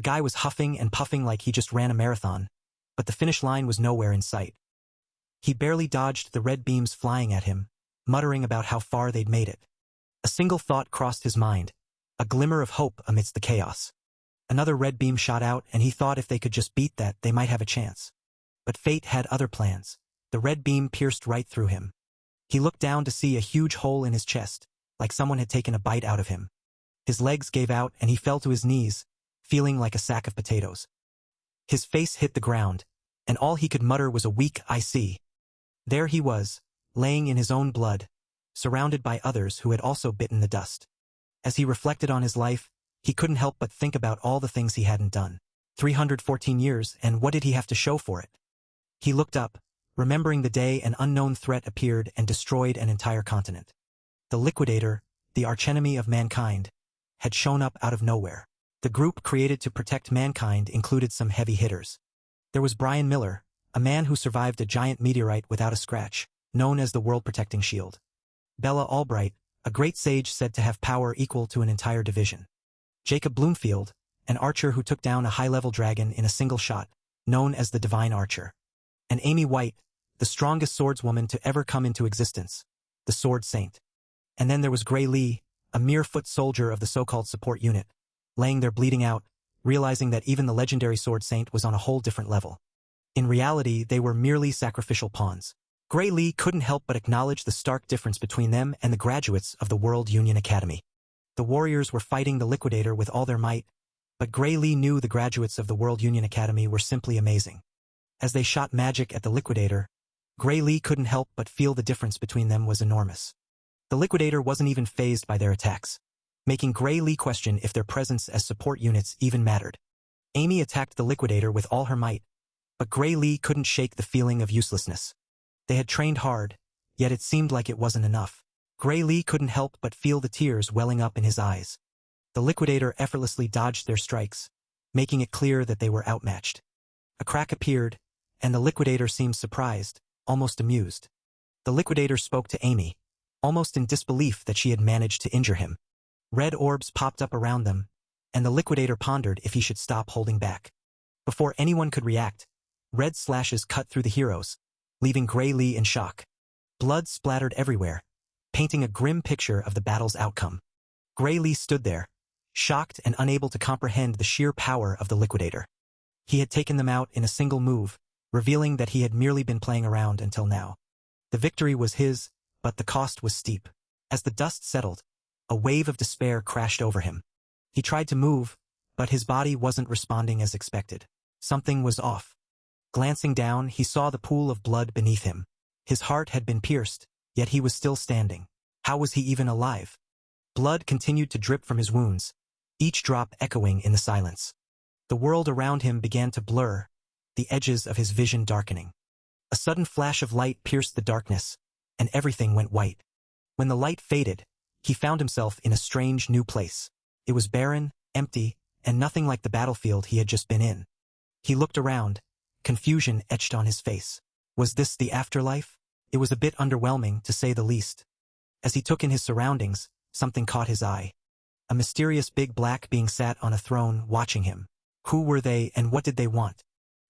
guy was huffing and puffing like he just ran a marathon, but the finish line was nowhere in sight. He barely dodged the red beams flying at him, muttering about how far they'd made it. A single thought crossed his mind, a glimmer of hope amidst the chaos. Another red beam shot out, and he thought if they could just beat that, they might have a chance. But fate had other plans. The red beam pierced right through him. He looked down to see a huge hole in his chest, like someone had taken a bite out of him. His legs gave out and he fell to his knees, feeling like a sack of potatoes. His face hit the ground, and all he could mutter was a weak "I see." There he was, laying in his own blood, surrounded by others who had also bitten the dust. As he reflected on his life, he couldn't help but think about all the things he hadn't done. 314 years, and what did he have to show for it? He looked up, remembering the day an unknown threat appeared and destroyed an entire continent. The Liquidator, the archenemy of mankind, had shown up out of nowhere. The group created to protect mankind included some heavy hitters. There was Brian Miller, a man who survived a giant meteorite without a scratch, known as the World-Protecting Shield. Bella Albright, a great sage said to have power equal to an entire division. Jacob Bloomfield, an archer who took down a high-level dragon in a single shot, known as the Divine Archer. And Amy White, the strongest swordswoman to ever come into existence, the Sword Saint. And then there was Gray Lee, a mere foot soldier of the so-called support unit, laying there bleeding out, realizing that even the legendary Sword Saint was on a whole different level. In reality, they were merely sacrificial pawns. Gray Lee couldn't help but acknowledge the stark difference between them and the graduates of the World Union Academy. The warriors were fighting the Liquidator with all their might, but Gray Lee knew the graduates of the World Union Academy were simply amazing. As they shot magic at the Liquidator, Gray Lee couldn't help but feel the difference between them was enormous. The Liquidator wasn't even fazed by their attacks, making Gray Lee question if their presence as support units even mattered. Amy attacked the Liquidator with all her might, but Gray Lee couldn't shake the feeling of uselessness. They had trained hard, yet it seemed like it wasn't enough. Gray Lee couldn't help but feel the tears welling up in his eyes. The Liquidator effortlessly dodged their strikes, making it clear that they were outmatched. A crack appeared, and the Liquidator seemed surprised, almost amused. The Liquidator spoke to Amy, almost in disbelief that she had managed to injure him. Red orbs popped up around them, and the Liquidator pondered if he should stop holding back. Before anyone could react, red slashes cut through the heroes, leaving Gray Lee in shock. Blood splattered everywhere, painting a grim picture of the battle's outcome. Gray Lee stood there, shocked and unable to comprehend the sheer power of the Liquidator. He had taken them out in a single move, revealing that he had merely been playing around until now. The victory was his, but the cost was steep. As the dust settled, a wave of despair crashed over him. He tried to move, but his body wasn't responding as expected. Something was off. Glancing down, he saw the pool of blood beneath him. His heart had been pierced, yet he was still standing. How was he even alive? Blood continued to drip from his wounds, each drop echoing in the silence. The world around him began to blur, the edges of his vision darkening. A sudden flash of light pierced the darkness, and everything went white. When the light faded, he found himself in a strange new place. It was barren, empty, and nothing like the battlefield he had just been in. He looked around, confusion etched on his face. Was this the afterlife? It was a bit underwhelming, to say the least. As he took in his surroundings, something caught his eye. A mysterious big black being sat on a throne, watching him. Who were they and what did they want?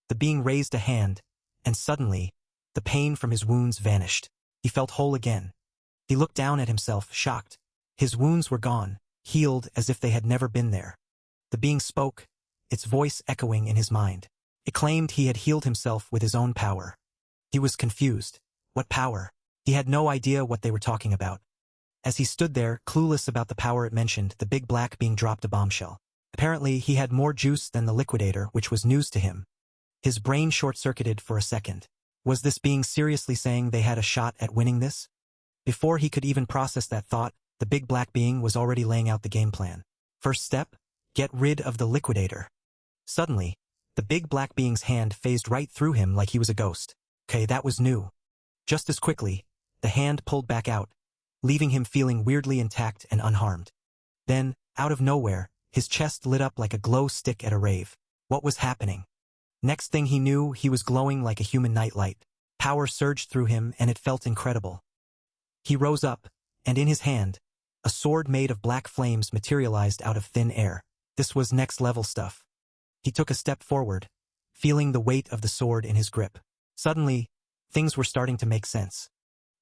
The being raised a hand, and suddenly, the pain from his wounds vanished. He felt whole again. He looked down at himself, shocked. His wounds were gone, healed as if they had never been there. The being spoke, its voice echoing in his mind. It claimed he had healed himself with his own power. He was confused. What power? He had no idea what they were talking about. As he stood there, clueless about the power it mentioned, the big black being dropped a bombshell. Apparently, he had more juice than the Liquidator, which was news to him. His brain short-circuited for a second. Was this being seriously saying they had a shot at winning this? Before he could even process that thought, the big black being was already laying out the game plan. First step, get rid of the Liquidator. Suddenly, the big black being's hand phased right through him like he was a ghost. Okay, that was new. Just as quickly, the hand pulled back out, leaving him feeling weirdly intact and unharmed. Then, out of nowhere, his chest lit up like a glow stick at a rave. What was happening? Next thing he knew, he was glowing like a human nightlight. Power surged through him and it felt incredible. He rose up, and in his hand, a sword made of black flames materialized out of thin air. This was next-level stuff. He took a step forward, feeling the weight of the sword in his grip. Suddenly, things were starting to make sense.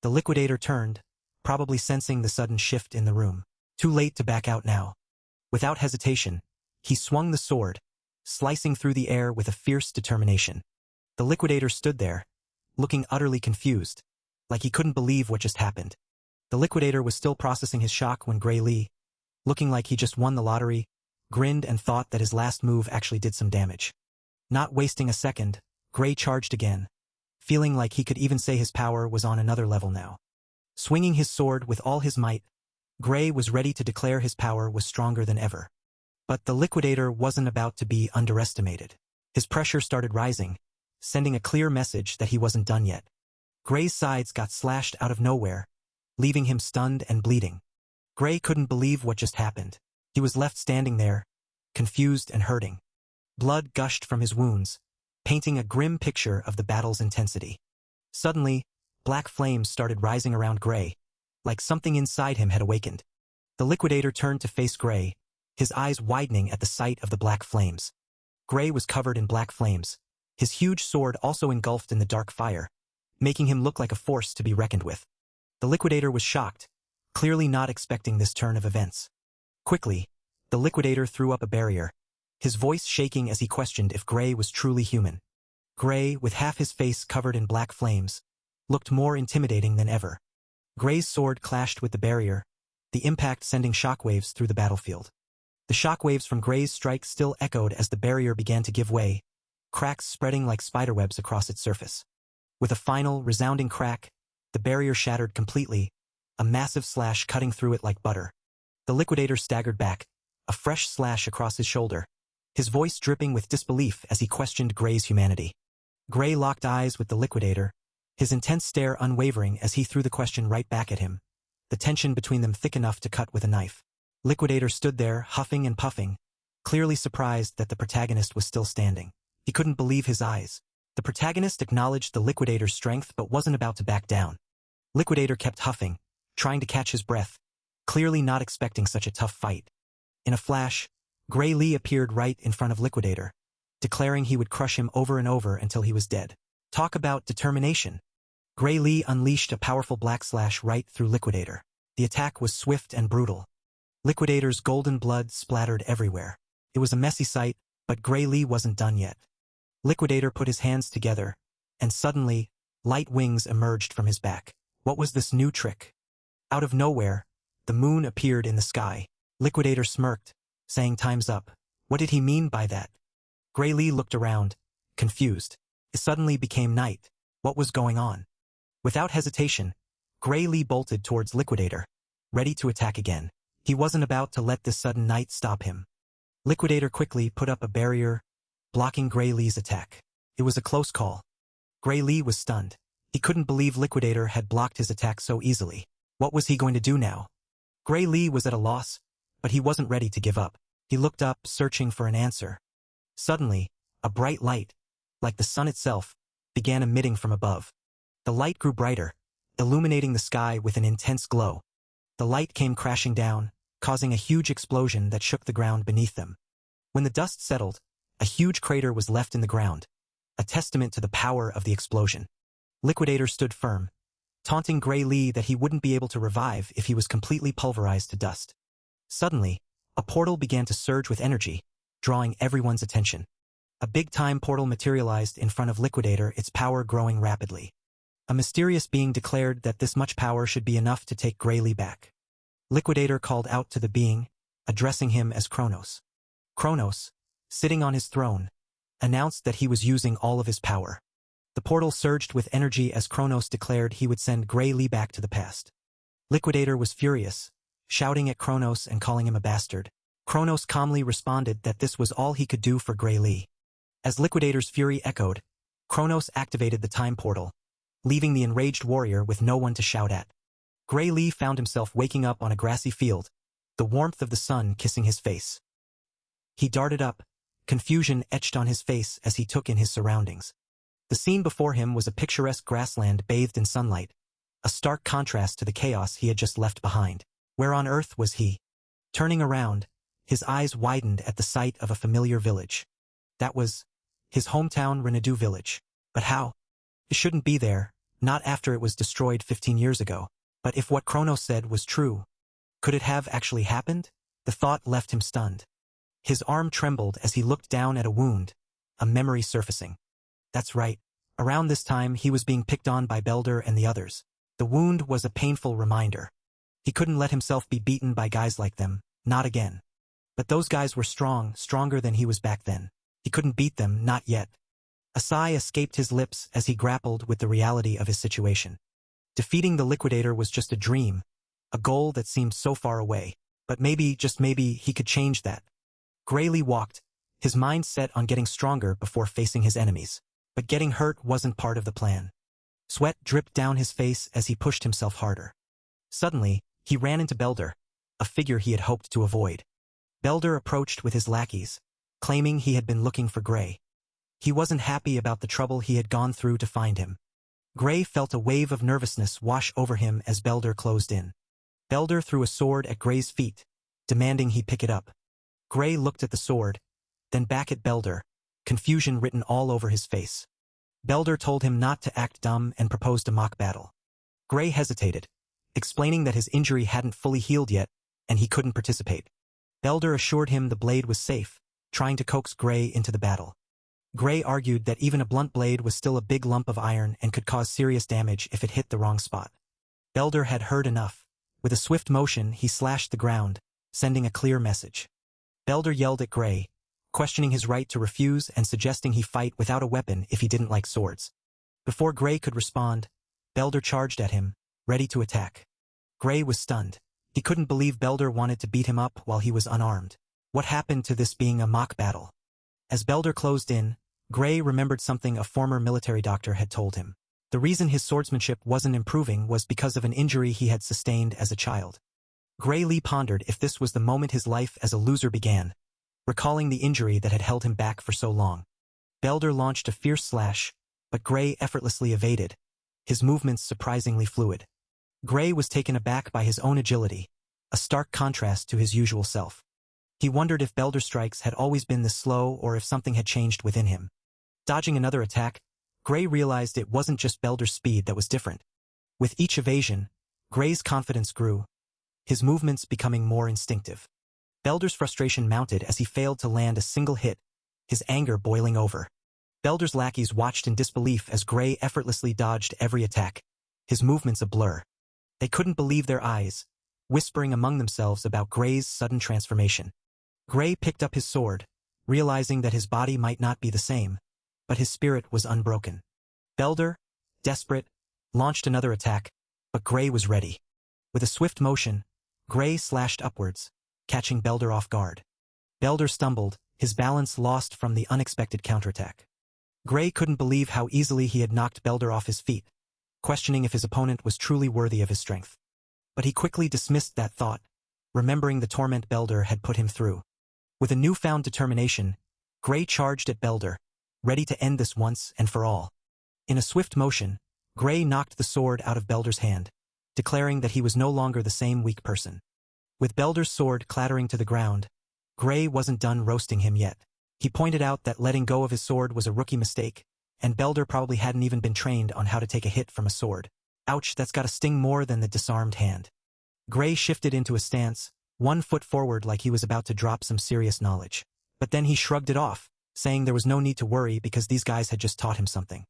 The liquidator turned, probably sensing the sudden shift in the room. Too late to back out now. Without hesitation, he swung the sword, slicing through the air with a fierce determination. The liquidator stood there, looking utterly confused, like he couldn't believe what just happened. The liquidator was still processing his shock when Gray Lee, looking like he just won the lottery, grinned and thought that his last move actually did some damage. Not wasting a second, Gray charged again, feeling like he could even say his power was on another level now. Swinging his sword with all his might, Gray was ready to declare his power was stronger than ever. But the liquidator wasn't about to be underestimated. His pressure started rising, sending a clear message that he wasn't done yet. Gray's sides got slashed out of nowhere, leaving him stunned and bleeding. Gray couldn't believe what just happened. He was left standing there, confused and hurting. Blood gushed from his wounds, painting a grim picture of the battle's intensity. Suddenly, black flames started rising around Gray, like something inside him had awakened. The liquidator turned to face Gray, his eyes widening at the sight of the black flames. Gray was covered in black flames, his huge sword also engulfed in the dark fire, making him look like a force to be reckoned with. The liquidator was shocked, clearly not expecting this turn of events. Quickly, the liquidator threw up a barrier, his voice shaking as he questioned if Gray was truly human. Gray, with half his face covered in black flames, looked more intimidating than ever. Gray's sword clashed with the barrier, the impact sending shockwaves through the battlefield. The shockwaves from Gray's strike still echoed as the barrier began to give way, cracks spreading like spiderwebs across its surface. With a final, resounding crack, the barrier shattered completely, a massive slash cutting through it like butter. The liquidator staggered back, a fresh slash across his shoulder, his voice dripping with disbelief as he questioned Gray's humanity. Gray locked eyes with the liquidator, his intense stare unwavering as he threw the question right back at him, the tension between them thick enough to cut with a knife. Liquidator stood there, huffing and puffing, clearly surprised that the protagonist was still standing. He couldn't believe his eyes. The protagonist acknowledged the liquidator's strength but wasn't about to back down. Liquidator kept huffing, trying to catch his breath, clearly not expecting such a tough fight. In a flash, Gray Lee appeared right in front of Liquidator, declaring he would crush him over and over until he was dead. Talk about determination. Gray Lee unleashed a powerful black slash right through Liquidator. The attack was swift and brutal. Liquidator's golden blood splattered everywhere. It was a messy sight, but Gray Lee wasn't done yet. Liquidator put his hands together, and suddenly, light wings emerged from his back. What was this new trick? Out of nowhere, the moon appeared in the sky. Liquidator smirked, saying time's up. What did he mean by that? Gray Lee looked around, confused. It suddenly became night. What was going on? Without hesitation, Gray Lee bolted towards Liquidator, ready to attack again. He wasn't about to let this sudden night stop him. Liquidator quickly put up a barrier, blocking Gray Lee's attack. It was a close call. Gray Lee was stunned. He couldn't believe Liquidator had blocked his attack so easily. What was he going to do now? Gray Lee was at a loss, but he wasn't ready to give up. He looked up, searching for an answer. Suddenly, a bright light, like the sun itself, began emitting from above. The light grew brighter, illuminating the sky with an intense glow. The light came crashing down, causing a huge explosion that shook the ground beneath them. When the dust settled, a huge crater was left in the ground, a testament to the power of the explosion. Liquidator stood firm, taunting Gray Lee that he wouldn't be able to revive if he was completely pulverized to dust. Suddenly, a portal began to surge with energy, drawing everyone's attention. A big-time portal materialized in front of Liquidator, its power growing rapidly. A mysterious being declared that this much power should be enough to take Gray Lee back. Liquidator called out to the being, addressing him as Kronos. Kronos, sitting on his throne, announced that he was using all of his power. The portal surged with energy as Kronos declared he would send Gray Lee back to the past. Liquidator was furious, shouting at Kronos and calling him a bastard. Kronos calmly responded that this was all he could do for Gray Lee. As Liquidator's fury echoed, Kronos activated the time portal, leaving the enraged warrior with no one to shout at. Gray Lee found himself waking up on a grassy field, the warmth of the sun kissing his face. He darted up, confusion etched on his face as he took in his surroundings. The scene before him was a picturesque grassland bathed in sunlight, a stark contrast to the chaos he had just left behind. Where on earth was he? Turning around, his eyes widened at the sight of a familiar village. That was his hometown Renadu village. But how? It shouldn't be there, not after it was destroyed 15 years ago. But if what Kronos said was true, could it have actually happened? The thought left him stunned. His arm trembled as he looked down at a wound, a memory surfacing. That's right. Around this time he was being picked on by Belder and the others. The wound was a painful reminder. He couldn't let himself be beaten by guys like them, not again. But those guys were strong, stronger than he was back then. He couldn't beat them, not yet. A sigh escaped his lips as he grappled with the reality of his situation. Defeating the Liquidator was just a dream, a goal that seemed so far away. But maybe, just maybe, he could change that. Grayly walked, his mind set on getting stronger before facing his enemies. But getting hurt wasn't part of the plan. Sweat dripped down his face as he pushed himself harder. Suddenly, he ran into Belder, a figure he had hoped to avoid. Belder approached with his lackeys, claiming he had been looking for Gray. He wasn't happy about the trouble he had gone through to find him. Gray felt a wave of nervousness wash over him as Belder closed in. Belder threw a sword at Gray's feet, demanding he pick it up. Gray looked at the sword, then back at Belder, confusion written all over his face. Belder told him not to act dumb and proposed a mock battle. Gray hesitated, explaining that his injury hadn't fully healed yet, and he couldn't participate. Belder assured him the blade was safe, trying to coax Gray into the battle. Gray argued that even a blunt blade was still a big lump of iron and could cause serious damage if it hit the wrong spot. Belder had heard enough. With a swift motion, he slashed the ground, sending a clear message. Belder yelled at Gray, questioning his right to refuse and suggesting he fight without a weapon if he didn't like swords. Before Gray could respond, Belder charged at him, ready to attack. Gray was stunned. He couldn't believe Belder wanted to beat him up while he was unarmed. What happened to this being a mock battle? As Belder closed in, Gray remembered something a former military doctor had told him. The reason his swordsmanship wasn't improving was because of an injury he had sustained as a child. Gray Lee pondered if this was the moment his life as a loser began, recalling the injury that had held him back for so long. Belder launched a fierce slash, but Gray effortlessly evaded, his movements surprisingly fluid. Gray was taken aback by his own agility, a stark contrast to his usual self. He wondered if Belder's strikes had always been this slow or if something had changed within him. Dodging another attack, Gray realized it wasn't just Belder's speed that was different. With each evasion, Gray's confidence grew, his movements becoming more instinctive. Belder's frustration mounted as he failed to land a single hit, his anger boiling over. Belder's lackeys watched in disbelief as Gray effortlessly dodged every attack, his movements a blur. They couldn't believe their eyes, whispering among themselves about Gray's sudden transformation. Gray picked up his sword, realizing that his body might not be the same, but his spirit was unbroken. Belder, desperate, launched another attack, but Gray was ready. With a swift motion, Gray slashed upwards, catching Belder off guard. Belder stumbled, his balance lost from the unexpected counterattack. Gray couldn't believe how easily he had knocked Belder off his feet, questioning if his opponent was truly worthy of his strength. But he quickly dismissed that thought, remembering the torment Belder had put him through. With a newfound determination, Gray charged at Belder, ready to end this once and for all. In a swift motion, Gray knocked the sword out of Belder's hand, declaring that he was no longer the same weak person. With Belder's sword clattering to the ground, Gray wasn't done roasting him yet. He pointed out that letting go of his sword was a rookie mistake, and Belder probably hadn't even been trained on how to take a hit from a sword. Ouch, that's gotta sting more than the disarmed hand. Gray shifted into a stance, one foot forward like he was about to drop some serious knowledge. But then he shrugged it off, saying there was no need to worry because these guys had just taught him something.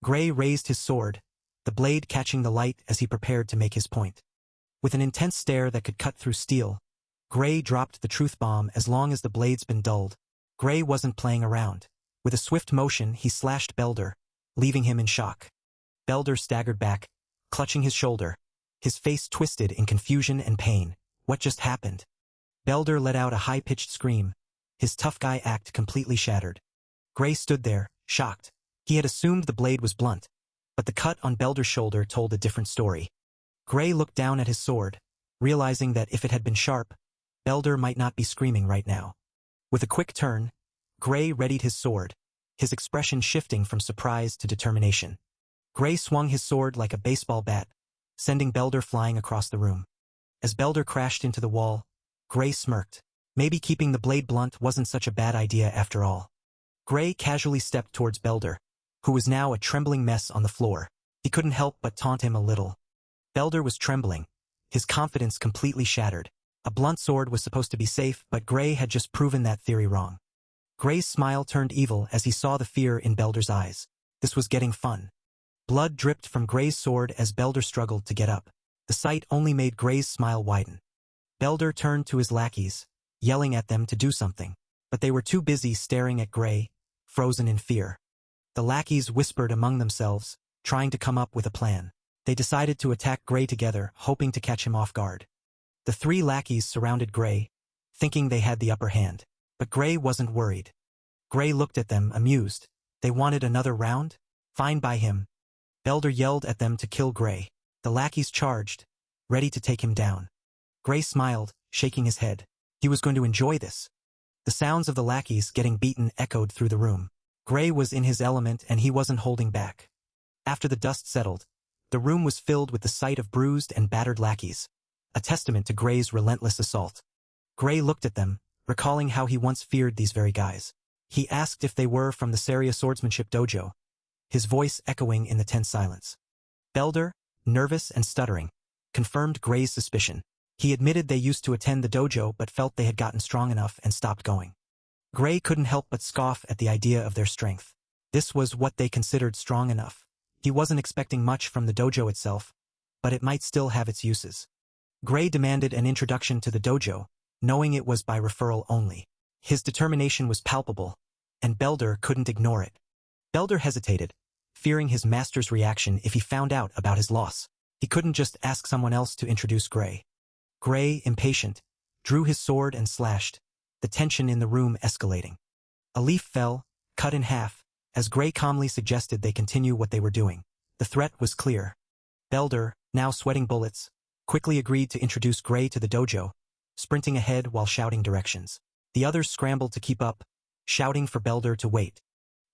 Gray raised his sword, the blade catching the light as he prepared to make his point. With an intense stare that could cut through steel, Gray dropped the truth bomb. As long as the blade's been dulled, Gray wasn't playing around. With a swift motion, he slashed Belder, leaving him in shock. Belder staggered back, clutching his shoulder, his face twisted in confusion and pain. What just happened? Belder let out a high-pitched scream, his tough guy act completely shattered. Gray stood there, shocked. He had assumed the blade was blunt, but the cut on Belder's shoulder told a different story. Gray looked down at his sword, realizing that if it had been sharp, Belder might not be screaming right now. With a quick turn, Gray readied his sword, his expression shifting from surprise to determination. Gray swung his sword like a baseball bat, sending Belder flying across the room. As Belder crashed into the wall, Gray smirked. Maybe keeping the blade blunt wasn't such a bad idea after all. Gray casually stepped towards Belder, who was now a trembling mess on the floor. He couldn't help but taunt him a little. Belder was trembling, his confidence completely shattered. A blunt sword was supposed to be safe, but Gray had just proven that theory wrong. Gray's smile turned evil as he saw the fear in Belder's eyes. This was getting fun. Blood dripped from Gray's sword as Belder struggled to get up. The sight only made Gray's smile widen. Belder turned to his lackeys, yelling at them to do something, but they were too busy staring at Gray, frozen in fear. The lackeys whispered among themselves, trying to come up with a plan. They decided to attack Gray together, hoping to catch him off guard. The 3 lackeys surrounded Gray, thinking they had the upper hand. But Gray wasn't worried. Gray looked at them, amused. They wanted another round? Fine by him. Belder yelled at them to kill Gray. The lackeys charged, ready to take him down. Gray smiled, shaking his head. He was going to enjoy this. The sounds of the lackeys getting beaten echoed through the room. Gray was in his element and he wasn't holding back. After the dust settled, the room was filled with the sight of bruised and battered lackeys, a testament to Gray's relentless assault. Gray looked at them, recalling how he once feared these very guys. He asked if they were from the Saria swordsmanship dojo, his voice echoing in the tense silence. Belder, nervous and stuttering, confirmed Gray's suspicion. He admitted they used to attend the dojo but felt they had gotten strong enough and stopped going. Gray couldn't help but scoff at the idea of their strength. This was what they considered strong enough. He wasn't expecting much from the dojo itself, but it might still have its uses. Gray demanded an introduction to the dojo, knowing it was by referral only. His determination was palpable, and Belder couldn't ignore it. Belder hesitated, fearing his master's reaction if he found out about his loss. He couldn't just ask someone else to introduce Gray. Gray, impatient, drew his sword and slashed, the tension in the room escalating. A leaf fell, cut in half, as Gray calmly suggested they continue what they were doing. The threat was clear. Belder, now sweating bullets, quickly agreed to introduce Gray to the dojo, sprinting ahead while shouting directions. The others scrambled to keep up, shouting for Belder to wait.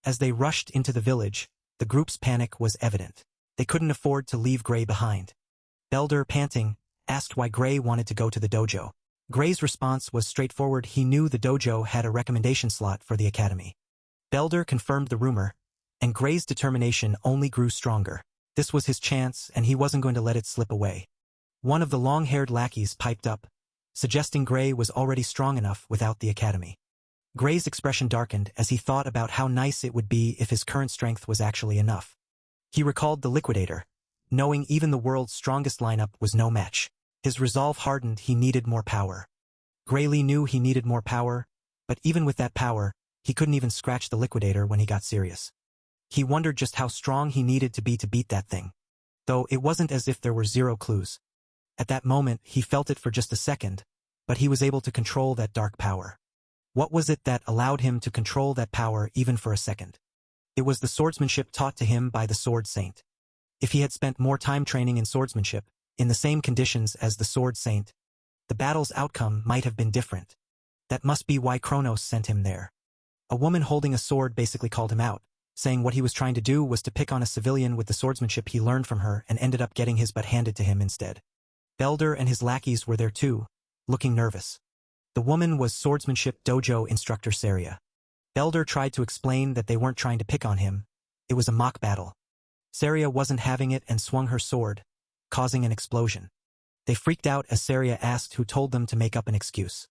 As they rushed into the village, the group's panic was evident. They couldn't afford to leave Gray behind. Belder, panting, asked why Gray wanted to go to the dojo. Gray's response was straightforward. He knew the dojo had a recommendation slot for the academy. Belder confirmed the rumor, and Gray's determination only grew stronger. This was his chance, and he wasn't going to let it slip away. One of the long-haired lackeys piped up, suggesting Gray was already strong enough without the academy. Gray's expression darkened as he thought about how nice it would be if his current strength was actually enough. He recalled the Liquidator, knowing even the world's strongest lineup was no match. His resolve hardened. He needed more power. Graylee knew he needed more power, but even with that power, he couldn't even scratch the Liquidator when he got serious. He wondered just how strong he needed to beat that thing. Though it wasn't as if there were zero clues. At that moment, he felt it for just a second, but he was able to control that dark power. What was it that allowed him to control that power even for a second? It was the swordsmanship taught to him by the Sword Saint. If he had spent more time training in swordsmanship, in the same conditions as the Sword Saint, the battle's outcome might have been different. That must be why Kronos sent him there. A woman holding a sword basically called him out, saying what he was trying to do was to pick on a civilian with the swordsmanship he learned from her and ended up getting his butt handed to him instead. Belder and his lackeys were there too, looking nervous. The woman was swordsmanship dojo instructor Saria. Belder tried to explain that they weren't trying to pick on him. It was a mock battle. Saria wasn't having it and swung her sword, causing an explosion. They freaked out as Saria asked who told them to make up an excuse.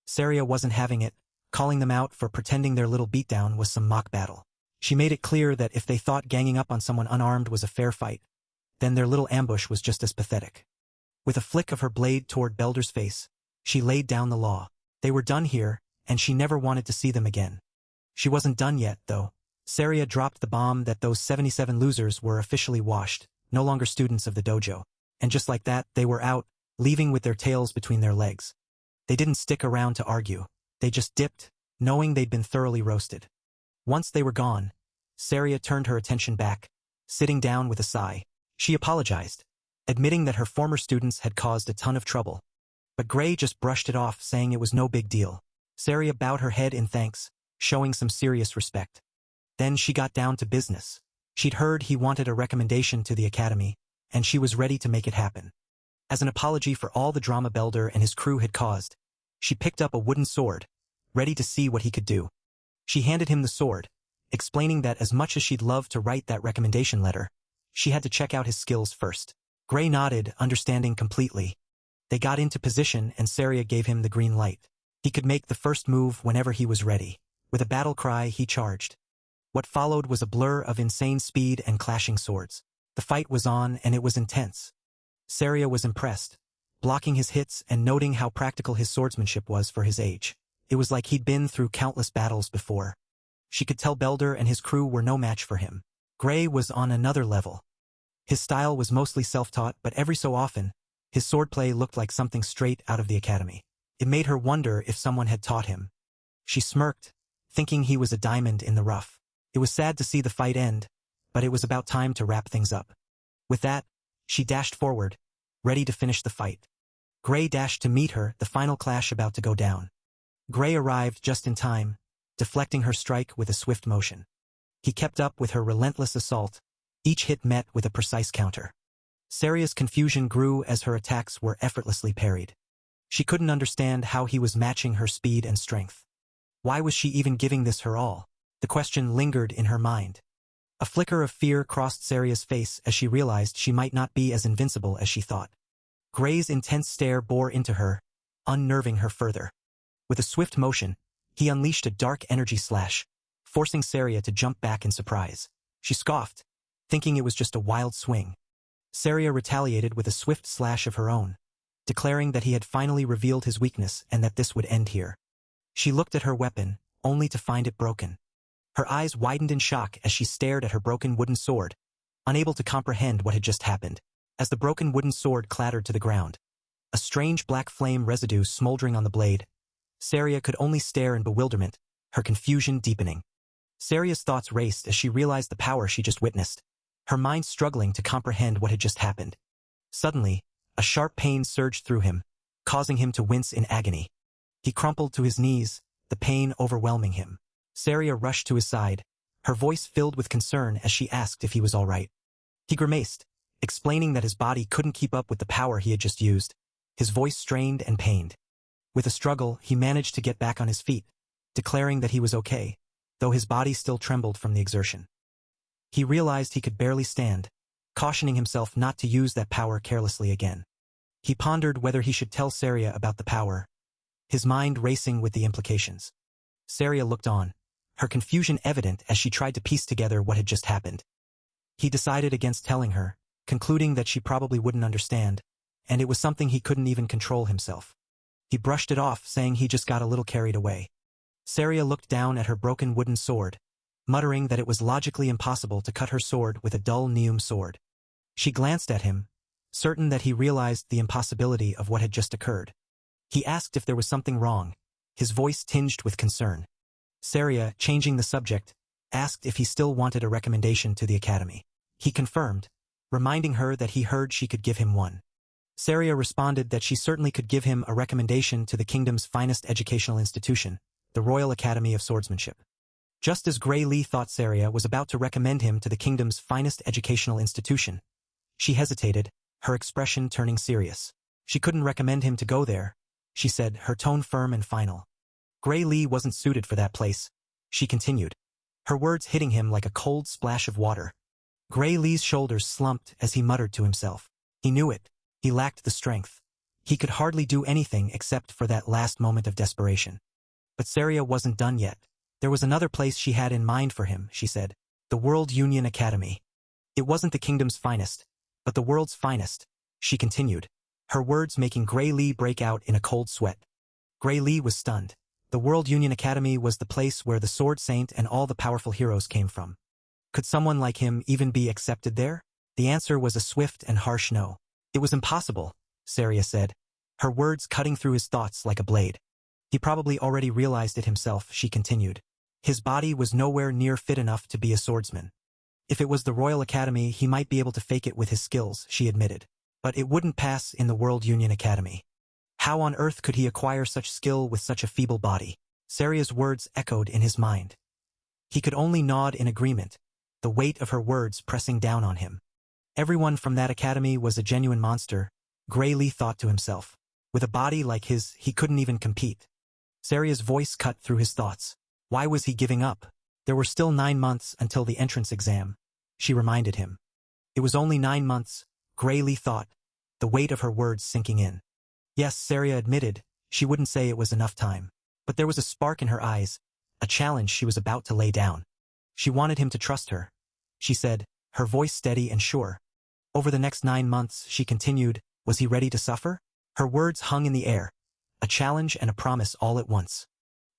Saria wasn't having it, calling them out for pretending their little beatdown was some mock battle. She made it clear that if they thought ganging up on someone unarmed was a fair fight, then their little ambush was just as pathetic. With a flick of her blade toward Belder's face, she laid down the law. They were done here, and she never wanted to see them again. She wasn't done yet, though. Saria dropped the bomb that those 77 losers were officially washed, no longer students of the dojo. And just like that, they were out, leaving with their tails between their legs. They didn't stick around to argue. They just dipped, knowing they'd been thoroughly roasted. Once they were gone, Saria turned her attention back, sitting down with a sigh. She apologized, admitting that her former students had caused a ton of trouble. But Gray just brushed it off, saying it was no big deal. Saria bowed her head in thanks, showing some serious respect. Then she got down to business. She'd heard he wanted a recommendation to the academy, and she was ready to make it happen. As an apology for all the drama Belder and his crew had caused, she picked up a wooden sword, ready to see what he could do. She handed him the sword, explaining that as much as she'd love to write that recommendation letter, she had to check out his skills first. Gray nodded, understanding completely. They got into position and Saria gave him the green light. He could make the first move whenever he was ready. With a battle cry, he charged. What followed was a blur of insane speed and clashing swords. The fight was on and it was intense. Saria was impressed, blocking his hits and noting how practical his swordsmanship was for his age. It was like he'd been through countless battles before. She could tell Belder and his crew were no match for him. Gray was on another level. His style was mostly self-taught, but every so often, his swordplay looked like something straight out of the academy. It made her wonder if someone had taught him. She smirked, thinking he was a diamond in the rough. It was sad to see the fight end, but it was about time to wrap things up. With that, she dashed forward, ready to finish the fight. Gray dashed to meet her, the final clash about to go down. Gray arrived just in time, deflecting her strike with a swift motion. He kept up with her relentless assault, each hit met with a precise counter. Saria's confusion grew as her attacks were effortlessly parried. She couldn't understand how he was matching her speed and strength. Why was she even giving this her all? The question lingered in her mind. A flicker of fear crossed Saria's face as she realized she might not be as invincible as she thought. Gray's intense stare bore into her, unnerving her further. With a swift motion, he unleashed a dark energy slash, forcing Saria to jump back in surprise. She scoffed, thinking it was just a wild swing. Saria retaliated with a swift slash of her own, declaring that he had finally revealed his weakness and that this would end here. She looked at her weapon, only to find it broken. Her eyes widened in shock as she stared at her broken wooden sword, unable to comprehend what had just happened. As the broken wooden sword clattered to the ground, a strange black flame residue smoldering on the blade, Saria could only stare in bewilderment, her confusion deepening. Saria's thoughts raced as she realized the power she just witnessed, her mind struggling to comprehend what had just happened. Suddenly, a sharp pain surged through him, causing him to wince in agony. He crumpled to his knees, the pain overwhelming him. Saria rushed to his side, her voice filled with concern as she asked if he was all right. He grimaced, explaining that his body couldn't keep up with the power he had just used, his voice strained and pained. With a struggle, he managed to get back on his feet, declaring that he was okay, though his body still trembled from the exertion. He realized he could barely stand, cautioning himself not to use that power carelessly again. He pondered whether he should tell Saria about the power, his mind racing with the implications. Saria looked on, her confusion evident as she tried to piece together what had just happened. He decided against telling her, concluding that she probably wouldn't understand, and it was something he couldn't even control himself. He brushed it off, saying he just got a little carried away. Saria looked down at her broken wooden sword, muttering that it was logically impossible to cut her sword with a dull neum sword. She glanced at him, certain that he realized the impossibility of what had just occurred. He asked if there was something wrong, his voice tinged with concern. Saria, changing the subject, asked if he still wanted a recommendation to the academy. He confirmed, reminding her that he heard she could give him one. Saria responded that she certainly could give him a recommendation to the kingdom's finest educational institution, the Royal Academy of Swordsmanship. Just as Gray Lee thought Saria was about to recommend him to the kingdom's finest educational institution, she hesitated, her expression turning serious. She couldn't recommend him to go there, she said, her tone firm and final. Gray Lee wasn't suited for that place, she continued, her words hitting him like a cold splash of water. Gray Lee's shoulders slumped as he muttered to himself. He knew it. He lacked the strength. He could hardly do anything except for that last moment of desperation. But Saria wasn't done yet. There was another place she had in mind for him, she said. The World Union Academy. It wasn't the kingdom's finest, but the world's finest, she continued, her words making Gray Lee break out in a cold sweat. Gray Lee was stunned. The World Union Academy was the place where the Sword Saint and all the powerful heroes came from. Could someone like him even be accepted there? The answer was a swift and harsh no. It was impossible, Saria said, her words cutting through his thoughts like a blade. He probably already realized it himself, she continued. His body was nowhere near fit enough to be a swordsman. If it was the Royal Academy, he might be able to fake it with his skills, she admitted. But it wouldn't pass in the World Union Academy. How on earth could he acquire such skill with such a feeble body? Saria's words echoed in his mind. He could only nod in agreement, the weight of her words pressing down on him. Everyone from that academy was a genuine monster, Gray Lee thought to himself. With a body like his, he couldn't even compete. Saria's voice cut through his thoughts. Why was he giving up? There were still 9 months until the entrance exam. She reminded him. It was only 9 months, Grey thought, the weight of her words sinking in. Yes, Saria admitted, she wouldn't say it was enough time. But there was a spark in her eyes, a challenge she was about to lay down. She wanted him to trust her. She said, her voice steady and sure. Over the next 9 months, she continued, was he ready to suffer? Her words hung in the air, a challenge and a promise all at once.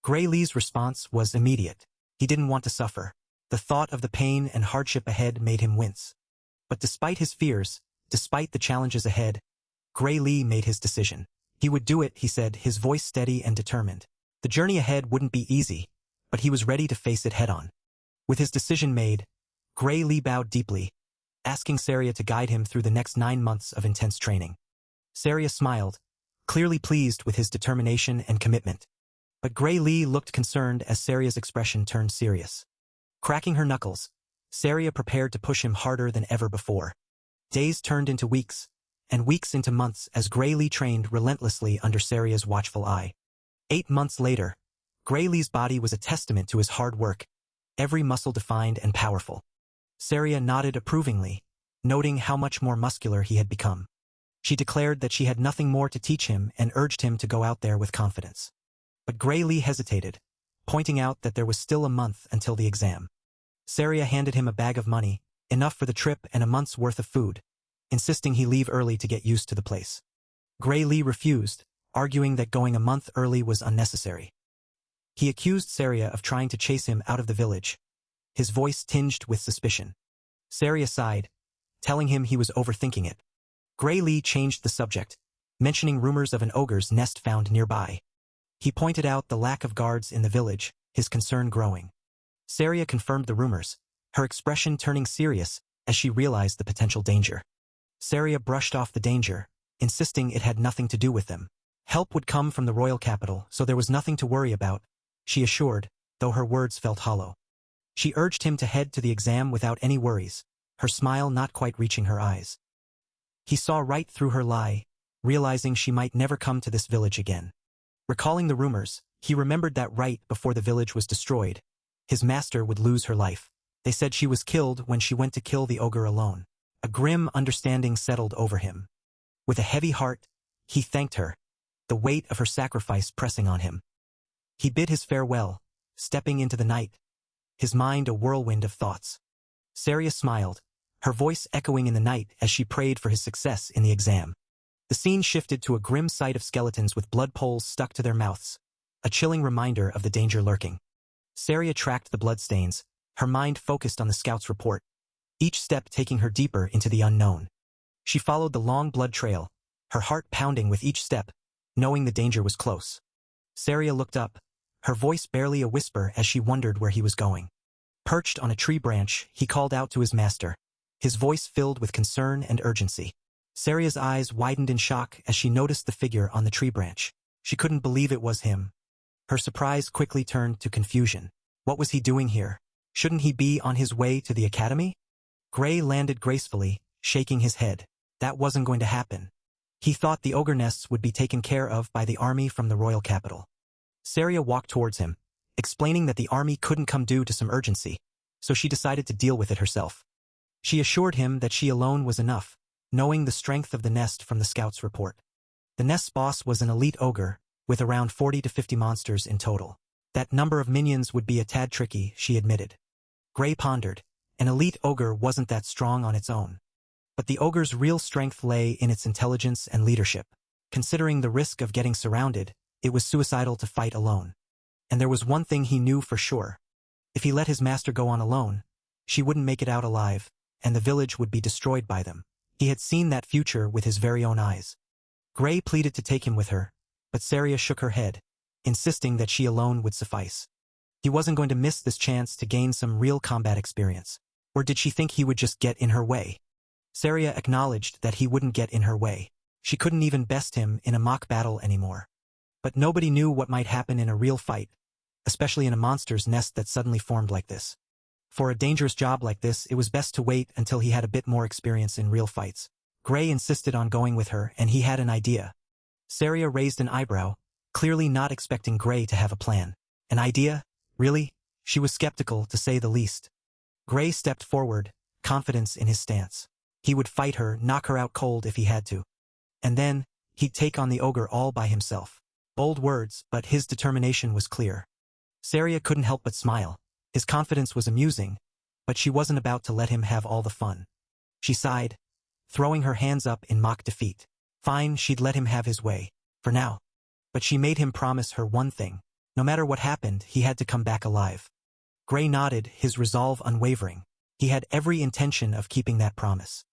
Grey's response was immediate. He didn't want to suffer. The thought of the pain and hardship ahead made him wince. But despite his fears, despite the challenges ahead, Grey made his decision. He would do it, he said, his voice steady and determined. The journey ahead wouldn't be easy, but he was ready to face it head-on. With his decision made, Grey bowed deeply, asking Saria to guide him through the next 9 months of intense training. Saria smiled, clearly pleased with his determination and commitment. But Grey looked concerned as Saria's expression turned serious. Cracking her knuckles, Saria prepared to push him harder than ever before. Days turned into weeks, and weeks into months as Grey trained relentlessly under Saria's watchful eye. 8 months later, Grey's body was a testament to his hard work, every muscle defined and powerful. Saria nodded approvingly, noting how much more muscular he had become. She declared that she had nothing more to teach him and urged him to go out there with confidence. But Grey hesitated, pointing out that there was still a month until the exam. Saria handed him a bag of money, enough for the trip and a month's worth of food, insisting he leave early to get used to the place. Grey refused, arguing that going a month early was unnecessary. He accused Saria of trying to chase him out of the village, his voice tinged with suspicion. Saria sighed, telling him he was overthinking it. Grey changed the subject, mentioning rumors of an ogre's nest found nearby. He pointed out the lack of guards in the village, his concern growing. Saria confirmed the rumors, her expression turning serious as she realized the potential danger. Saria brushed off the danger, insisting it had nothing to do with them. Help would come from the royal capital, so there was nothing to worry about, she assured, though her words felt hollow. She urged him to head to the exam without any worries, her smile not quite reaching her eyes. He saw right through her lie, realizing she might never come to this village again. Recalling the rumors, he remembered that right before the village was destroyed, his master would lose her life. They said she was killed when she went to kill the ogre alone. A grim understanding settled over him. With a heavy heart, he thanked her, the weight of her sacrifice pressing on him. He bid his farewell, stepping into the night, his mind a whirlwind of thoughts. Saria smiled, her voice echoing in the night as she prayed for his success in the exam. The scene shifted to a grim sight of skeletons with blood poles stuck to their mouths, a chilling reminder of the danger lurking. Saria tracked the bloodstains, her mind focused on the scout's report, each step taking her deeper into the unknown. She followed the long blood trail, her heart pounding with each step, knowing the danger was close. Saria looked up, her voice barely a whisper as she wondered where he was going. Perched on a tree branch, he called out to his master, his voice filled with concern and urgency. Saria's eyes widened in shock as she noticed the figure on the tree branch. She couldn't believe it was him. Her surprise quickly turned to confusion. What was he doing here? Shouldn't he be on his way to the academy? Grey landed gracefully, shaking his head. That wasn't going to happen. He thought the ogre nests would be taken care of by the army from the royal capital. Saria walked towards him, explaining that the army couldn't come due to some urgency, so she decided to deal with it herself. She assured him that she alone was enough, knowing the strength of the nest from the scout's report. The nest's boss was an elite ogre, with around 40 to 50 monsters in total. That number of minions would be a tad tricky, she admitted. Grey pondered. An elite ogre wasn't that strong on its own. But the ogre's real strength lay in its intelligence and leadership. Considering the risk of getting surrounded, it was suicidal to fight alone. And there was one thing he knew for sure. If he let his master go on alone, she wouldn't make it out alive, and the village would be destroyed by them. He had seen that future with his very own eyes. Grey pleaded to take him with her, but Saria shook her head, insisting that she alone would suffice. He wasn't going to miss this chance to gain some real combat experience. Or did she think he would just get in her way? Saria acknowledged that he wouldn't get in her way. She couldn't even best him in a mock battle anymore. But nobody knew what might happen in a real fight, especially in a monster's nest that suddenly formed like this. For a dangerous job like this, it was best to wait until he had a bit more experience in real fights. Grey insisted on going with her, and he had an idea. Saria raised an eyebrow, clearly not expecting Grey to have a plan. An idea? Really? She was skeptical, to say the least. Gray stepped forward, confidence in his stance. He would fight her, knock her out cold if he had to. And then, he'd take on the ogre all by himself. Bold words, but his determination was clear. Saria couldn't help but smile. His confidence was amusing, but she wasn't about to let him have all the fun. She sighed, throwing her hands up in mock defeat. Fine, she'd let him have his way, for now. But she made him promise her one thing. No matter what happened, he had to come back alive. Gray nodded, his resolve unwavering. He had every intention of keeping that promise.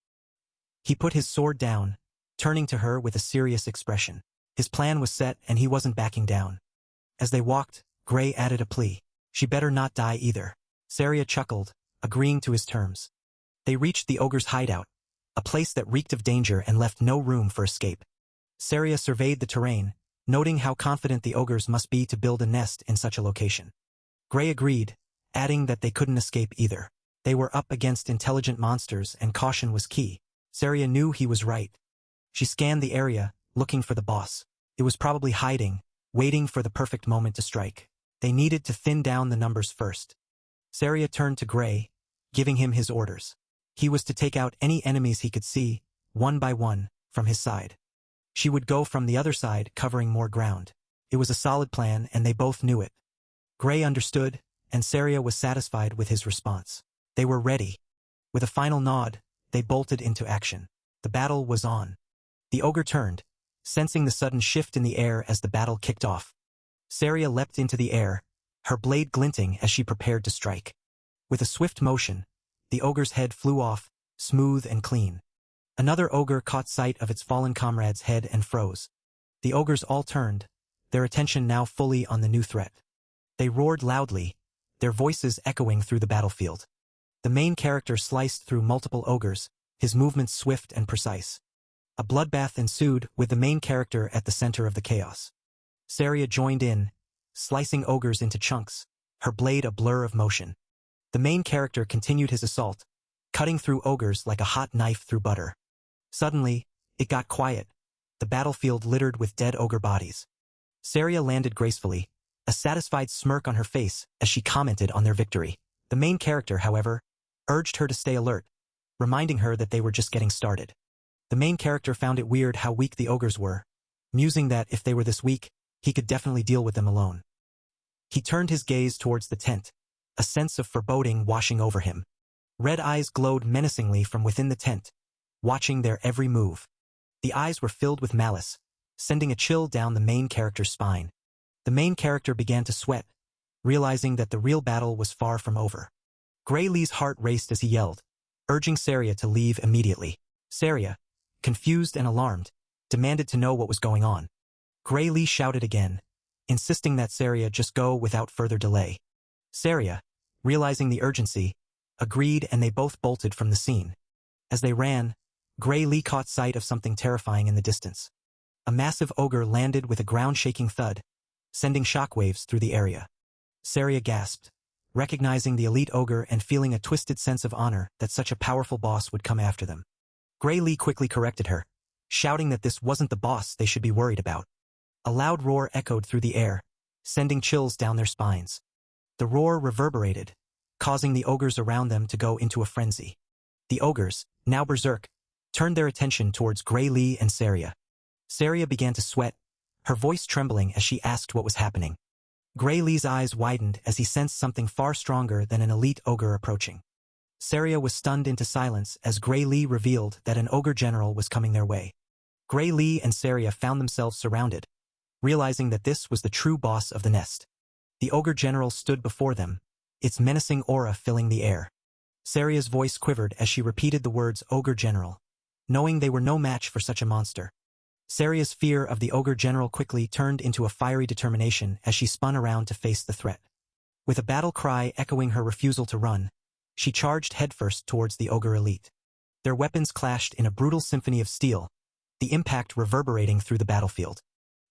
He put his sword down, turning to her with a serious expression. His plan was set and he wasn't backing down. As they walked, Gray added a plea. She better not die either. Saria chuckled, agreeing to his terms. They reached the ogre's hideout, a place that reeked of danger and left no room for escape. Saria surveyed the terrain, noting how confident the ogres must be to build a nest in such a location. Gray agreed, adding that they couldn't escape either. They were up against intelligent monsters and caution was key. Saria knew he was right. She scanned the area, looking for the boss. It was probably hiding, waiting for the perfect moment to strike. They needed to thin down the numbers first. Saria turned to Gray, giving him his orders. He was to take out any enemies he could see, one by one, from his side. She would go from the other side, covering more ground. It was a solid plan, and they both knew it. Gray understood, and Saria was satisfied with his response. They were ready. With a final nod, they bolted into action. The battle was on. The ogre turned, sensing the sudden shift in the air as the battle kicked off. Saria leapt into the air, her blade glinting as she prepared to strike. With a swift motion, the ogre's head flew off, smooth and clean. Another ogre caught sight of its fallen comrade's head and froze. The ogres all turned, their attention now fully on the new threat. They roared loudly, their voices echoing through the battlefield. The main character sliced through multiple ogres, his movements swift and precise. A bloodbath ensued, with the main character at the center of the chaos. Saria joined in, slicing ogres into chunks, her blade a blur of motion. The main character continued his assault, cutting through ogres like a hot knife through butter. Suddenly, it got quiet, the battlefield littered with dead ogre bodies. Saria landed gracefully, a satisfied smirk on her face as she commented on their victory. The main character, however, urged her to stay alert, reminding her that they were just getting started. The main character found it weird how weak the ogres were, musing that if they were this weak, he could definitely deal with them alone. He turned his gaze towards the tent, a sense of foreboding washing over him. Red eyes glowed menacingly from within the tent, watching their every move. The eyes were filled with malice, sending a chill down the main character's spine. The main character began to sweat, realizing that the real battle was far from over. Gray Lee's heart raced as he yelled, urging Saria to leave immediately. Saria, confused and alarmed, demanded to know what was going on. Gray Lee shouted again, insisting that Saria just go without further delay. Saria, realizing the urgency, agreed and they both bolted from the scene. As they ran, Gray Lee caught sight of something terrifying in the distance. A massive ogre landed with a ground-shaking thud, sending shockwaves through the area. Saria gasped, recognizing the elite ogre and feeling a twisted sense of honor that such a powerful boss would come after them. Gray Lee quickly corrected her, shouting that this wasn't the boss they should be worried about. A loud roar echoed through the air, sending chills down their spines. The roar reverberated, causing the ogres around them to go into a frenzy. The ogres, now berserk, turned their attention towards Gray Lee and Saria. Saria began to sweat, her voice trembling as she asked what was happening. Gray Lee's eyes widened as he sensed something far stronger than an elite ogre approaching. Saria was stunned into silence as Gray Lee revealed that an ogre general was coming their way. Gray Lee and Saria found themselves surrounded, realizing that this was the true boss of the nest. The ogre general stood before them, its menacing aura filling the air. Saria's voice quivered as she repeated the words ogre general, knowing they were no match for such a monster. Saria's fear of the ogre general quickly turned into a fiery determination as she spun around to face the threat. With a battle cry echoing her refusal to run, she charged headfirst towards the ogre elite. Their weapons clashed in a brutal symphony of steel, the impact reverberating through the battlefield.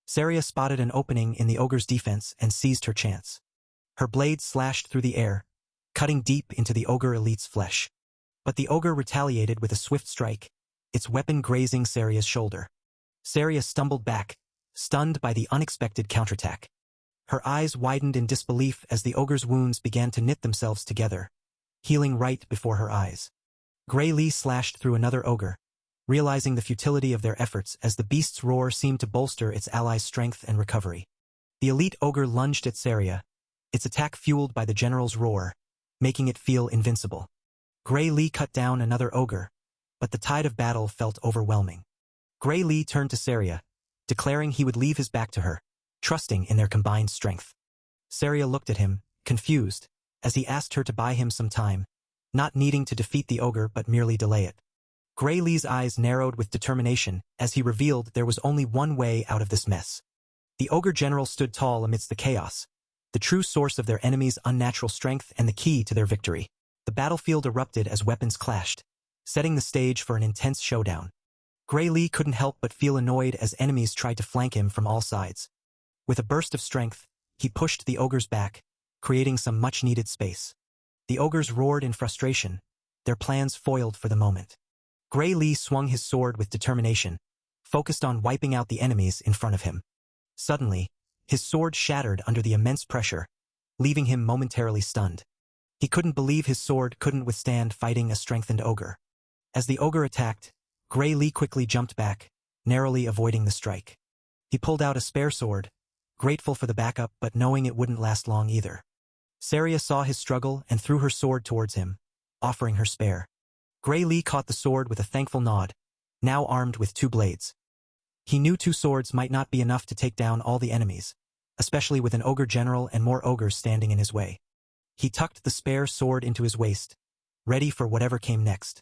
Saria spotted an opening in the ogre's defense and seized her chance. Her blade slashed through the air, cutting deep into the ogre elite's flesh. But the ogre retaliated with a swift strike, its weapon grazing Saria's shoulder. Saria stumbled back, stunned by the unexpected counterattack. Her eyes widened in disbelief as the ogre's wounds began to knit themselves together, healing right before her eyes. Gray Lee slashed through another ogre, realizing the futility of their efforts as the beast's roar seemed to bolster its allies' strength and recovery. The elite ogre lunged at Saria, its attack fueled by the general's roar, making it feel invincible. Gray Lee cut down another ogre, but the tide of battle felt overwhelming. Gray Lee turned to Saria, declaring he would leave his back to her, trusting in their combined strength. Saria looked at him, confused, as he asked her to buy him some time, not needing to defeat the ogre but merely delay it. Gray Lee's eyes narrowed with determination as he revealed there was only one way out of this mess. The ogre general stood tall amidst the chaos, the true source of their enemy's unnatural strength and the key to their victory. The battlefield erupted as weapons clashed, setting the stage for an intense showdown. Gray Lee couldn't help but feel annoyed as enemies tried to flank him from all sides. With a burst of strength, he pushed the ogres back, creating some much-needed space. The ogres roared in frustration, their plans foiled for the moment. Gray Lee swung his sword with determination, focused on wiping out the enemies in front of him. Suddenly, his sword shattered under the immense pressure, leaving him momentarily stunned. He couldn't believe his sword couldn't withstand fighting a strengthened ogre. As the ogre attacked, Gray Lee quickly jumped back, narrowly avoiding the strike. He pulled out a spare sword, grateful for the backup but knowing it wouldn't last long either. Saria saw his struggle and threw her sword towards him, offering her spare. Gray Lee caught the sword with a thankful nod, now armed with 2 blades. He knew 2 swords might not be enough to take down all the enemies, especially with an ogre general and more ogres standing in his way. He tucked the spare sword into his waist, ready for whatever came next.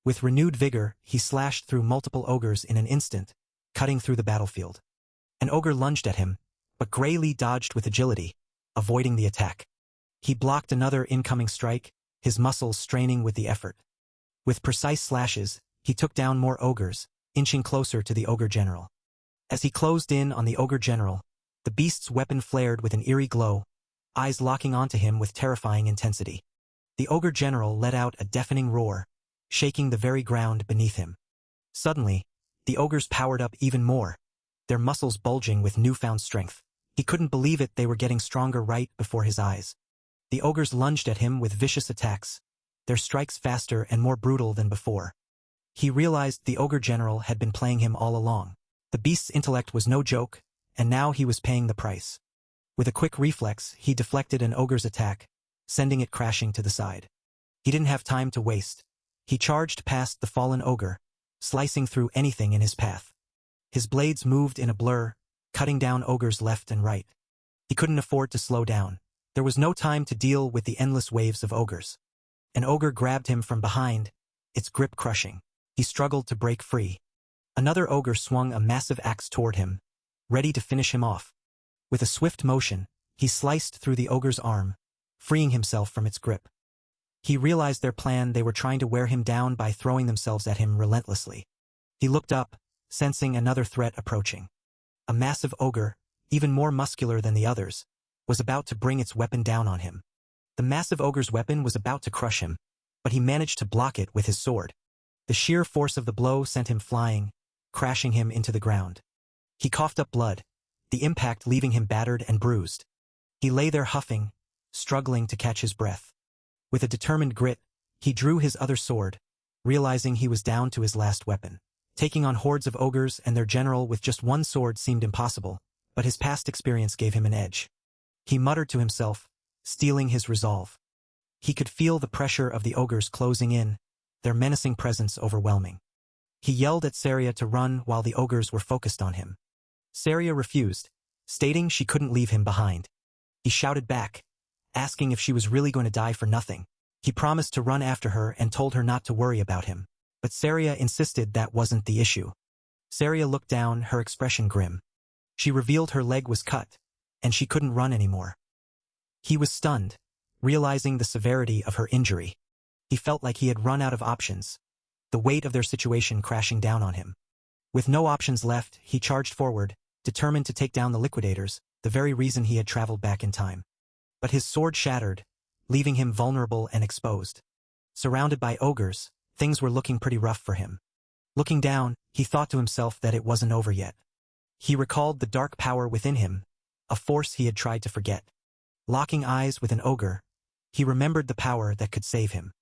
With renewed vigor, he slashed through multiple ogres in an instant, cutting through the battlefield. An ogre lunged at him, but Gray Lee dodged with agility, avoiding the attack. He blocked another incoming strike, his muscles straining with the effort. With precise slashes, he took down more ogres, inching closer to the ogre general. As he closed in on the ogre general, the beast's weapon flared with an eerie glow, eyes locking onto him with terrifying intensity. The ogre general let out a deafening roar, shaking the very ground beneath him. Suddenly, the ogres powered up even more, their muscles bulging with newfound strength. He couldn't believe it, they were getting stronger right before his eyes. The ogres lunged at him with vicious attacks, their strikes faster and more brutal than before. He realized the ogre general had been playing him all along. The beast's intellect was no joke, and now he was paying the price. With a quick reflex, he deflected an ogre's attack, sending it crashing to the side. He didn't have time to waste. He charged past the fallen ogre, slicing through anything in his path. His blades moved in a blur, cutting down ogres left and right. He couldn't afford to slow down. There was no time to deal with the endless waves of ogres. An ogre grabbed him from behind, its grip crushing. He struggled to break free. Another ogre swung a massive axe toward him, ready to finish him off. With a swift motion, he sliced through the ogre's arm, freeing himself from its grip. He realized their plan. They were trying to wear him down by throwing themselves at him relentlessly. He looked up, sensing another threat approaching. A massive ogre, even more muscular than the others, was about to bring its weapon down on him. The massive ogre's weapon was about to crush him, but he managed to block it with his sword. The sheer force of the blow sent him flying, crashing him into the ground. He coughed up blood, the impact leaving him battered and bruised. He lay there huffing, struggling to catch his breath. With a determined grit, he drew his other sword, realizing he was down to his last weapon. Taking on hordes of ogres and their general with just one sword seemed impossible, but his past experience gave him an edge. He muttered to himself, steeling his resolve. He could feel the pressure of the ogres closing in, their menacing presence overwhelming. He yelled at Saria to run while the ogres were focused on him. Saria refused, stating she couldn't leave him behind. He shouted back, asking if she was really going to die for nothing. He promised to run after her and told her not to worry about him. But Saria insisted that wasn't the issue. Saria looked down, her expression grim. She revealed her leg was cut, and she couldn't run anymore. He was stunned, realizing the severity of her injury. He felt like he had run out of options, the weight of their situation crashing down on him. With no options left, he charged forward, determined to take down the liquidators, the very reason he had traveled back in time. But his sword shattered, leaving him vulnerable and exposed. Surrounded by ogres, things were looking pretty rough for him. Looking down, he thought to himself that it wasn't over yet. He recalled the dark power within him, a force he had tried to forget. Locking eyes with an ogre, he remembered the power that could save him.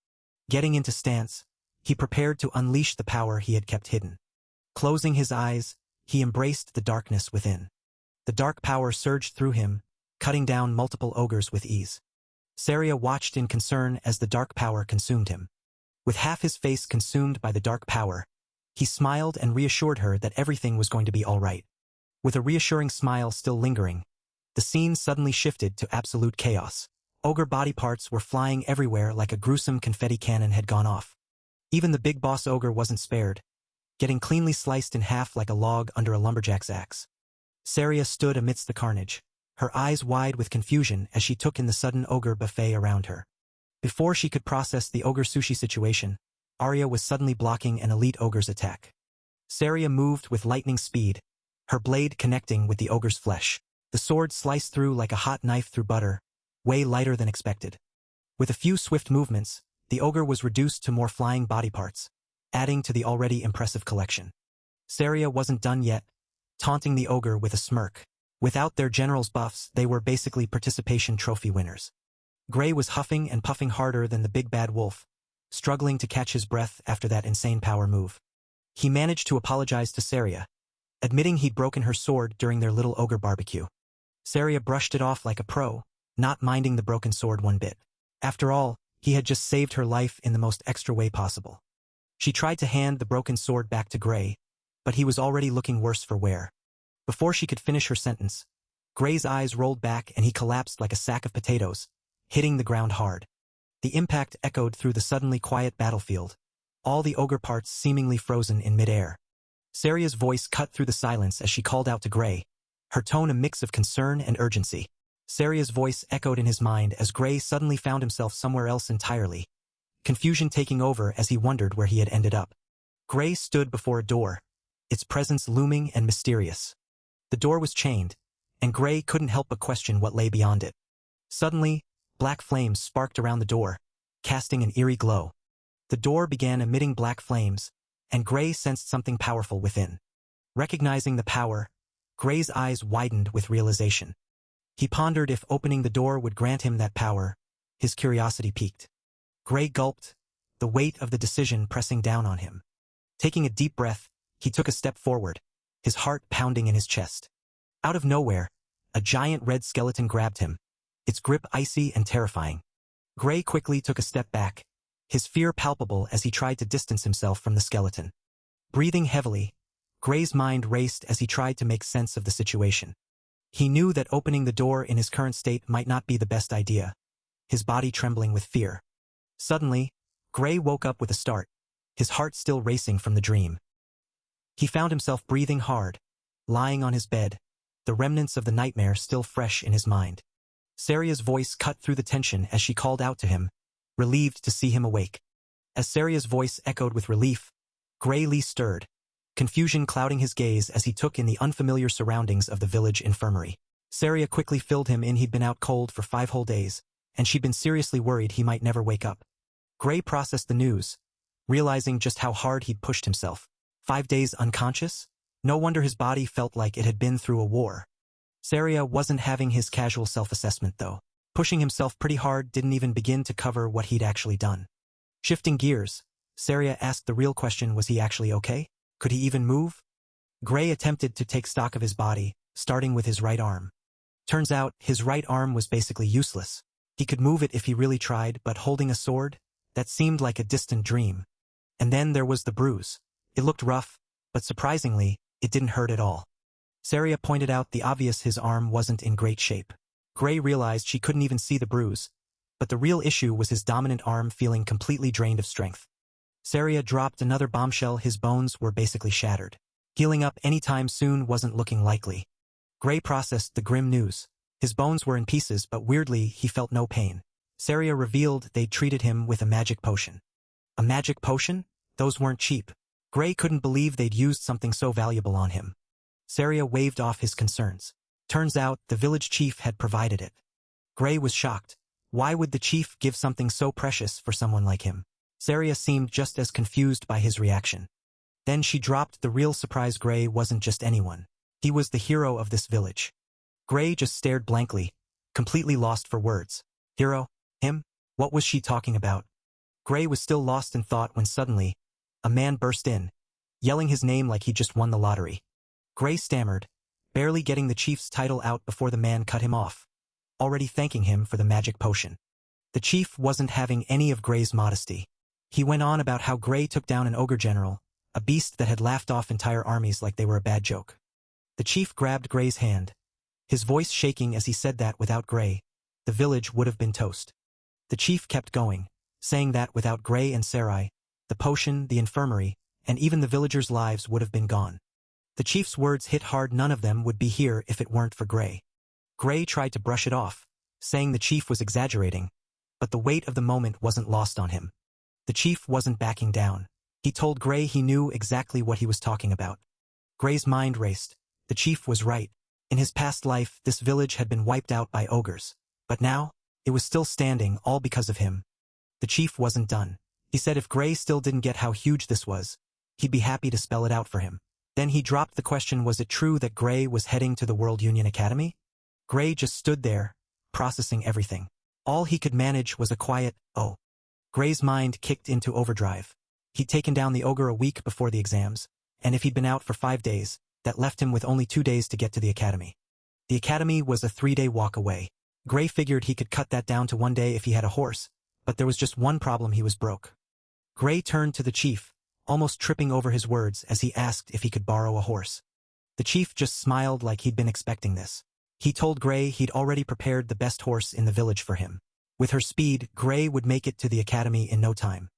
Getting into stance, he prepared to unleash the power he had kept hidden. Closing his eyes, he embraced the darkness within. The dark power surged through him, cutting down multiple ogres with ease. Saria watched in concern as the dark power consumed him. With half his face consumed by the dark power, he smiled and reassured her that everything was going to be all right. With a reassuring smile still lingering, the scene suddenly shifted to absolute chaos. Ogre body parts were flying everywhere like a gruesome confetti cannon had gone off. Even the big boss ogre wasn't spared, getting cleanly sliced in half like a log under a lumberjack's axe. Saria stood amidst the carnage, her eyes wide with confusion as she took in the sudden ogre buffet around her. Before she could process the ogre sushi situation, Arya was suddenly blocking an elite ogre's attack. Saria moved with lightning speed, her blade connecting with the ogre's flesh. The sword sliced through like a hot knife through butter, way lighter than expected. With a few swift movements, the ogre was reduced to more flying body parts, adding to the already impressive collection. Saria wasn't done yet, taunting the ogre with a smirk. Without their general's buffs, they were basically participation trophy winners. Gray was huffing and puffing harder than the big bad wolf, struggling to catch his breath after that insane power move. He managed to apologize to Saria, admitting he'd broken her sword during their little ogre barbecue. Saria brushed it off like a pro, not minding the broken sword one bit. After all, he had just saved her life in the most extra way possible. She tried to hand the broken sword back to Gray, but he was already looking worse for wear. Before she could finish her sentence, Gray's eyes rolled back and he collapsed like a sack of potatoes, hitting the ground hard. The impact echoed through the suddenly quiet battlefield, all the ogre parts seemingly frozen in midair. Saria's voice cut through the silence as she called out to Gray, her tone a mix of concern and urgency. Saria's voice echoed in his mind as Gray suddenly found himself somewhere else entirely, confusion taking over as he wondered where he had ended up. Gray stood before a door, its presence looming and mysterious. The door was chained, and Gray couldn't help but question what lay beyond it. Suddenly, black flames sparked around the door, casting an eerie glow. The door began emitting black flames, and Gray sensed something powerful within. Recognizing the power, Gray's eyes widened with realization. He pondered if opening the door would grant him that power. His curiosity piqued. Gray gulped, the weight of the decision pressing down on him. Taking a deep breath, he took a step forward, his heart pounding in his chest. Out of nowhere, a giant red skeleton grabbed him, its grip icy and terrifying. Gray quickly took a step back, his fear palpable as he tried to distance himself from the skeleton. Breathing heavily, Gray's mind raced as he tried to make sense of the situation. He knew that opening the door in his current state might not be the best idea, his body trembling with fear. Suddenly, Gray woke up with a start, his heart still racing from the dream. He found himself breathing hard, lying on his bed, the remnants of the nightmare still fresh in his mind. Saria's voice cut through the tension as she called out to him, relieved to see him awake. As Saria's voice echoed with relief, Gray Lee stirred, confusion clouding his gaze as he took in the unfamiliar surroundings of the village infirmary. Saria quickly filled him in. He'd been out cold for 5 whole days, and she'd been seriously worried he might never wake up. Gray processed the news, realizing just how hard he'd pushed himself. 5 days unconscious? No wonder his body felt like it had been through a war. Saria wasn't having his casual self-assessment though. Pushing himself pretty hard didn't even begin to cover what he'd actually done. Shifting gears, Saria asked the real question: was he actually okay? Could he even move? Gray attempted to take stock of his body, starting with his right arm. Turns out, his right arm was basically useless. He could move it if he really tried, but holding a sword? That seemed like a distant dream. And then there was the bruise. It looked rough, but surprisingly, it didn't hurt at all. Saria pointed out the obvious: his arm wasn't in great shape. Gray realized she couldn't even see the bruise, but the real issue was his dominant arm feeling completely drained of strength. Saria dropped another bombshell: his bones were basically shattered. Healing up anytime soon wasn't looking likely. Gray processed the grim news. His bones were in pieces, but weirdly, he felt no pain. Saria revealed they'd treated him with a magic potion. A magic potion? Those weren't cheap. Gray couldn't believe they'd used something so valuable on him. Saria waved off his concerns. Turns out, the village chief had provided it. Gray was shocked. Why would the chief give something so precious for someone like him? Saria seemed just as confused by his reaction. Then she dropped the real surprise: Gray wasn't just anyone. He was the hero of this village. Gray just stared blankly, completely lost for words. Hero? Him? What was she talking about? Gray was still lost in thought when suddenly, a man burst in, yelling his name like he just won the lottery. Gray stammered, barely getting the chief's title out before the man cut him off, already thanking him for the magic potion. The chief wasn't having any of Gray's modesty. He went on about how Gray took down an ogre general, a beast that had laughed off entire armies like they were a bad joke. The chief grabbed Gray's hand, his voice shaking as he said that without Gray, the village would have been toast. The chief kept going, saying that without Gray and Sarai, the potion, the infirmary, and even the villagers' lives would have been gone. The chief's words hit hard. None of them would be here if it weren't for Gray. Gray tried to brush it off, saying the chief was exaggerating, but the weight of the moment wasn't lost on him. The chief wasn't backing down. He told Gray he knew exactly what he was talking about. Gray's mind raced. The chief was right. In his past life, this village had been wiped out by ogres. But now, it was still standing, all because of him. The chief wasn't done. He said if Gray still didn't get how huge this was, he'd be happy to spell it out for him. Then he dropped the question, was it true that Gray was heading to the World Union Academy? Gray just stood there, processing everything. All he could manage was a quiet, oh. Gray's mind kicked into overdrive. He'd taken down the ogre a week before the exams, and if he'd been out for 5 days, that left him with only 2 days to get to the academy. The academy was a 3-day walk away. Gray figured he could cut that down to 1 day if he had a horse, but there was just one problem: he was broke. Gray turned to the chief, almost tripping over his words as he asked if he could borrow a horse. The chief just smiled like he'd been expecting this. He told Gray he'd already prepared the best horse in the village for him. With her speed, Gray would make it to the academy in no time.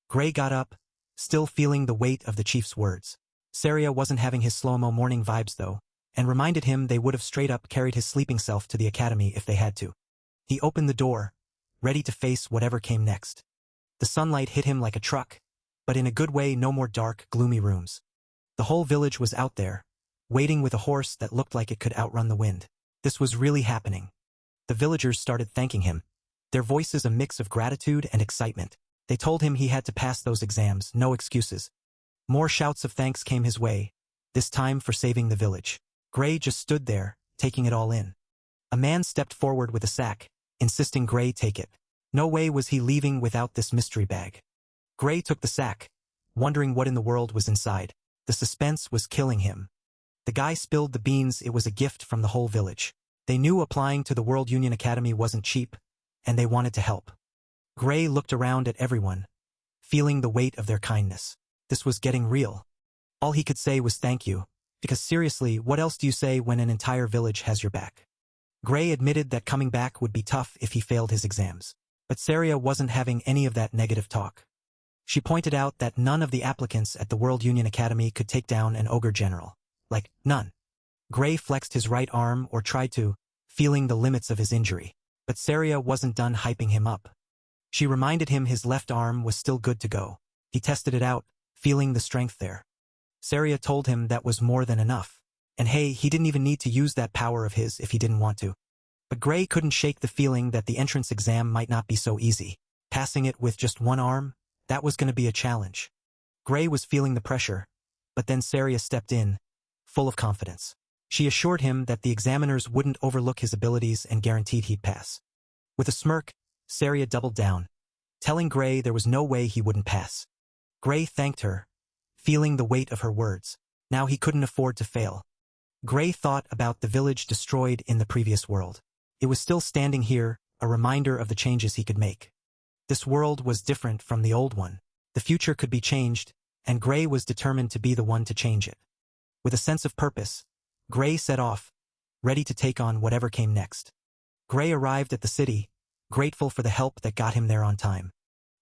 Gray got up, still feeling the weight of the chief's words. Saria wasn't having his slow-mo morning vibes though, and reminded him they would have straight up carried his sleeping self to the academy if they had to. He opened the door, ready to face whatever came next. The sunlight hit him like a truck, but in a good way. No more dark, gloomy rooms. The whole village was out there, waiting with a horse that looked like it could outrun the wind. This was really happening. The villagers started thanking him, their voices a mix of gratitude and excitement. They told him he had to pass those exams, no excuses. More shouts of thanks came his way, this time for saving the village. Gray just stood there, taking it all in. A man stepped forward with a sack, insisting Gray take it. No way was he leaving without this mystery bag. Gray took the sack, wondering what in the world was inside. The suspense was killing him. The guy spilled the beans. It was a gift from the whole village. They knew applying to the World Union Academy wasn't cheap, and they wanted to help. Gray looked around at everyone, feeling the weight of their kindness. This was getting real. All he could say was thank you, because seriously, what else do you say when an entire village has your back? Gray admitted that coming back would be tough if he failed his exams. But Saria wasn't having any of that negative talk. She pointed out that none of the applicants at the World Union Academy could take down an ogre general. Like, none. Gray flexed his right arm or tried to, feeling the limits of his injury. But Saria wasn't done hyping him up. She reminded him his left arm was still good to go. He tested it out, feeling the strength there. Saria told him that was more than enough. And hey, he didn't even need to use that power of his if he didn't want to. But Gray couldn't shake the feeling that the entrance exam might not be so easy. Passing it with just one arm, that was going to be a challenge. Gray was feeling the pressure, but then Saria stepped in, full of confidence. She assured him that the examiners wouldn't overlook his abilities and guaranteed he'd pass. With a smirk, Saria doubled down, telling Gray there was no way he wouldn't pass. Gray thanked her, feeling the weight of her words. Now he couldn't afford to fail. Gray thought about the village destroyed in the previous world. It was still standing here, a reminder of the changes he could make. This world was different from the old one. The future could be changed, and Gray was determined to be the one to change it. With a sense of purpose, Gray set off, ready to take on whatever came next. Gray arrived at the city, grateful for the help that got him there on time.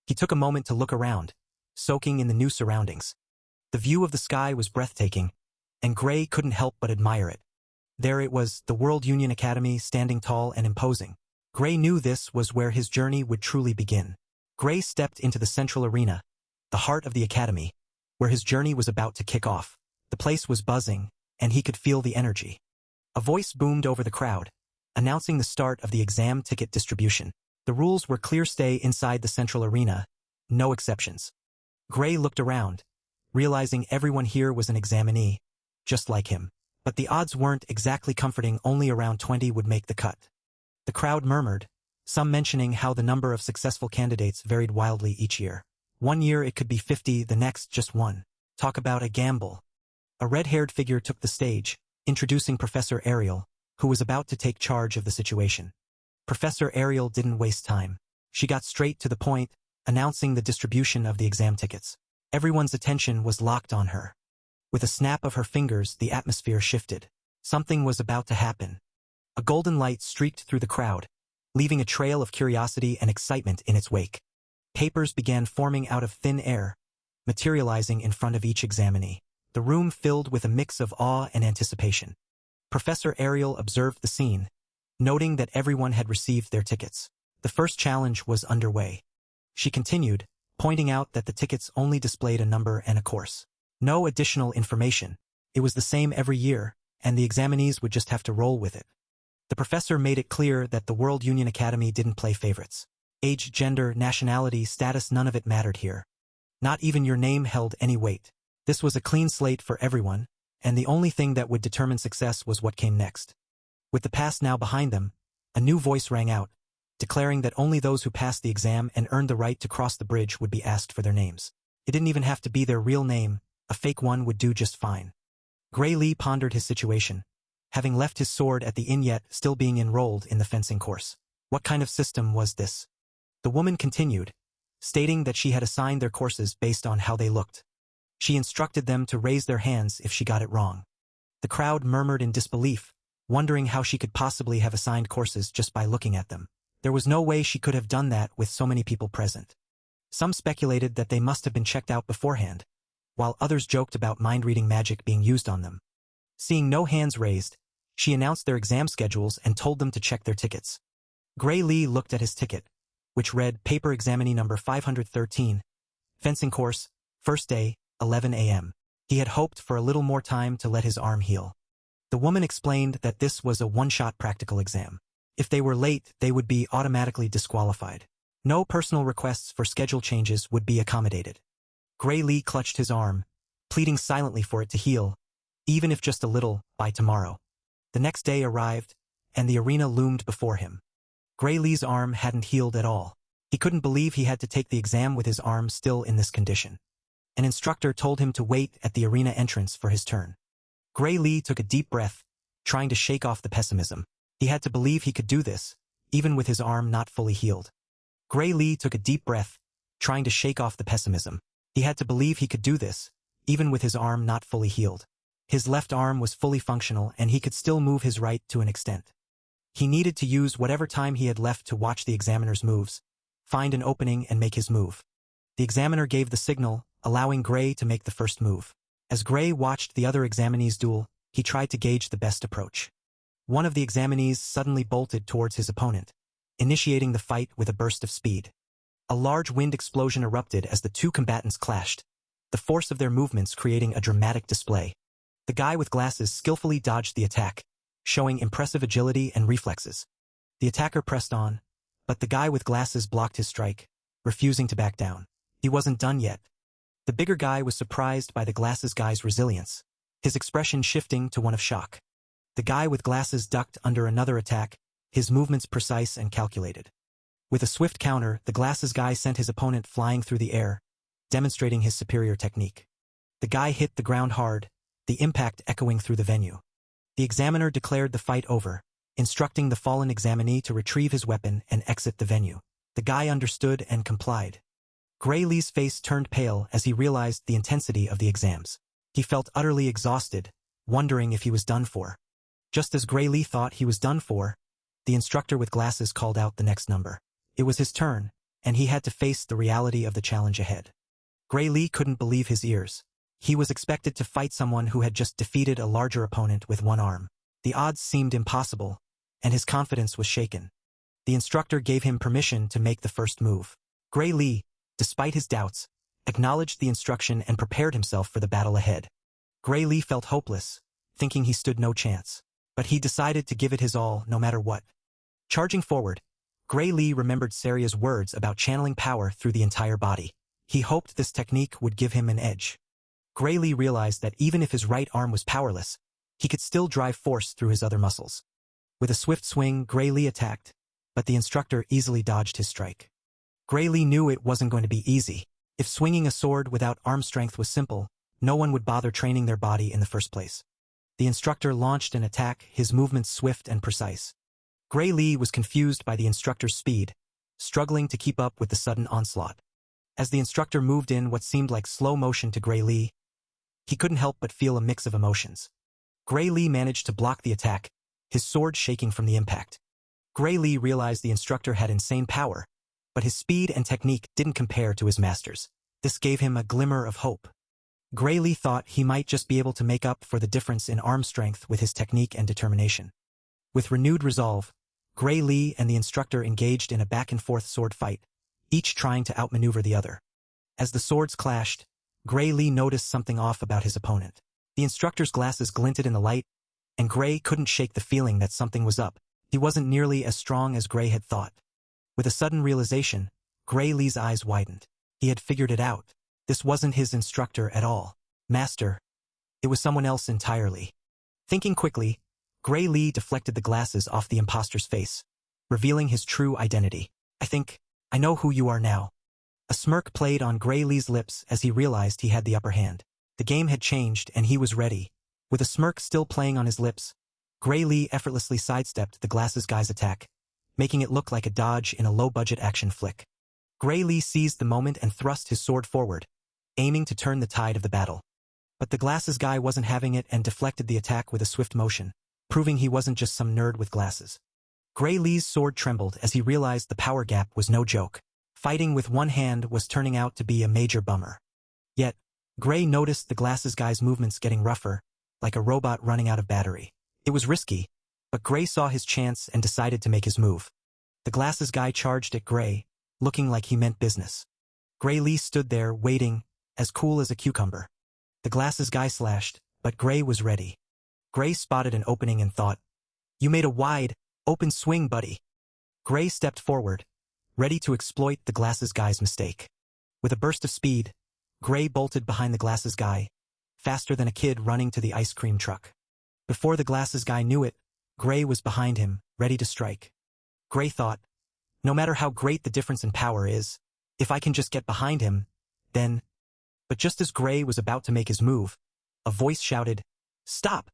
He took a moment to look around, soaking in the new surroundings. The view of the sky was breathtaking, and Gray couldn't help but admire it. There it was, the World Union Academy, standing tall and imposing. Gray knew this was where his journey would truly begin. Gray stepped into the central arena, the heart of the academy, where his journey was about to kick off. The place was buzzing, and he could feel the energy. A voice boomed over the crowd, announcing the start of the exam ticket distribution. The rules were clear: stay inside the central arena, no exceptions. Gray looked around, realizing everyone here was an examinee, just like him. But the odds weren't exactly comforting. Only around 20 would make the cut. The crowd murmured, some mentioning how the number of successful candidates varied wildly each year. One year it could be 50, the next just one. Talk about a gamble. A red-haired figure took the stage, introducing Professor Ariel, who was about to take charge of the situation. Professor Ariel didn't waste time. She got straight to the point, announcing the distribution of the exam tickets. Everyone's attention was locked on her. With a snap of her fingers, the atmosphere shifted. Something was about to happen. A golden light streaked through the crowd, leaving a trail of curiosity and excitement in its wake. Papers began forming out of thin air, materializing in front of each examinee. The room filled with a mix of awe and anticipation. Professor Ariel observed the scene, noting that everyone had received their tickets. The first challenge was underway. She continued, pointing out that the tickets only displayed a number and a course. No additional information. It was the same every year, and the examinees would just have to roll with it. The professor made it clear that the World Union Academy didn't play favorites. Age, gender, nationality, status, none of it mattered here. Not even your name held any weight. This was a clean slate for everyone, and the only thing that would determine success was what came next. With the past now behind them, a new voice rang out, declaring that only those who passed the exam and earned the right to cross the bridge would be asked for their names. It didn't even have to be their real name, a fake one would do just fine. Gray Lee pondered his situation, having left his sword at the inn yet still being enrolled in the fencing course. What kind of system was this? The woman continued, stating that she had assigned their courses based on how they looked. She instructed them to raise their hands if she got it wrong. The crowd murmured in disbelief, wondering how she could possibly have assigned courses just by looking at them. There was no way she could have done that with so many people present. Some speculated that they must have been checked out beforehand, while others joked about mind-reading magic being used on them. Seeing no hands raised, she announced their exam schedules and told them to check their tickets. Gray Lee looked at his ticket, which read Paper Examinee number 513, Fencing Course, First Day, 11 a.m. He had hoped for a little more time to let his arm heal. The woman explained that this was a one-shot practical exam. If they were late, they would be automatically disqualified. No personal requests for schedule changes would be accommodated. Gray Lee clutched his arm, pleading silently for it to heal, even if just a little, by tomorrow. The next day arrived, and the arena loomed before him. Gray Lee's arm hadn't healed at all. He couldn't believe he had to take the exam with his arm still in this condition. An instructor told him to wait at the arena entrance for his turn. Gray Lee took a deep breath, trying to shake off the pessimism. He had to believe he could do this, even with his arm not fully healed. Gray Lee took a deep breath, trying to shake off the pessimism. He had to believe he could do this, even with his arm not fully healed. His left arm was fully functional and he could still move his right to an extent. He needed to use whatever time he had left to watch the examiner's moves, find an opening and make his move. The examiner gave the signal, allowing Gray to make the first move. As Gray watched the other examinees duel, he tried to gauge the best approach. One of the examinees suddenly bolted towards his opponent, initiating the fight with a burst of speed. A large wind explosion erupted as the two combatants clashed, the force of their movements creating a dramatic display. The guy with glasses skillfully dodged the attack, showing impressive agility and reflexes. The attacker pressed on, but the guy with glasses blocked his strike, refusing to back down. He wasn't done yet. The bigger guy was surprised by the glasses guy's resilience, his expression shifting to one of shock. The guy with glasses ducked under another attack, his movements precise and calculated. With a swift counter, the glasses guy sent his opponent flying through the air, demonstrating his superior technique. The guy hit the ground hard, the impact echoing through the venue. The examiner declared the fight over, instructing the fallen examinee to retrieve his weapon and exit the venue. The guy understood and complied. Gray Lee's face turned pale as he realized the intensity of the exams. He felt utterly exhausted, wondering if he was done for. Just as Gray Lee thought he was done for, the instructor with glasses called out the next number. It was his turn, and he had to face the reality of the challenge ahead. Gray Lee couldn't believe his ears. He was expected to fight someone who had just defeated a larger opponent with one arm. The odds seemed impossible, and his confidence was shaken. The instructor gave him permission to make the first move. Gray Lee, despite his doubts, acknowledged the instruction and prepared himself for the battle ahead. Gray Lee felt hopeless, thinking he stood no chance. But he decided to give it his all, no matter what. Charging forward, Gray Lee remembered Saria's words about channeling power through the entire body. He hoped this technique would give him an edge. Gray Lee realized that even if his right arm was powerless, He could still drive force through his other muscles. With a swift swing, Gray Lee attacked, but the instructor easily dodged his strike. Gray Lee knew it wasn't going to be easy. If swinging a sword without arm strength was simple, no one would bother training their body in the first place. The instructor launched an attack, his movements swift and precise. Gray Lee was confused by the instructor's speed, struggling to keep up with the sudden onslaught. As the instructor moved in what seemed like slow motion to Gray Lee, he couldn't help but feel a mix of emotions. Gray Lee managed to block the attack, his sword shaking from the impact. Gray Lee realized the instructor had insane power, but his speed and technique didn't compare to his master's. This gave him a glimmer of hope. Gray Lee thought he might just be able to make up for the difference in arm strength with his technique and determination. With renewed resolve, Gray Lee and the instructor engaged in a back-and-forth sword fight, each trying to outmaneuver the other. As the swords clashed, Gray Lee noticed something off about his opponent. The instructor's glasses glinted in the light, and Gray couldn't shake the feeling that something was up. He wasn't nearly as strong as Gray had thought. With a sudden realization, Gray Lee's eyes widened. He had figured it out. This wasn't his instructor at all. Master. It was someone else entirely. Thinking quickly, Gray Lee deflected the glasses off the imposter's face, revealing his true identity. I know who you are now. A smirk played on Gray Lee's lips as he realized he had the upper hand. The game had changed and he was ready. With a smirk still playing on his lips, Gray Lee effortlessly sidestepped the glasses guy's attack, making it look like a dodge in a low-budget action flick. Gray Lee seized the moment and thrust his sword forward, aiming to turn the tide of the battle. But the glasses guy wasn't having it and deflected the attack with a swift motion, proving he wasn't just some nerd with glasses. Gray Lee's sword trembled as he realized the power gap was no joke. Fighting with one hand was turning out to be a major bummer. Yet, Gray noticed the glasses guy's movements getting rougher, like a robot running out of battery. It was risky, but Gray saw his chance and decided to make his move. The glasses guy charged at Gray, looking like he meant business. Gray Lee stood there, waiting, as cool as a cucumber. The glasses guy slashed, but Gray was ready. Gray spotted an opening and thought, "You made a wide, open swing, buddy." Gray stepped forward, ready to exploit the glasses guy's mistake. With a burst of speed, Gray bolted behind the glasses guy, faster than a kid running to the ice cream truck. Before the glasses guy knew it, Gray was behind him, ready to strike. Gray thought, no matter how great the difference in power is, if I can just get behind him, then... But just as Gray was about to make his move, a voice shouted, "Stop!"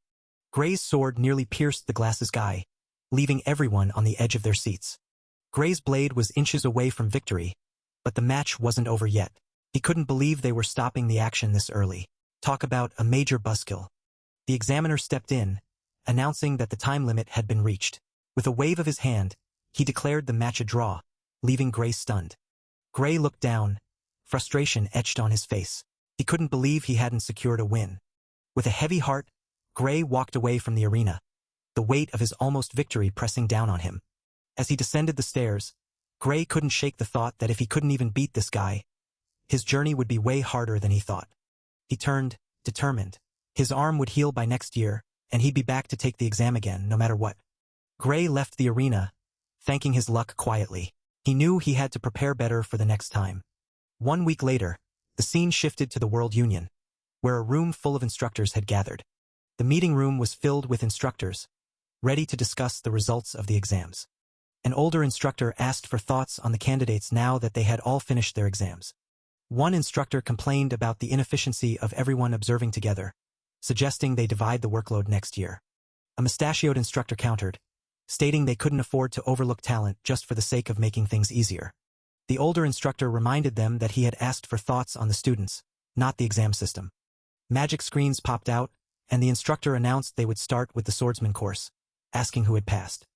Gray's sword nearly pierced the glasses guy, leaving everyone on the edge of their seats. Gray's blade was inches away from victory, but the match wasn't over yet. He couldn't believe they were stopping the action this early. Talk about a major buzzkill. The examiner stepped in, announcing that the time limit had been reached. With a wave of his hand, he declared the match a draw, leaving Gray stunned. Gray looked down, frustration etched on his face. He couldn't believe he hadn't secured a win. With a heavy heart, Gray walked away from the arena, the weight of his almost victory pressing down on him. As he descended the stairs, Gray couldn't shake the thought that if he couldn't even beat this guy, his journey would be way harder than he thought. He turned, determined. His arm would heal by next year, and he'd be back to take the exam again, no matter what. Gray left the arena, thanking his luck quietly. He knew he had to prepare better for the next time. 1 week later, the scene shifted to the World Union, where a room full of instructors had gathered. The meeting room was filled with instructors, ready to discuss the results of the exams. An older instructor asked for thoughts on the candidates now that they had all finished their exams. One instructor complained about the inefficiency of everyone observing together, suggesting they divide the workload next year. A mustachioed instructor countered, stating they couldn't afford to overlook talent just for the sake of making things easier. The older instructor reminded them that he had asked for thoughts on the students, not the exam system. Magic screens popped out, and the instructor announced they would start with the swordsman course, asking who had passed.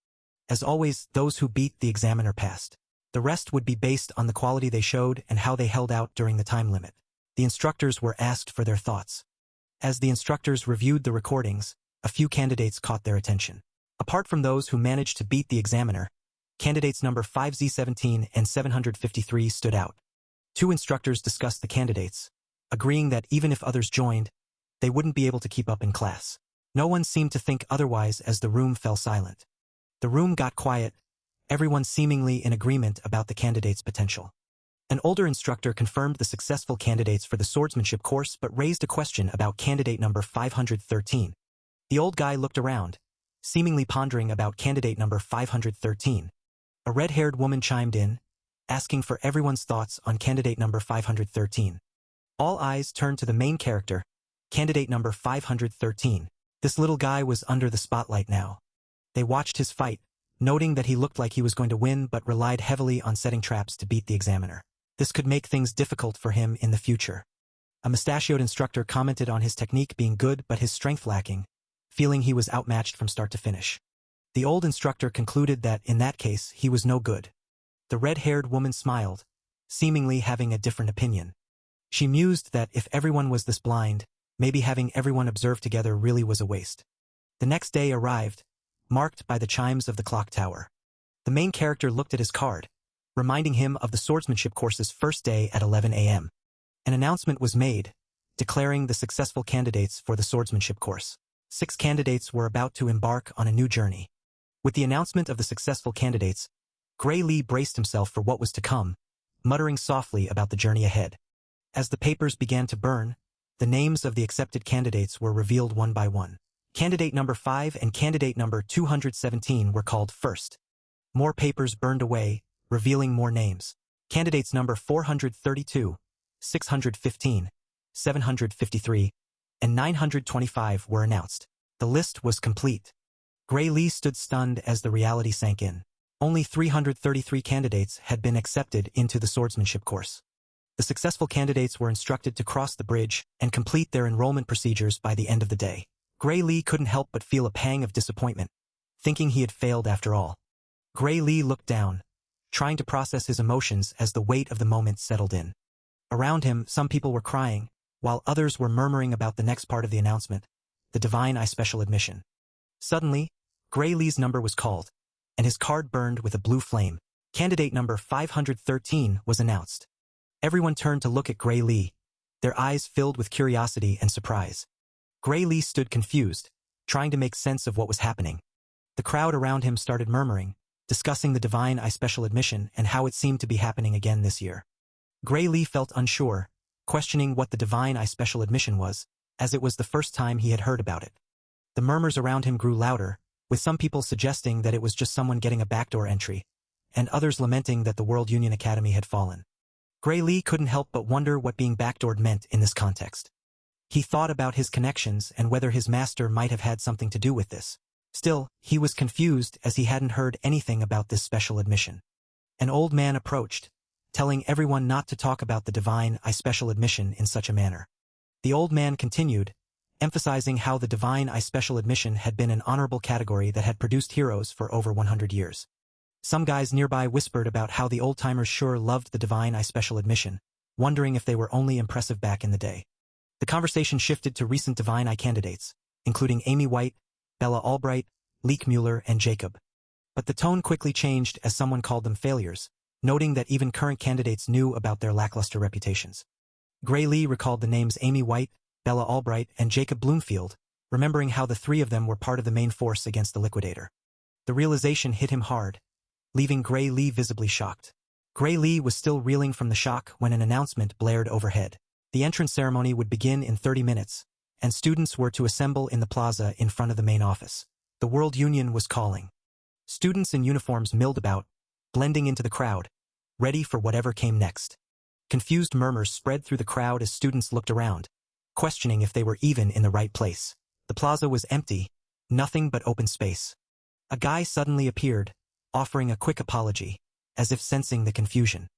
As always, those who beat the examiner passed. The rest would be based on the quality they showed and how they held out during the time limit. The instructors were asked for their thoughts. As the instructors reviewed the recordings, a few candidates caught their attention. Apart from those who managed to beat the examiner, candidates number 5Z17 and 753 stood out. Two instructors discussed the candidates, agreeing that even if others joined, they wouldn't be able to keep up in class. No one seemed to think otherwise as the room fell silent. The room got quiet, everyone seemingly in agreement about the candidates' potential. An older instructor confirmed the successful candidates for the swordsmanship course but raised a question about candidate number 513. The old guy looked around, seemingly pondering about candidate number 513. A red-haired woman chimed in, asking for everyone's thoughts on candidate number 513. All eyes turned to the main character, candidate number 513. This little guy was under the spotlight now. They watched his fight, noting that he looked like he was going to win but relied heavily on setting traps to beat the examiner. This could make things difficult for him in the future. A mustachioed instructor commented on his technique being good but his strength lacking, feeling he was outmatched from start to finish. The old instructor concluded that, in that case, he was no good. The red-haired woman smiled, seemingly having a different opinion. She mused that if everyone was this blind, maybe having everyone observe together really was a waste. The next day arrived, marked by the chimes of the clock tower. The main character looked at his card, reminding him of the swordsmanship course's first day at 11 a.m. An announcement was made, declaring the successful candidates for the swordsmanship course. 6 candidates were about to embark on a new journey. With the announcement of the successful candidates, Gray Lee braced himself for what was to come, muttering softly about the journey ahead. As the papers began to burn, the names of the accepted candidates were revealed one by one. Candidate number 5 and candidate number 217 were called first. More papers burned away, revealing more names. Candidates number 432, 615, 753, and 925 were announced. The list was complete. Gray Lee stood stunned as the reality sank in. Only 333 candidates had been accepted into the swordsmanship course. The successful candidates were instructed to cross the bridge and complete their enrollment procedures by the end of the day. Gray Lee couldn't help but feel a pang of disappointment, thinking he had failed after all. Gray Lee looked down, trying to process his emotions as the weight of the moment settled in. Around him, some people were crying, while others were murmuring about the next part of the announcement, the Divine Eye Special Admission. Suddenly, Gray Lee's number was called, and his card burned with a blue flame. Candidate number 513 was announced. Everyone turned to look at Gray Lee, their eyes filled with curiosity and surprise. Gray Lee stood confused, trying to make sense of what was happening. The crowd around him started murmuring, discussing the Divine Eye Special Admission and how it seemed to be happening again this year. Gray Lee felt unsure, questioning what the Divine Eye Special Admission was, as it was the first time he had heard about it. The murmurs around him grew louder, with some people suggesting that it was just someone getting a backdoor entry, and others lamenting that the World Union Academy had fallen. Gray Lee couldn't help but wonder what being backdoored meant in this context. He thought about his connections and whether his master might have had something to do with this. Still, he was confused as he hadn't heard anything about this special admission. An old man approached, telling everyone not to talk about the Divine Eye Special Admission in such a manner. The old man continued, emphasizing how the Divine Eye Special Admission had been an honorable category that had produced heroes for over 100 years. Some guys nearby whispered about how the old-timers sure loved the Divine Eye Special Admission, wondering if they were only impressive back in the day. The conversation shifted to recent Divine Eye candidates, including Amy White, Bella Albright, Leek Mueller, and Jacob. But the tone quickly changed as someone called them failures, noting that even current candidates knew about their lackluster reputations. Gray Lee recalled the names Amy White, Bella Albright, and Jacob Bloomfield, remembering how the 3 of them were part of the main force against the Liquidator. The realization hit him hard, leaving Gray Lee visibly shocked. Gray Lee was still reeling from the shock when an announcement blared overhead. The entrance ceremony would begin in 30 minutes, and students were to assemble in the plaza in front of the main office. The World Union was calling. Students in uniforms milled about, blending into the crowd, ready for whatever came next. Confused murmurs spread through the crowd as students looked around, questioning if they were even in the right place. The plaza was empty, nothing but open space. A guy suddenly appeared, offering a quick apology, as if sensing the confusion.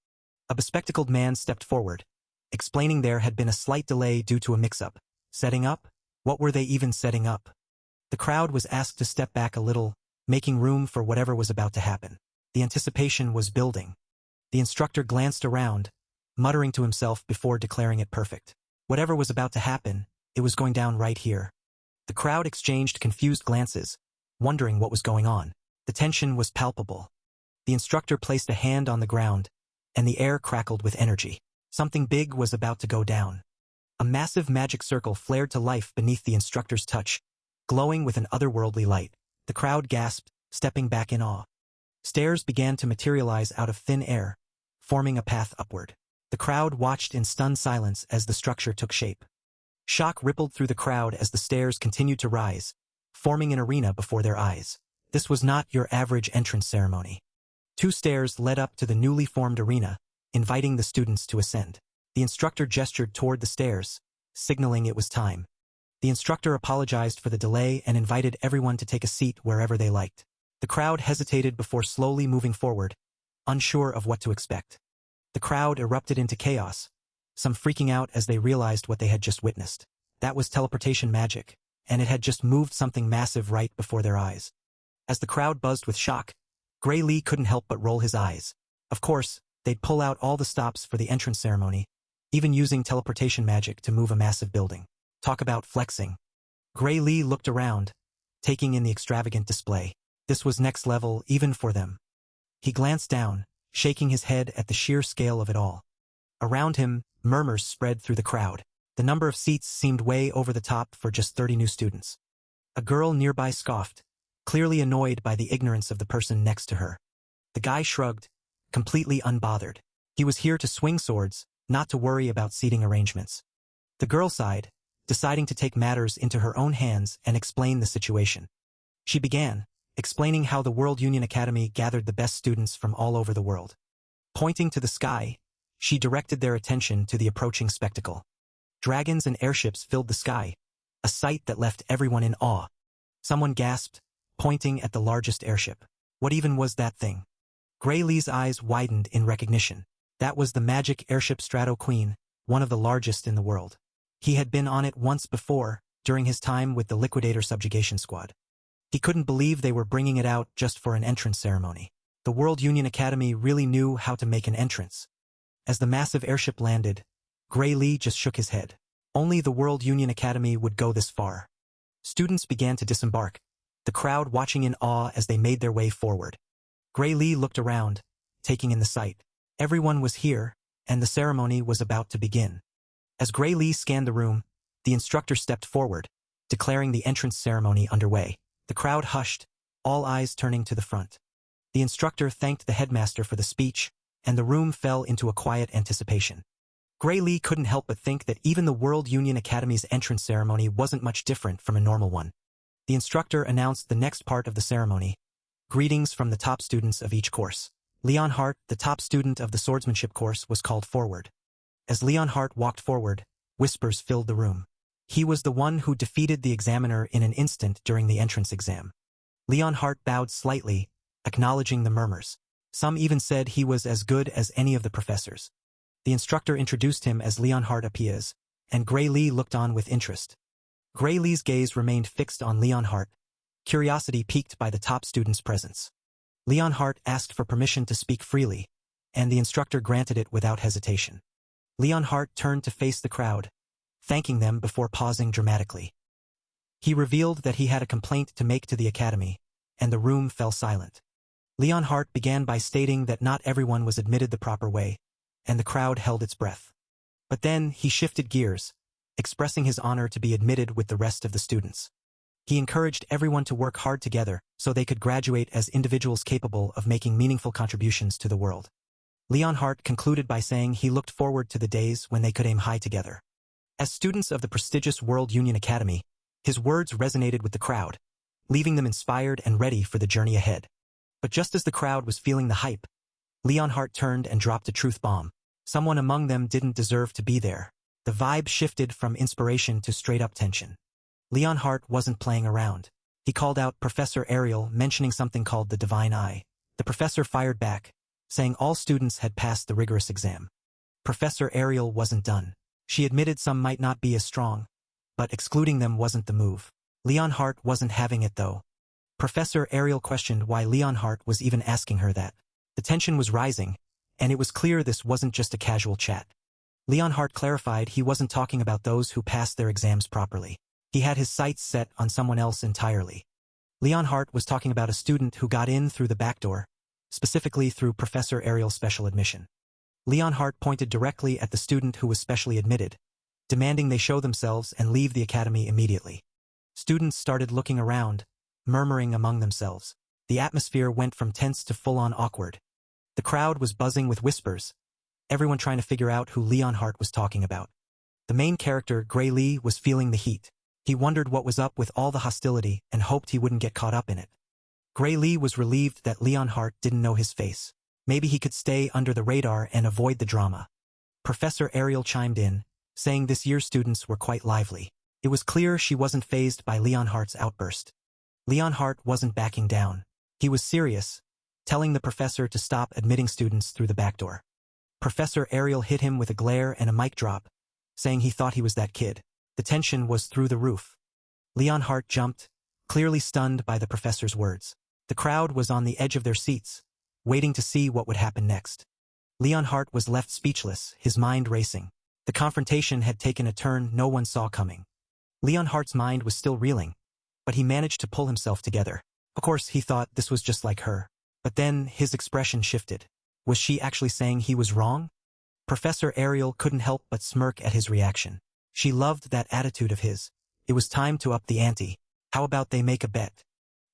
A bespectacled man stepped forward, explaining there had been a slight delay due to a mix-up. Setting up? What were they even setting up? The crowd was asked to step back a little, making room for whatever was about to happen. The anticipation was building. The instructor glanced around, muttering to himself before declaring it perfect. Whatever was about to happen, it was going down right here. The crowd exchanged confused glances, wondering what was going on. The tension was palpable. The instructor placed a hand on the ground, and the air crackled with energy. Something big was about to go down. A massive magic circle flared to life beneath the instructor's touch, glowing with an otherworldly light. The crowd gasped, stepping back in awe. Stairs began to materialize out of thin air, forming a path upward. The crowd watched in stunned silence as the structure took shape. Shock rippled through the crowd as the stairs continued to rise, forming an arena before their eyes. This was not your average entrance ceremony. 2 stairs led up to the newly formed arena, inviting the students to ascend. The instructor gestured toward the stairs, signaling it was time. The instructor apologized for the delay and invited everyone to take a seat wherever they liked. The crowd hesitated before slowly moving forward, unsure of what to expect. The crowd erupted into chaos, some freaking out as they realized what they had just witnessed. That was teleportation magic, and it had just moved something massive right before their eyes. As the crowd buzzed with shock, Gray Lee couldn't help but roll his eyes. Of course, they'd pull out all the stops for the entrance ceremony, even using teleportation magic to move a massive building. Talk about flexing. Gray Lee looked around, taking in the extravagant display. This was next level even for them. He glanced down, shaking his head at the sheer scale of it all. Around him, murmurs spread through the crowd. The number of seats seemed way over the top for just 30 new students. A girl nearby scoffed, clearly annoyed by the ignorance of the person next to her. The guy shrugged, completely unbothered. He was here to swing swords, not to worry about seating arrangements. The girl sighed, deciding to take matters into her own hands and explain the situation. She began, explaining how the World Union Academy gathered the best students from all over the world. Pointing to the sky, she directed their attention to the approaching spectacle. Dragons and airships filled the sky, a sight that left everyone in awe. Someone gasped, pointing at the largest airship. What even was that thing? Gray Lee's eyes widened in recognition. That was the magic airship Strato Queen, one of the largest in the world. He had been on it once before, during his time with the Liquidator Subjugation Squad. He couldn't believe they were bringing it out just for an entrance ceremony. The World Union Academy really knew how to make an entrance. As the massive airship landed, Gray Lee just shook his head. Only the World Union Academy would go this far. Students began to disembark, the crowd watching in awe as they made their way forward. Gray Lee looked around, taking in the sight. Everyone was here, and the ceremony was about to begin. As Gray Lee scanned the room, the instructor stepped forward, declaring the entrance ceremony underway. The crowd hushed, all eyes turning to the front. The instructor thanked the headmaster for the speech, and the room fell into a quiet anticipation. Gray Lee couldn't help but think that even the World Union Academy's entrance ceremony wasn't much different from a normal one. The instructor announced the next part of the ceremony. Greetings from the top students of each course. Leon Hart, the top student of the swordsmanship course, was called forward. As Leon Hart walked forward, whispers filled the room. He was the one who defeated the examiner in an instant during the entrance exam. Leon Hart bowed slightly, acknowledging the murmurs. Some even said he was as good as any of the professors. The instructor introduced him as Leon Hart appears, and Gray Lee looked on with interest. Gray Lee's gaze remained fixed on Leon Hart, curiosity piqued by the top student's presence. Leon Hart asked for permission to speak freely, and the instructor granted it without hesitation. Leon Hart turned to face the crowd, thanking them before pausing dramatically. He revealed that he had a complaint to make to the academy, and the room fell silent. Leon Hart began by stating that not everyone was admitted the proper way, and the crowd held its breath. But then he shifted gears, expressing his honor to be admitted with the rest of the students. He encouraged everyone to work hard together so they could graduate as individuals capable of making meaningful contributions to the world. Leon Hart concluded by saying he looked forward to the days when they could aim high together. As students of the prestigious World Union Academy, his words resonated with the crowd, leaving them inspired and ready for the journey ahead. But just as the crowd was feeling the hype, Leon Hart turned and dropped a truth bomb. Someone among them didn't deserve to be there. The vibe shifted from inspiration to straight-up tension. Leon Hart wasn't playing around. He called out Professor Ariel, mentioning something called the Divine Eye. The professor fired back, saying all students had passed the rigorous exam. Professor Ariel wasn't done. She admitted some might not be as strong, but excluding them wasn't the move. Leon Hart wasn't having it though. Professor Ariel questioned why Leon Hart was even asking her that. The tension was rising, and it was clear this wasn't just a casual chat. Leon Hart clarified he wasn't talking about those who passed their exams properly. He had his sights set on someone else entirely. Leon Hart was talking about a student who got in through the back door, specifically through Professor Ariel's special admission. Leon Hart pointed directly at the student who was specially admitted, demanding they show themselves and leave the academy immediately. Students started looking around, murmuring among themselves. The atmosphere went from tense to full-on awkward. The crowd was buzzing with whispers, everyone trying to figure out who Leon Hart was talking about. The main character, Gray Lee, was feeling the heat. He wondered what was up with all the hostility and hoped he wouldn't get caught up in it. Gray Lee was relieved that Leon Hart didn't know his face. Maybe he could stay under the radar and avoid the drama. Professor Ariel chimed in, saying this year's students were quite lively. It was clear she wasn't fazed by Leon Hart's outburst. Leon Hart wasn't backing down. He was serious, telling the professor to stop admitting students through the back door. Professor Ariel hit him with a glare and a mic drop, saying he thought he was that kid. The tension was through the roof. Leon Hart jumped, clearly stunned by the professor's words. The crowd was on the edge of their seats, waiting to see what would happen next. Leon Hart was left speechless, his mind racing. The confrontation had taken a turn no one saw coming. Leon Hart's mind was still reeling, but he managed to pull himself together. Of course, he thought this was just like her. But then his expression shifted. Was she actually saying he was wrong? Professor Ariel couldn't help but smirk at his reaction. She loved that attitude of his. It was time to up the ante. How about they make a bet?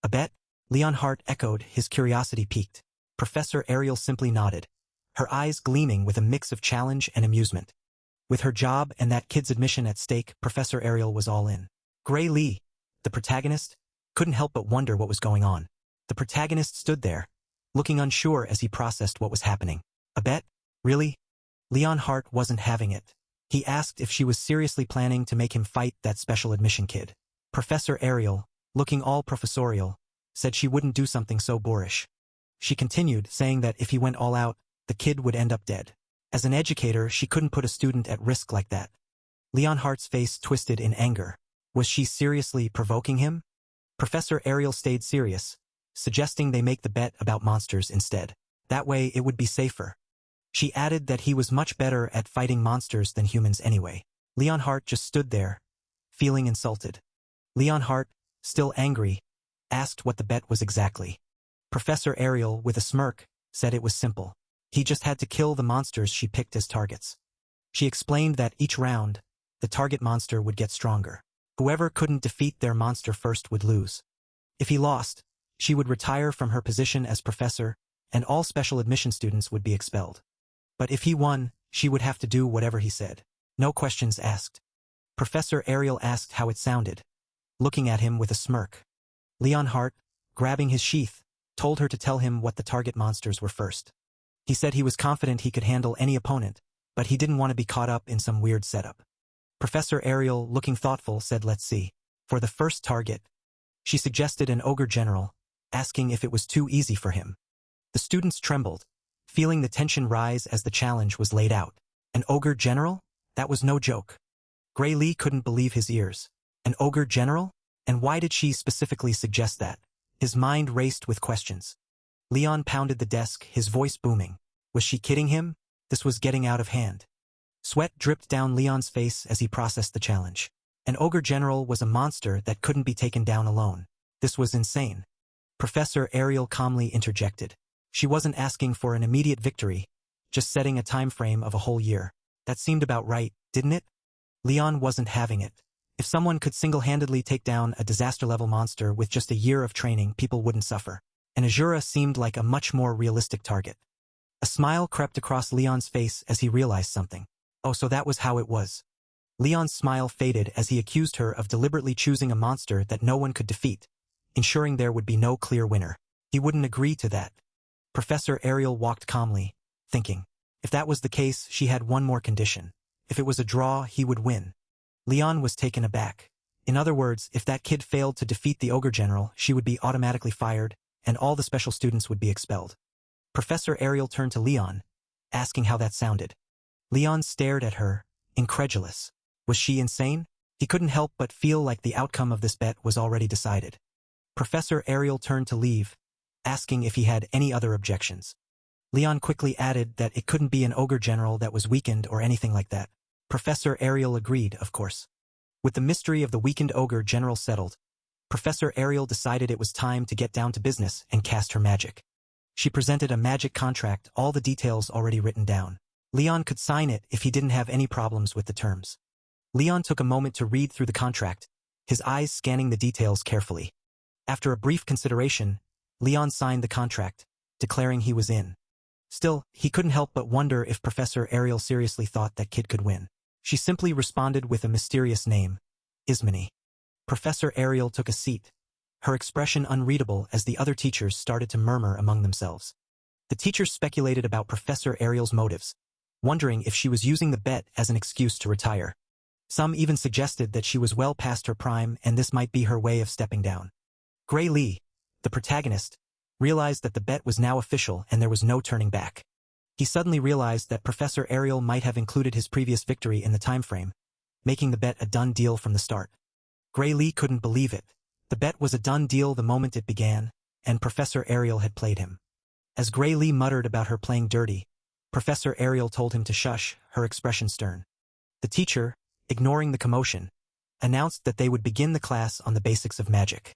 A bet? Leon Hart echoed, his curiosity piqued. Professor Ariel simply nodded, her eyes gleaming with a mix of challenge and amusement. With her job and that kid's admission at stake, Professor Ariel was all in. Gray Lee, the protagonist, couldn't help but wonder what was going on. The protagonist stood there, looking unsure as he processed what was happening. A bet? Really? Leon Hart wasn't having it. He asked if she was seriously planning to make him fight that special admission kid. Professor Ariel, looking all professorial, said she wouldn't do something so boorish. She continued, saying that if he went all out, the kid would end up dead. As an educator, she couldn't put a student at risk like that. Leon Hart's face twisted in anger. Was she seriously provoking him? Professor Ariel stayed serious, suggesting they make the bet about monsters instead. That way it would be safer. She added that he was much better at fighting monsters than humans anyway. Leon Hart just stood there, feeling insulted. Leon Hart, still angry, asked what the bet was exactly. Professor Ariel, with a smirk, said it was simple. He just had to kill the monsters she picked as targets. She explained that each round, the target monster would get stronger. Whoever couldn't defeat their monster first would lose. If he lost, she would retire from her position as professor, and all special admission students would be expelled. But if he won, she would have to do whatever he said. No questions asked. Professor Ariel asked how it sounded, looking at him with a smirk. Leon Hart, grabbing his sheath, told her to tell him what the target monsters were first. He said he was confident he could handle any opponent, but he didn't want to be caught up in some weird setup. Professor Ariel, looking thoughtful, said let's see. For the first target, she suggested an ogre general, asking if it was too easy for him. The students trembled, feeling the tension rise as the challenge was laid out. An ogre general? That was no joke. Gray Lee couldn't believe his ears. An ogre general? And why did she specifically suggest that? His mind raced with questions. Leon pounded the desk, his voice booming. Was she kidding him? This was getting out of hand. Sweat dripped down Leon's face as he processed the challenge. An ogre general was a monster that couldn't be taken down alone. This was insane. Professor Ariel calmly interjected. She wasn't asking for an immediate victory, just setting a time frame of a whole year. That seemed about right, didn't it? Leon wasn't having it. If someone could single-handedly take down a disaster-level monster with just a year of training, people wouldn't suffer. And Azura seemed like a much more realistic target. A smile crept across Leon's face as he realized something. Oh, so that was how it was. Leon's smile faded as he accused her of deliberately choosing a monster that no one could defeat, ensuring there would be no clear winner. He wouldn't agree to that. Professor Ariel walked calmly, thinking. If that was the case, she had one more condition. If it was a draw, he would win. Leon was taken aback. In other words, if that kid failed to defeat the ogre general, she would be automatically fired, and all the special students would be expelled. Professor Ariel turned to Leon, asking how that sounded. Leon stared at her, incredulous. Was she insane? He couldn't help but feel like the outcome of this bet was already decided. Professor Ariel turned to leave, asking if he had any other objections. Leon quickly added that it couldn't be an ogre general that was weakened or anything like that. Professor Ariel agreed, of course. With the mystery of the weakened ogre general settled, Professor Ariel decided it was time to get down to business and cast her magic. She presented a magic contract, all the details already written down. Leon could sign it if he didn't have any problems with the terms. Leon took a moment to read through the contract, his eyes scanning the details carefully. After a brief consideration, Leon signed the contract, declaring he was in. Still, he couldn't help but wonder if Professor Ariel seriously thought that kid could win. She simply responded with a mysterious name, Ismene. Professor Ariel took a seat, her expression unreadable as the other teachers started to murmur among themselves. The teachers speculated about Professor Ariel's motives, wondering if she was using the bet as an excuse to retire. Some even suggested that she was well past her prime and this might be her way of stepping down. Gray Lee, the protagonist, realized that the bet was now official and there was no turning back. He suddenly realized that Professor Ariel might have included his previous victory in the time frame, making the bet a done deal from the start. Gray Lee couldn't believe it. The bet was a done deal the moment it began, and Professor Ariel had played him. As Gray Lee muttered about her playing dirty, Professor Ariel told him to shush, her expression stern. The teacher, ignoring the commotion, announced that they would begin the class on the basics of magic.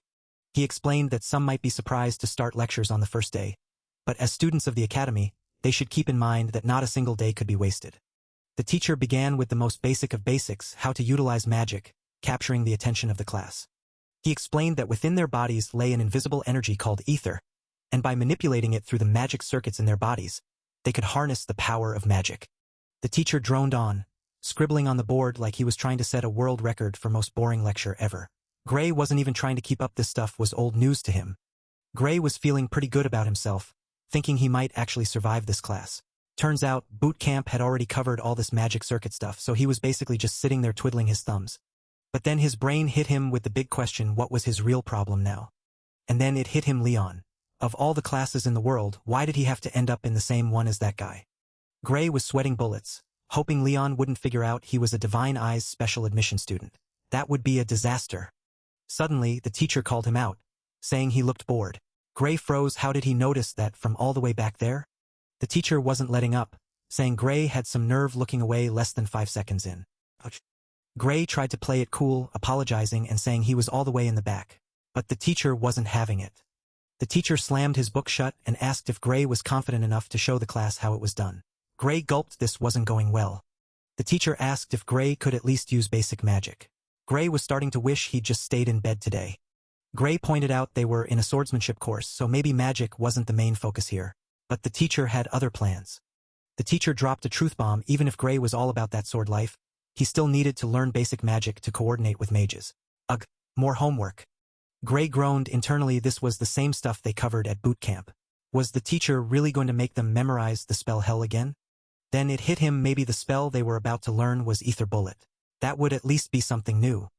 He explained that some might be surprised to start lectures on the first day, but as students of the academy, they should keep in mind that not a single day could be wasted. The teacher began with the most basic of basics, how to utilize magic, capturing the attention of the class. He explained that within their bodies lay an invisible energy called ether, and by manipulating it through the magic circuits in their bodies, they could harness the power of magic. The teacher droned on, scribbling on the board like he was trying to set a world record for most boring lecture ever. Gray wasn't even trying to keep up. This stuff was old news to him. Gray was feeling pretty good about himself, thinking he might actually survive this class. Turns out, boot camp had already covered all this magic circuit stuff, so he was basically just sitting there twiddling his thumbs. But then his brain hit him with the big question: what was his real problem now? And then it hit him: Leon. Of all the classes in the world, why did he have to end up in the same one as that guy? Gray was sweating bullets, hoping Leon wouldn't figure out he was a Divine Eyes special admission student. That would be a disaster. Suddenly, the teacher called him out, saying he looked bored. Gray froze. How did he notice that from all the way back there? The teacher wasn't letting up, saying Gray had some nerve looking away less than 5 seconds in. Ouch. Gray tried to play it cool, apologizing and saying he was all the way in the back. But the teacher wasn't having it. The teacher slammed his book shut and asked if Gray was confident enough to show the class how it was done. Gray gulped. This wasn't going well. The teacher asked if Gray could at least use basic magic. Gray was starting to wish he'd just stayed in bed today. Gray pointed out they were in a swordsmanship course, so maybe magic wasn't the main focus here. But the teacher had other plans. The teacher dropped a truth bomb. Even if Gray was all about that sword life, he still needed to learn basic magic to coordinate with mages. Ugh, more homework. Gray groaned internally. This was the same stuff they covered at boot camp. Was the teacher really going to make them memorize the spell Hell again? Then it hit him: maybe the spell they were about to learn was Ether Bullet. That would at least be something new.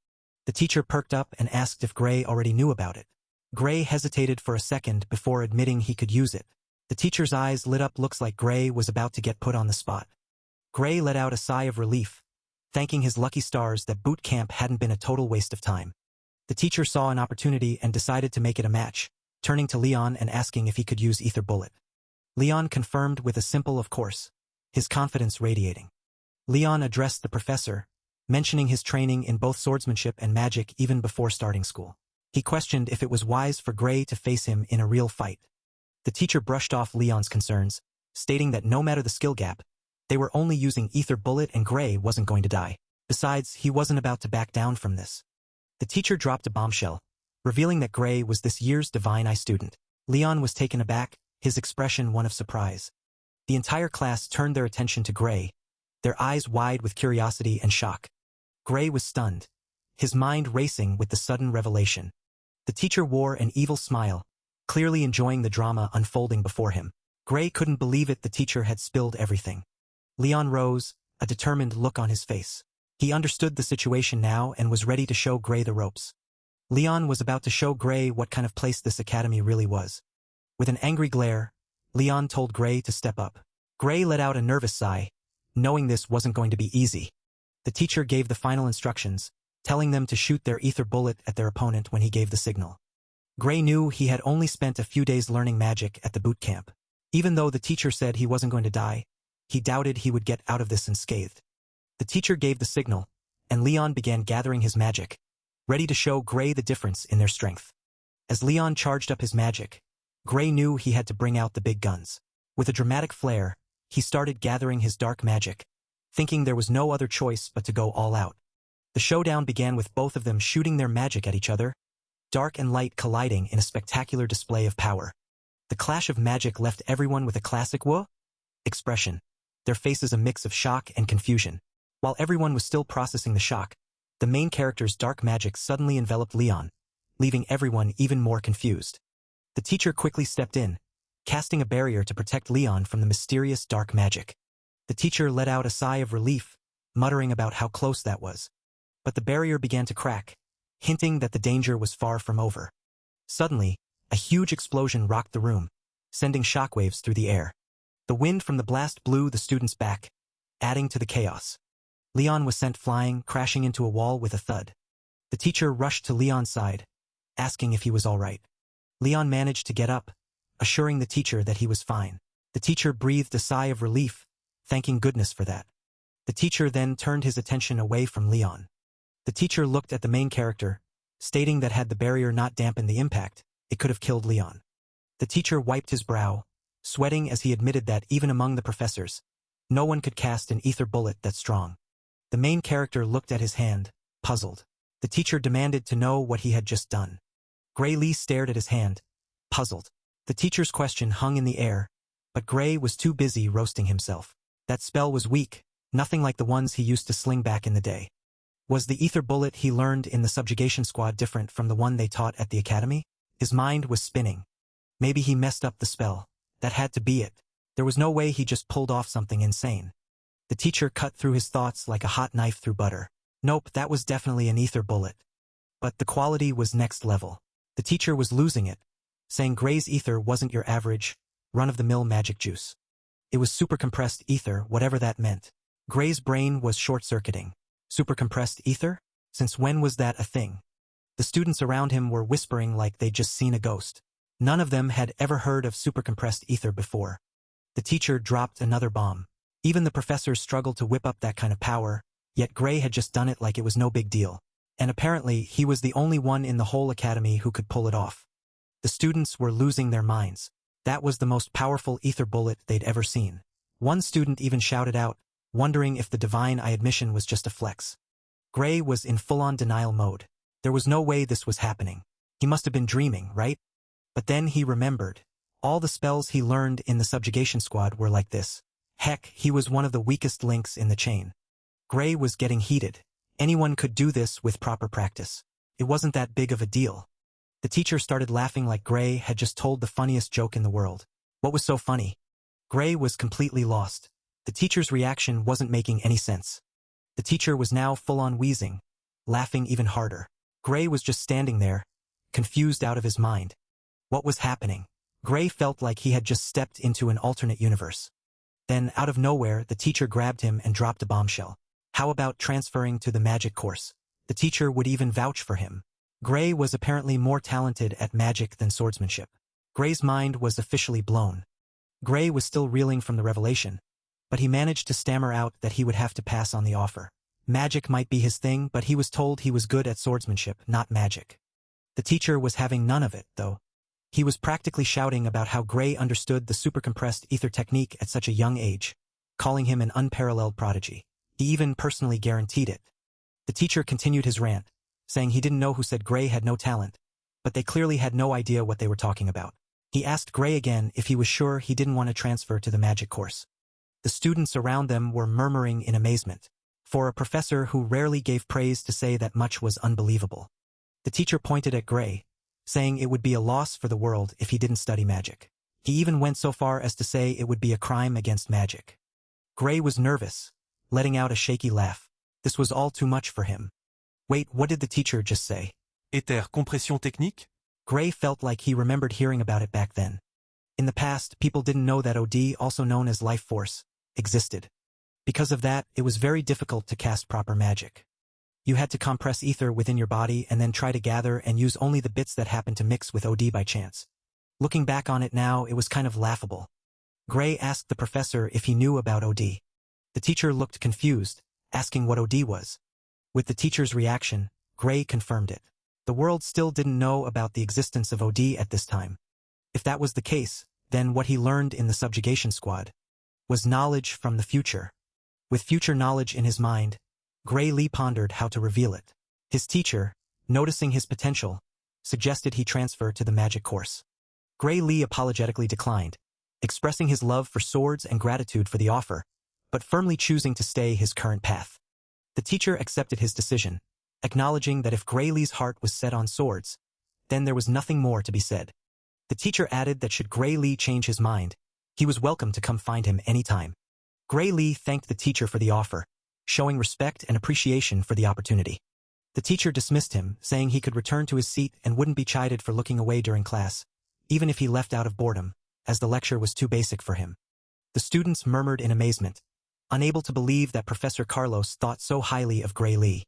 The teacher perked up and asked if Gray already knew about it. Gray hesitated for a second before admitting he could use it. The teacher's eyes lit up. Looks like Gray was about to get put on the spot. Gray let out a sigh of relief, thanking his lucky stars that boot camp hadn't been a total waste of time. The teacher saw an opportunity and decided to make it a match, turning to Leon and asking if he could use Ether Bullet. Leon confirmed with a simple "of course," his confidence radiating. Leon addressed the professor, mentioning his training in both swordsmanship and magic even before starting school. He questioned if it was wise for Gray to face him in a real fight. The teacher brushed off Leon's concerns, stating that no matter the skill gap, they were only using Ether Bullet and Gray wasn't going to die. Besides, he wasn't about to back down from this. The teacher dropped a bombshell, revealing that Gray was this year's Divine Eye student. Leon was taken aback, his expression one of surprise. The entire class turned their attention to Gray, their eyes wide with curiosity and shock. Gray was stunned, his mind racing with the sudden revelation. The teacher wore an evil smile, clearly enjoying the drama unfolding before him. Gray couldn't believe it. The teacher had spilled everything. Leon rose, a determined look on his face. He understood the situation now and was ready to show Gray the ropes. Leon was about to show Gray what kind of place this academy really was. With an angry glare, Leon told Gray to step up. Gray let out a nervous sigh, knowing this wasn't going to be easy. The teacher gave the final instructions, telling them to shoot their Ether Bullet at their opponent when he gave the signal. Gray knew he had only spent a few days learning magic at the boot camp. Even though the teacher said he wasn't going to die, he doubted he would get out of this unscathed. The teacher gave the signal, and Leon began gathering his magic, ready to show Gray the difference in their strength. As Leon charged up his magic, Gray knew he had to bring out the big guns. With a dramatic flair, he started gathering his dark magic, thinking there was no other choice but to go all out. The showdown began with both of them shooting their magic at each other, dark and light colliding in a spectacular display of power. The clash of magic left everyone with a classic "whoa" expression, their faces a mix of shock and confusion. While everyone was still processing the shock, The main character's dark magic suddenly enveloped Leon, leaving everyone even more confused. The teacher quickly stepped in, casting a barrier to protect Leon from the mysterious dark magic. The teacher let out a sigh of relief, muttering about how close that was. But the barrier began to crack, hinting that the danger was far from over. Suddenly, a huge explosion rocked the room, sending shockwaves through the air. The wind from the blast blew the students back, adding to the chaos. Leon was sent flying, crashing into a wall with a thud. The teacher rushed to Leon's side, asking if he was all right. Leon managed to get up, assuring the teacher that he was fine. The teacher breathed a sigh of relief, thanking goodness for that. The teacher then turned his attention away from Leon. The teacher looked at the main character, stating that had the barrier not dampened the impact, it could have killed Leon. The teacher wiped his brow, sweating as he admitted that even among the professors, no one could cast an ether bullet that strong. The main character looked at his hand, puzzled. The teacher demanded to know what he had just done. Gray Lee stared at his hand, puzzled. The teacher's question hung in the air, but Gray was too busy roasting himself. That spell was weak, nothing like the ones he used to sling back in the day. Was the ether bullet he learned in the subjugation squad different from the one they taught at the academy? His mind was spinning. Maybe he messed up the spell. That had to be it. There was no way he just pulled off something insane. The teacher cut through his thoughts like a hot knife through butter. Nope, that was definitely an ether bullet. But the quality was next level. The teacher was losing it, saying Gray's ether wasn't your average, run-of-the-mill magic juice. It was super-compressed ether, whatever that meant. Gray's brain was short-circuiting. Super-compressed ether? Since when was that a thing? The students around him were whispering like they'd just seen a ghost. None of them had ever heard of super-compressed ether before. The teacher dropped another bomb. Even the professors struggled to whip up that kind of power, yet Gray had just done it like it was no big deal. And apparently, he was the only one in the whole academy who could pull it off. The students were losing their minds. That was the most powerful ether bullet they'd ever seen. One student even shouted out, wondering if the divine eye admission was just a flex. Gray was in full-on denial mode. There was no way this was happening. He must have been dreaming, right? But then he remembered. All the spells he learned in the subjugation squad were like this. Heck, he was one of the weakest links in the chain. Gray was getting heated. Anyone could do this with proper practice. It wasn't that big of a deal. The teacher started laughing like Gray had just told the funniest joke in the world. What was so funny? Gray was completely lost. The teacher's reaction wasn't making any sense. The teacher was now full-on wheezing, laughing even harder. Gray was just standing there, confused out of his mind. What was happening? Gray felt like he had just stepped into an alternate universe. Then, out of nowhere, the teacher grabbed him and dropped a bombshell. How about transferring to the magic course? The teacher would even vouch for him. Gray was apparently more talented at magic than swordsmanship. Gray's mind was officially blown. Gray was still reeling from the revelation, but he managed to stammer out that he would have to pass on the offer. Magic might be his thing, but he was told he was good at swordsmanship, not magic. The teacher was having none of it, though. He was practically shouting about how Gray understood the super-compressed ether technique at such a young age, calling him an unparalleled prodigy. He even personally guaranteed it. The teacher continued his rant, saying he didn't know who said Gray had no talent, but they clearly had no idea what they were talking about. He asked Gray again if he was sure he didn't want to transfer to the magic course. The students around them were murmuring in amazement, for a professor who rarely gave praise to say that much was unbelievable. The teacher pointed at Gray, saying it would be a loss for the world if he didn't study magic. He even went so far as to say it would be a crime against magic. Gray was nervous, letting out a shaky laugh. This was all too much for him. Wait, what did the teacher just say? Éther compression technique? Gray felt like he remembered hearing about it back then. In the past, people didn't know that OD, also known as life force, existed. Because of that, it was very difficult to cast proper magic. You had to compress ether within your body and then try to gather and use only the bits that happened to mix with OD by chance. Looking back on it now, it was kind of laughable. Gray asked the professor if he knew about OD. The teacher looked confused, asking what OD was. With the teacher's reaction, Gray confirmed it. The world still didn't know about the existence of OD at this time. If that was the case, then what he learned in the subjugation squad was knowledge from the future. With future knowledge in his mind, Gray Lee pondered how to reveal it. His teacher, noticing his potential, suggested he transfer to the magic course. Gray Lee apologetically declined, expressing his love for swords and gratitude for the offer, but firmly choosing to stay his current path. The teacher accepted his decision, acknowledging that if Gray Lee's heart was set on swords, then there was nothing more to be said. The teacher added that should Gray Lee change his mind, he was welcome to come find him any time. Gray Lee thanked the teacher for the offer, showing respect and appreciation for the opportunity. The teacher dismissed him, saying he could return to his seat and wouldn't be chided for looking away during class, even if he left out of boredom, as the lecture was too basic for him. The students murmured in amazement, unable to believe that Professor Carlos thought so highly of Gray Lee.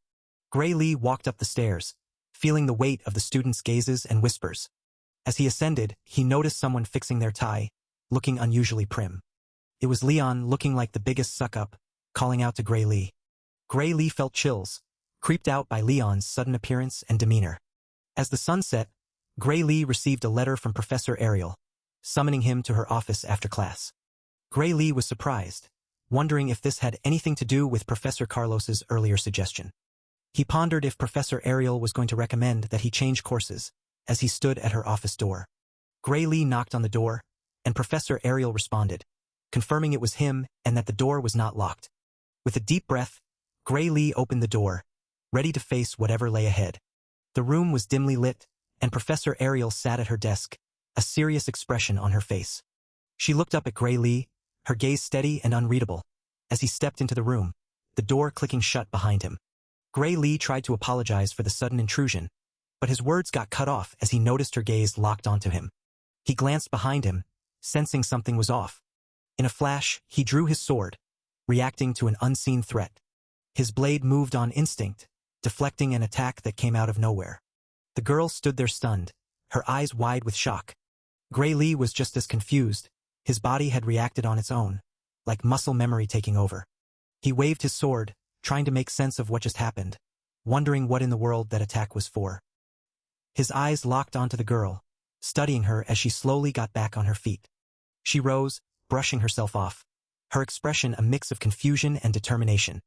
Gray Lee walked up the stairs, feeling the weight of the students' gazes and whispers. As he ascended, he noticed someone fixing their tie, looking unusually prim. It was Leon, looking like the biggest suck-up, calling out to Gray Lee. Gray Lee felt chills, creeped out by Leon's sudden appearance and demeanor. As the sun set, Gray Lee received a letter from Professor Ariel, summoning him to her office after class. Gray Lee was surprised, wondering if this had anything to do with Professor Carlos's earlier suggestion. He pondered if Professor Ariel was going to recommend that he change courses, as he stood at her office door. Gray Lee knocked on the door, and Professor Ariel responded, confirming it was him and that the door was not locked. With a deep breath, Gray Lee opened the door, ready to face whatever lay ahead. The room was dimly lit, and Professor Ariel sat at her desk, a serious expression on her face. She looked up at Gray Lee, her gaze steady and unreadable, as he stepped into the room, the door clicking shut behind him. Gray Lee tried to apologize for the sudden intrusion, but his words got cut off as he noticed her gaze locked onto him. He glanced behind him, sensing something was off. In a flash, he drew his sword, reacting to an unseen threat. His blade moved on instinct, deflecting an attack that came out of nowhere. The girl stood there stunned, her eyes wide with shock. Gray Lee was just as confused, his body had reacted on its own, like muscle memory taking over. He waved his sword, trying to make sense of what just happened, wondering what in the world that attack was for. His eyes locked onto the girl, studying her as she slowly got back on her feet. She rose, brushing herself off, her expression a mix of confusion and determination.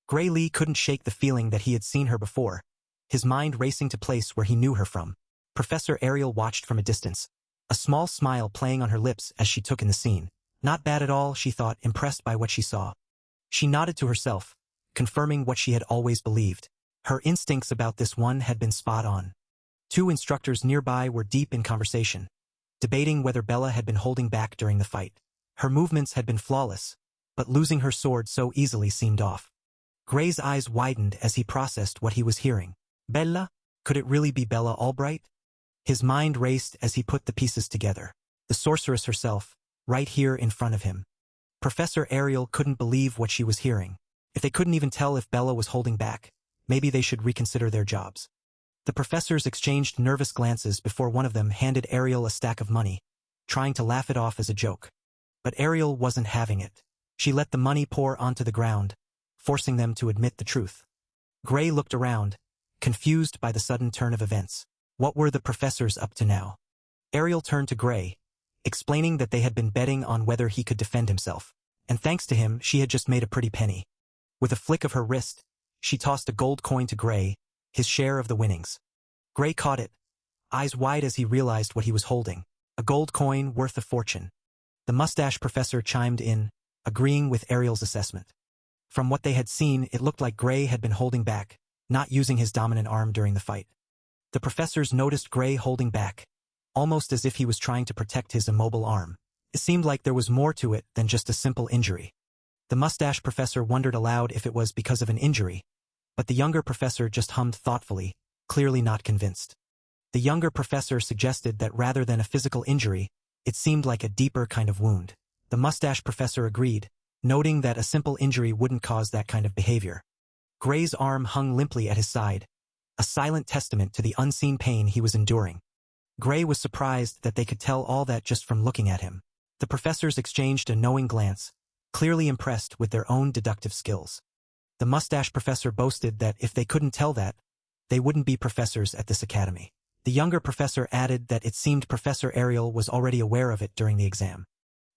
Gray Lee couldn't shake the feeling that he had seen her before, his mind racing to place where he knew her from. Professor Ariel watched from a distance, a small smile playing on her lips as she took in the scene. Not bad at all, she thought, impressed by what she saw. She nodded to herself, confirming what she had always believed. Her instincts about this one had been spot on. Two instructors nearby were deep in conversation, debating whether Bella had been holding back during the fight. Her movements had been flawless, but losing her sword so easily seemed off. Gray's eyes widened as he processed what he was hearing. Bella? Could it really be Bella Albright? His mind raced as he put the pieces together. The sorceress herself, right here in front of him. Professor Ariel couldn't believe what she was hearing. If they couldn't even tell if Bella was holding back, maybe they should reconsider their jobs. The professors exchanged nervous glances before one of them handed Ariel a stack of money, trying to laugh it off as a joke. But Ariel wasn't having it. She let the money pour onto the ground, forcing them to admit the truth. Gray looked around, confused by the sudden turn of events. What were the professors up to now? Ariel turned to Gray, explaining that they had been betting on whether he could defend himself, and thanks to him, she had just made a pretty penny. With a flick of her wrist, she tossed a gold coin to Gray, his share of the winnings. Gray caught it, eyes wide as he realized what he was holding. A gold coin worth a fortune. The mustache professor chimed in, agreeing with Ariel's assessment. From what they had seen, it looked like Gray had been holding back, not using his dominant arm during the fight. The professors noticed Gray holding back, almost as if he was trying to protect his immobile arm. It seemed like there was more to it than just a simple injury. The mustache professor wondered aloud if it was because of an injury, but the younger professor just hummed thoughtfully, clearly not convinced. The younger professor suggested that rather than a physical injury, it seemed like a deeper kind of wound. The mustache professor agreed, noting that a simple injury wouldn't cause that kind of behavior. Gray's arm hung limply at his side, a silent testament to the unseen pain he was enduring. Gray was surprised that they could tell all that just from looking at him. The professors exchanged a knowing glance, clearly impressed with their own deductive skills. The mustache professor boasted that if they couldn't tell that, they wouldn't be professors at this academy. The younger professor added that it seemed Professor Ariel was already aware of it during the exam.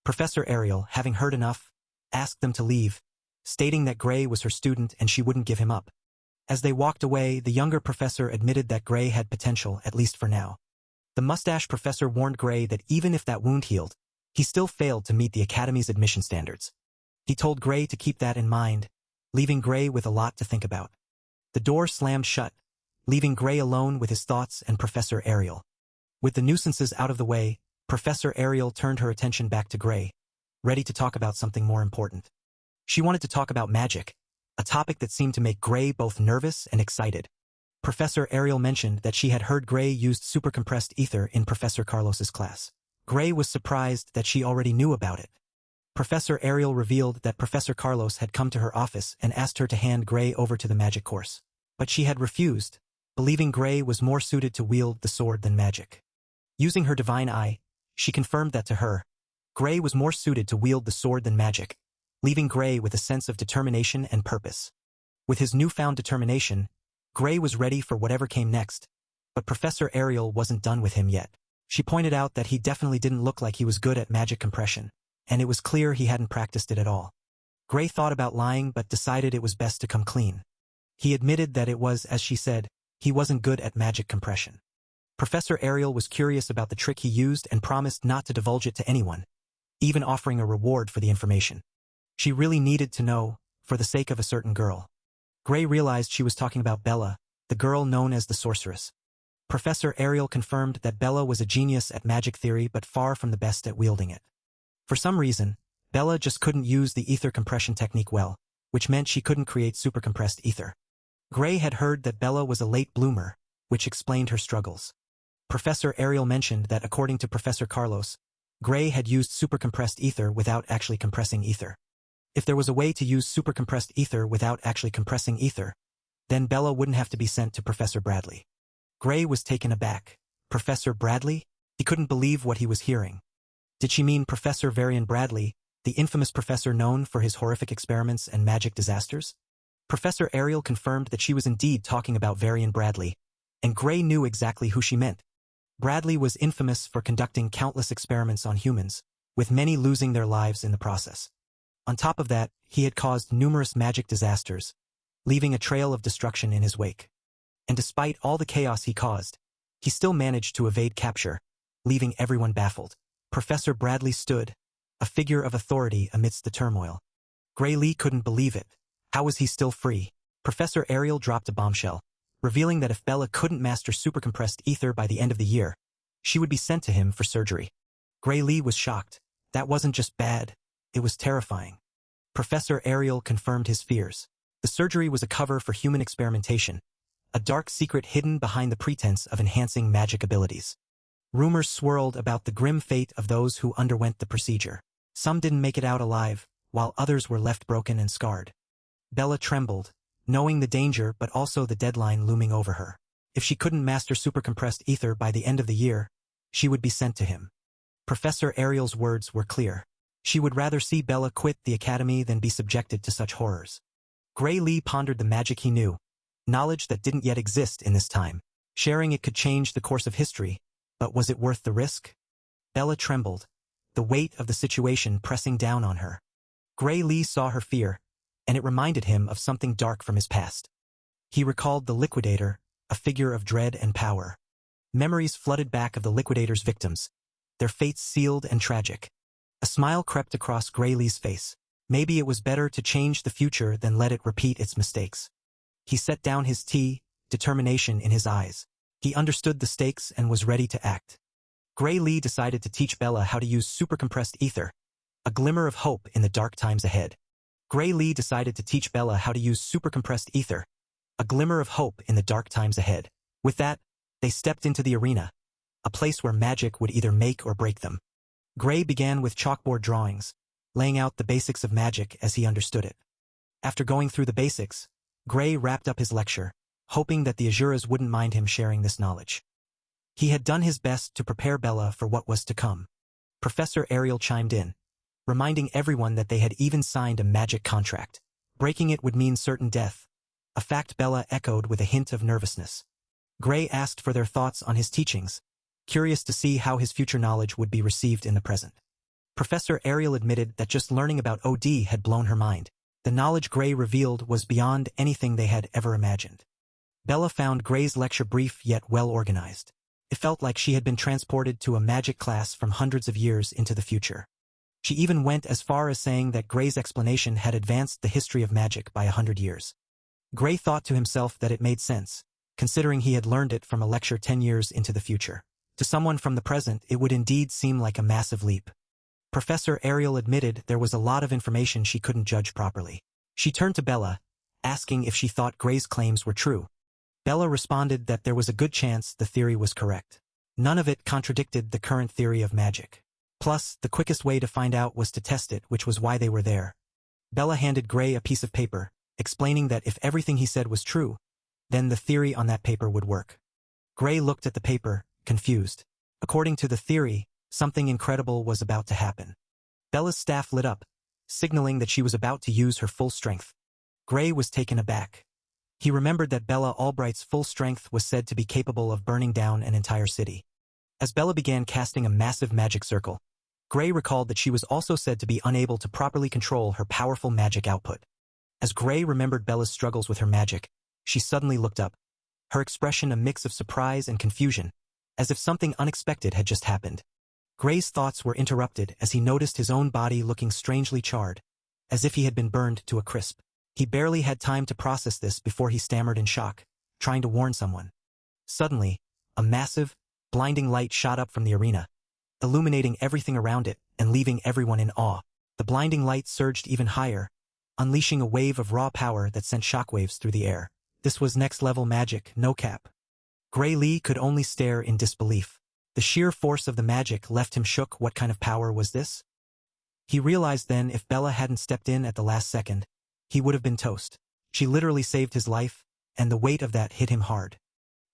Professor Ariel, having heard enough, asked them to leave, stating that Gray was her student and she wouldn't give him up. As they walked away, the younger professor admitted that Gray had potential, at least for now. The mustache professor warned Gray that even if that wound healed, he still failed to meet the academy's admission standards. He told Gray to keep that in mind, leaving Gray with a lot to think about. The door slammed shut, leaving Gray alone with his thoughts and Professor Ariel. With the nuisances out of the way, Professor Ariel turned her attention back to Gray, ready to talk about something more important. She wanted to talk about magic, a topic that seemed to make Gray both nervous and excited. Professor Ariel mentioned that she had heard Gray used supercompressed ether in Professor Carlos's class. Gray was surprised that she already knew about it. Professor Ariel revealed that Professor Carlos had come to her office and asked her to hand Gray over to the magic course. But she had refused, believing Gray was more suited to wield the sword than magic. Using her divine eye, she confirmed that to her, Gray was more suited to wield the sword than magic, leaving Gray with a sense of determination and purpose. With his newfound determination, Gray was ready for whatever came next, but Professor Ariel wasn't done with him yet. She pointed out that he definitely didn't look like he was good at magic compression, and it was clear he hadn't practiced it at all. Gray thought about lying but decided it was best to come clean. He admitted that it was, as she said, he wasn't good at magic compression. Professor Ariel was curious about the trick he used and promised not to divulge it to anyone, even offering a reward for the information. She really needed to know, for the sake of a certain girl. Gray realized she was talking about Bella, the girl known as the sorceress. Professor Ariel confirmed that Bella was a genius at magic theory but far from the best at wielding it. For some reason, Bella just couldn't use the ether compression technique well, which meant she couldn't create supercompressed ether. Gray had heard that Bella was a late bloomer, which explained her struggles. Professor Ariel mentioned that according to Professor Carlos, Gray had used supercompressed ether without actually compressing ether. If there was a way to use supercompressed ether without actually compressing ether, then Bella wouldn't have to be sent to Professor Bradley. Gray was taken aback. Professor Bradley? He couldn't believe what he was hearing. Did she mean Professor Varian Bradley, the infamous professor known for his horrific experiments and magic disasters? Professor Ariel confirmed that she was indeed talking about Varian Bradley, and Gray knew exactly who she meant. Bradley was infamous for conducting countless experiments on humans, with many losing their lives in the process. On top of that, he had caused numerous magic disasters, leaving a trail of destruction in his wake. And despite all the chaos he caused, he still managed to evade capture, leaving everyone baffled. Professor Bradley stood, a figure of authority amidst the turmoil. Gray Lee couldn't believe it. How was he still free? Professor Ariel dropped a bombshell, revealing that if Bella couldn't master supercompressed ether by the end of the year, she would be sent to him for surgery. Gray Lee was shocked. That wasn't just bad, it was terrifying. Professor Ariel confirmed his fears. The surgery was a cover for human experimentation, a dark secret hidden behind the pretense of enhancing magic abilities. Rumors swirled about the grim fate of those who underwent the procedure. Some didn't make it out alive, while others were left broken and scarred. Bella trembled, knowing the danger but also the deadline looming over her. If she couldn't master supercompressed ether by the end of the year, she would be sent to him. Professor Ariel's words were clear. She would rather see Bella quit the academy than be subjected to such horrors. Gray Lee pondered the magic he knew, knowledge that didn't yet exist in this time. Sharing it could change the course of history, but was it worth the risk? Bella trembled, the weight of the situation pressing down on her. Gray Lee saw her fear, and it reminded him of something dark from his past. He recalled the Liquidator, a figure of dread and power. Memories flooded back of the Liquidator's victims, their fates sealed and tragic. A smile crept across Gray Lee's face. Maybe it was better to change the future than let it repeat its mistakes. He set down his tea, determination in his eyes. He understood the stakes and was ready to act. Gray Lee decided to teach Bella how to use supercompressed ether, a glimmer of hope in the dark times ahead. Gray Lee decided to teach Bella how to use supercompressed ether, a glimmer of hope in the dark times ahead. With that, they stepped into the arena, a place where magic would either make or break them. Gray began with chalkboard drawings, laying out the basics of magic as he understood it. After going through the basics, Gray wrapped up his lecture, hoping that the Azuras wouldn't mind him sharing this knowledge. He had done his best to prepare Bella for what was to come. Professor Ariel chimed in, reminding everyone that they had even signed a magic contract. Breaking it would mean certain death, a fact Bella echoed with a hint of nervousness. Gray asked for their thoughts on his teachings, curious to see how his future knowledge would be received in the present. Professor Ariel admitted that just learning about OD had blown her mind. The knowledge Gray revealed was beyond anything they had ever imagined. Bella found Gray's lecture brief yet well-organized. It felt like she had been transported to a magic class from hundreds of years into the future. She even went as far as saying that Gray's explanation had advanced the history of magic by 100 years. Gray thought to himself that it made sense, considering he had learned it from a lecture 10 years into the future. To someone from the present, it would indeed seem like a massive leap. Professor Ariel admitted there was a lot of information she couldn't judge properly. She turned to Bella, asking if she thought Gray's claims were true. Bella responded that there was a good chance the theory was correct. None of it contradicted the current theory of magic. Plus, the quickest way to find out was to test it, which was why they were there. Bella handed Gray a piece of paper, explaining that if everything he said was true, then the theory on that paper would work. Gray looked at the paper, confused. According to the theory, something incredible was about to happen. Bella's staff lit up, signaling that she was about to use her full strength. Gray was taken aback. He remembered that Bella Albright's full strength was said to be capable of burning down an entire city. As Bella began casting a massive magic circle, Gray recalled that she was also said to be unable to properly control her powerful magic output. As Gray remembered Bella's struggles with her magic, she suddenly looked up, her expression a mix of surprise and confusion, as if something unexpected had just happened. Gray's thoughts were interrupted as he noticed his own body looking strangely charred, as if he had been burned to a crisp. He barely had time to process this before he stammered in shock, trying to warn someone. Suddenly, a massive, blinding light shot up from the arena, illuminating everything around it and leaving everyone in awe. The blinding light surged even higher, unleashing a wave of raw power that sent shockwaves through the air. This was next-level magic, no cap. Gray Lee could only stare in disbelief. The sheer force of the magic left him shook. What kind of power was this? He realized then if Bella hadn't stepped in at the last second, he would have been toast. She literally saved his life, and the weight of that hit him hard.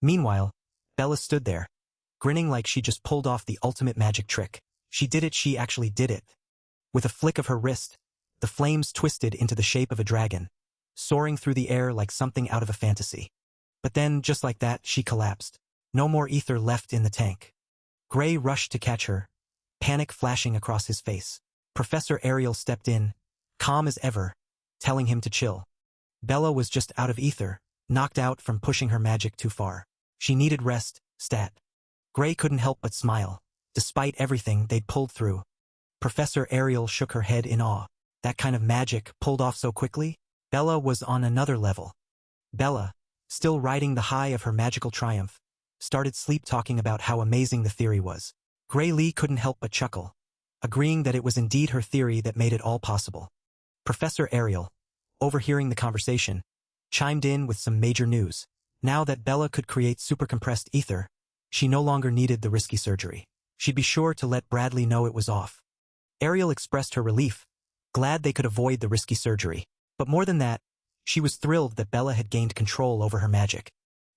Meanwhile, Bella stood there, grinning like she just pulled off the ultimate magic trick. She did it, she actually did it. With a flick of her wrist, the flames twisted into the shape of a dragon, soaring through the air like something out of a fantasy. But then, just like that, she collapsed. No more ether left in the tank. Gray rushed to catch her, panic flashing across his face. Professor Ariel stepped in, calm as ever, telling him to chill. Bella was just out of ether, knocked out from pushing her magic too far. She needed rest, stat. Gray couldn't help but smile, despite everything they'd pulled through. Professor Ariel shook her head in awe. That kind of magic pulled off so quickly? Bella was on another level. Bella, still riding the high of her magical triumph, started sleep-talking about how amazing the theory was. Gray Lee couldn't help but chuckle, agreeing that it was indeed her theory that made it all possible. Professor Ariel, overhearing the conversation, chimed in with some major news. Now that Bella could create supercompressed ether, she no longer needed the risky surgery. She'd be sure to let Bradley know it was off. Ariel expressed her relief, glad they could avoid the risky surgery. But more than that, she was thrilled that Bella had gained control over her magic.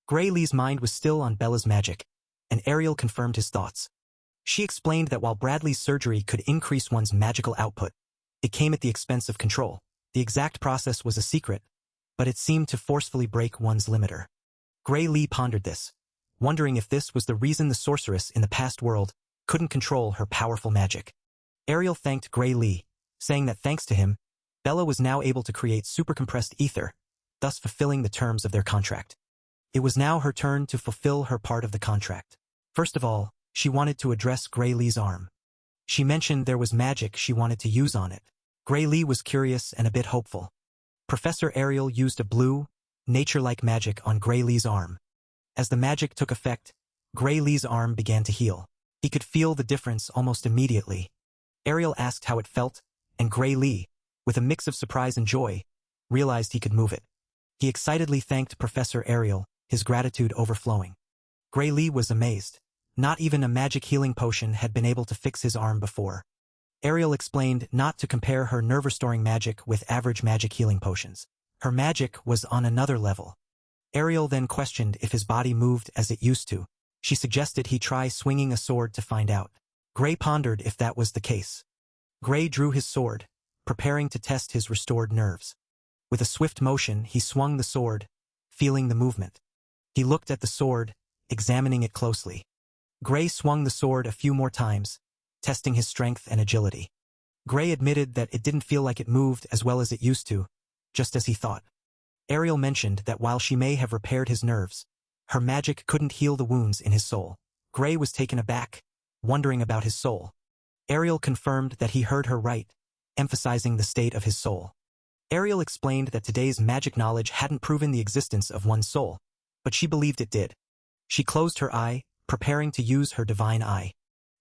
Gray Lee's mind was still on Bella's magic, and Ariel confirmed his thoughts. She explained that while Bradley's surgery could increase one's magical output, it came at the expense of control. The exact process was a secret, but it seemed to forcefully break one's limiter. Gray Lee pondered this, wondering if this was the reason the sorceress in the past world couldn't control her powerful magic. Ariel thanked Gray Lee, saying that thanks to him, Bella was now able to create supercompressed ether, thus fulfilling the terms of their contract. It was now her turn to fulfill her part of the contract. First of all, she wanted to address Gray Lee's arm. She mentioned there was magic she wanted to use on it. Gray Lee was curious and a bit hopeful. Professor Ariel used a blue, nature-like magic on Gray Lee's arm. As the magic took effect, Gray Lee's arm began to heal. He could feel the difference almost immediately. Ariel asked how it felt, and Gray Lee, with a mix of surprise and joy, realized he could move it. He excitedly thanked Professor Ariel, his gratitude overflowing. Gray Lee was amazed. Not even a magic healing potion had been able to fix his arm before. Ariel explained not to compare her nerve-restoring magic with average magic healing potions. Her magic was on another level. Ariel then questioned if his body moved as it used to. She suggested he try swinging a sword to find out. Gray pondered if that was the case. Gray drew his sword, preparing to test his restored nerves. With a swift motion, he swung the sword, feeling the movement. He looked at the sword, examining it closely. Gray swung the sword a few more times, testing his strength and agility. Gray admitted that it didn't feel like it moved as well as it used to, just as he thought. Ariel mentioned that while she may have repaired his nerves, her magic couldn't heal the wounds in his soul. Gray was taken aback, wondering about his soul. Ariel confirmed that he heard her right, emphasizing the state of his soul. Ariel explained that today's magic knowledge hadn't proven the existence of one soul, but she believed it did. She closed her eye, preparing to use her divine eye.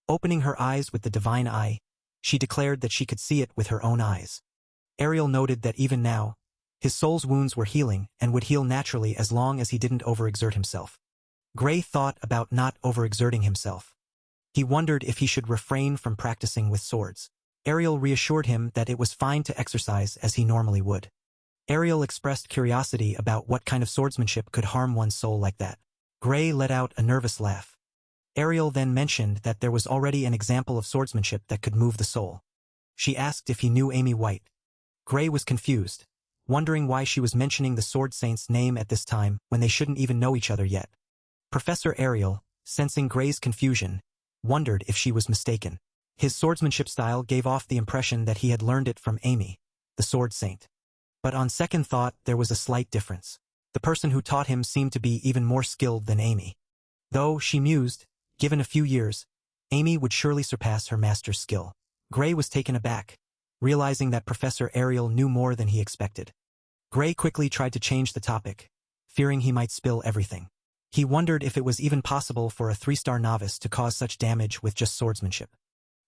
Opening her eyes with the divine eye, she declared that she could see it with her own eyes. Ariel noted that even now, his soul's wounds were healing and would heal naturally as long as he didn't overexert himself. Gray thought about not overexerting himself. He wondered if he should refrain from practicing with swords. Ariel reassured him that it was fine to exercise as he normally would. Ariel expressed curiosity about what kind of swordsmanship could harm one's soul like that. Gray let out a nervous laugh. Ariel then mentioned that there was already an example of swordsmanship that could move the soul. She asked if he knew Amy White. Gray was confused, wondering why she was mentioning the Sword Saint's name at this time when they shouldn't even know each other yet. Professor Ariel, sensing Gray's confusion, wondered if she was mistaken. His swordsmanship style gave off the impression that he had learned it from Amy, the Sword Saint. But on second thought there was a slight difference. The person who taught him seemed to be even more skilled than Amy. Though, she mused, given a few years, Amy would surely surpass her master's skill. Gray was taken aback, realizing that Professor Ariel knew more than he expected. Gray quickly tried to change the topic, fearing he might spill everything. He wondered if it was even possible for a 3-star novice to cause such damage with just swordsmanship.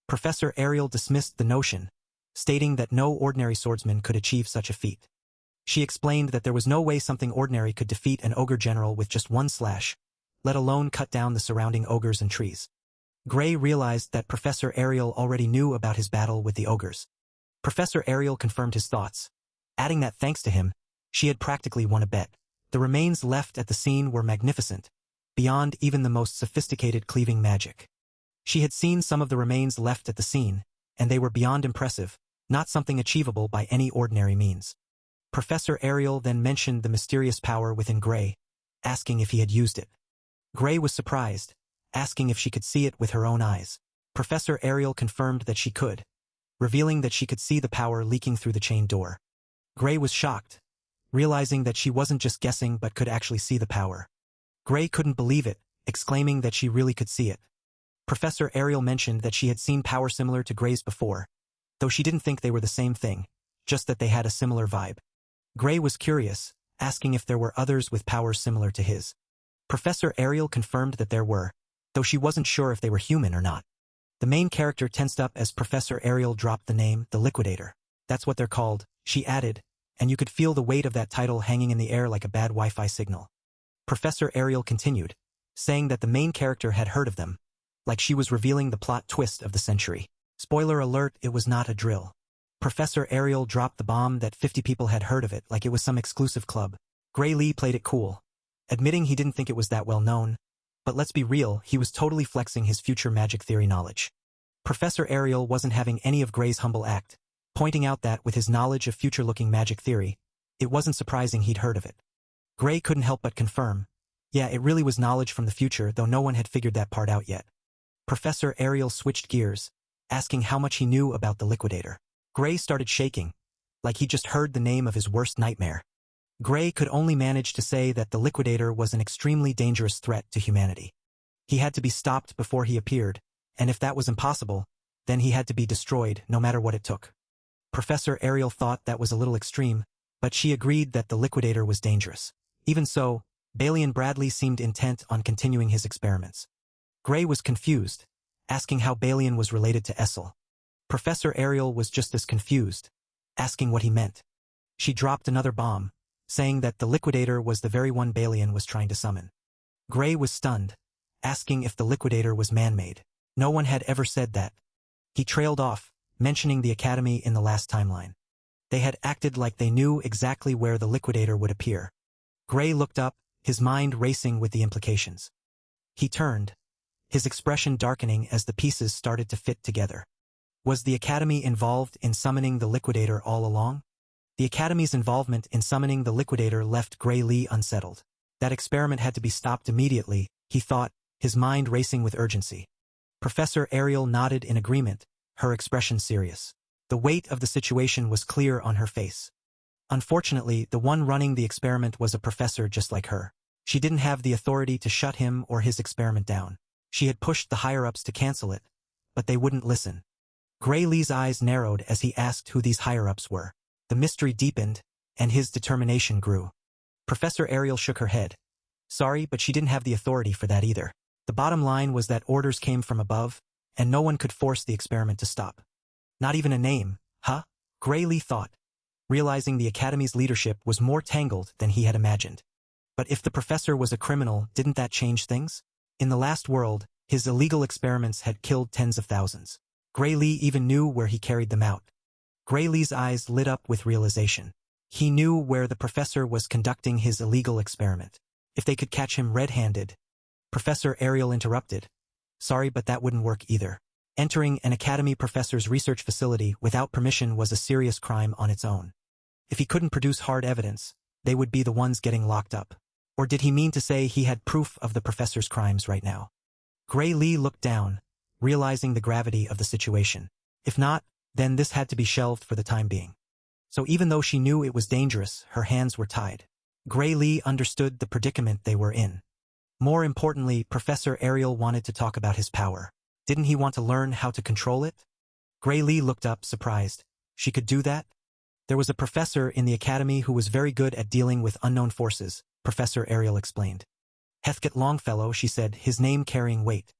Professor Ariel dismissed the notion, stating that no ordinary swordsman could achieve such a feat. She explained that there was no way something ordinary could defeat an ogre general with just one slash, let alone cut down the surrounding ogres and trees. Gray realized that Professor Ariel already knew about his battle with the ogres. Professor Ariel confirmed his thoughts, adding that thanks to him, she had practically won a bet. The remains left at the scene were magnificent, beyond even the most sophisticated cleaving magic. She had seen some of the remains left at the scene, and they were beyond impressive, not something achievable by any ordinary means. Professor Ariel then mentioned the mysterious power within Gray, asking if he had used it. Gray was surprised, asking if she could see it with her own eyes. Professor Ariel confirmed that she could, revealing that she could see the power leaking through the chain door. Gray was shocked, realizing that she wasn't just guessing but could actually see the power. Gray couldn't believe it, exclaiming that she really could see it. Professor Ariel mentioned that she had seen power similar to Gray's before, though she didn't think they were the same thing, just that they had a similar vibe. Gray was curious, asking if there were others with powers similar to his. Professor Ariel confirmed that there were, though she wasn't sure if they were human or not. The main character tensed up as Professor Ariel dropped the name, the Liquidator. That's what they're called, she added, and you could feel the weight of that title hanging in the air like a bad Wi-Fi signal. Professor Ariel continued, saying that the main character had heard of them, like she was revealing the plot twist of the century. Spoiler alert, it was not a drill. Professor Ariel dropped the bomb that 50 people had heard of it like it was some exclusive club. Gray Lee played it cool, admitting he didn't think it was that well known, but let's be real, he was totally flexing his future magic theory knowledge. Professor Ariel wasn't having any of Gray's humble act, pointing out that with his knowledge of future-looking magic theory, it wasn't surprising he'd heard of it. Gray couldn't help but confirm, yeah, it really was knowledge from the future, though no one had figured that part out yet. Professor Ariel switched gears, asking how much he knew about the Liquidator. Gray started shaking, like he just heard the name of his worst nightmare. Gray could only manage to say that the Liquidator was an extremely dangerous threat to humanity. He had to be stopped before he appeared, and if that was impossible, then he had to be destroyed no matter what it took. Professor Ariel thought that was a little extreme, but she agreed that the Liquidator was dangerous. Even so, Balian Bradley seemed intent on continuing his experiments. Gray was confused, asking how Balian was related to Essel. Professor Ariel was just as confused, asking what he meant. She dropped another bomb, saying that the Liquidator was the very one Balian was trying to summon. Gray was stunned, asking if the Liquidator was man-made. No one had ever said that. He trailed off, mentioning the Academy in the last timeline. They had acted like they knew exactly where the Liquidator would appear. Gray looked up, his mind racing with the implications. He turned, his expression darkening as the pieces started to fit together. Was the Academy involved in summoning the Liquidator all along? The Academy's involvement in summoning the Liquidator left Gray Lee unsettled. That experiment had to be stopped immediately, he thought, his mind racing with urgency. Professor Ariel nodded in agreement, her expression serious. The weight of the situation was clear on her face. Unfortunately, the one running the experiment was a professor just like her. She didn't have the authority to shut him or his experiment down. She had pushed the higher-ups to cancel it, but they wouldn't listen. Gray Lee's eyes narrowed as he asked who these higher-ups were. The mystery deepened, and his determination grew. Professor Ariel shook her head. Sorry, but she didn't have the authority for that either. The bottom line was that orders came from above, and no one could force the experiment to stop. Not even a name, huh? Gray Lee thought, realizing the Academy's leadership was more tangled than he had imagined. But if the professor was a criminal, didn't that change things? In the last world, his illegal experiments had killed tens of thousands. Gray Lee even knew where he carried them out. Gray Lee's eyes lit up with realization. He knew where the professor was conducting his illegal experiment. If they could catch him red-handed. Professor Ariel interrupted. Sorry, but that wouldn't work either. Entering an Academy professor's research facility without permission was a serious crime on its own. If he couldn't produce hard evidence, they would be the ones getting locked up. Or did he mean to say he had proof of the professor's crimes right now? Gray Lee looked down, realizing the gravity of the situation. If not, then this had to be shelved for the time being. So even though she knew it was dangerous, her hands were tied. Gray Lee understood the predicament they were in. More importantly, Professor Ariel wanted to talk about his power. Didn't he want to learn how to control it? Gray Lee looked up, surprised. She could do that? There was a professor in the Academy who was very good at dealing with unknown forces, Professor Ariel explained. Heathcote Longfellow, she said, his name carrying weight.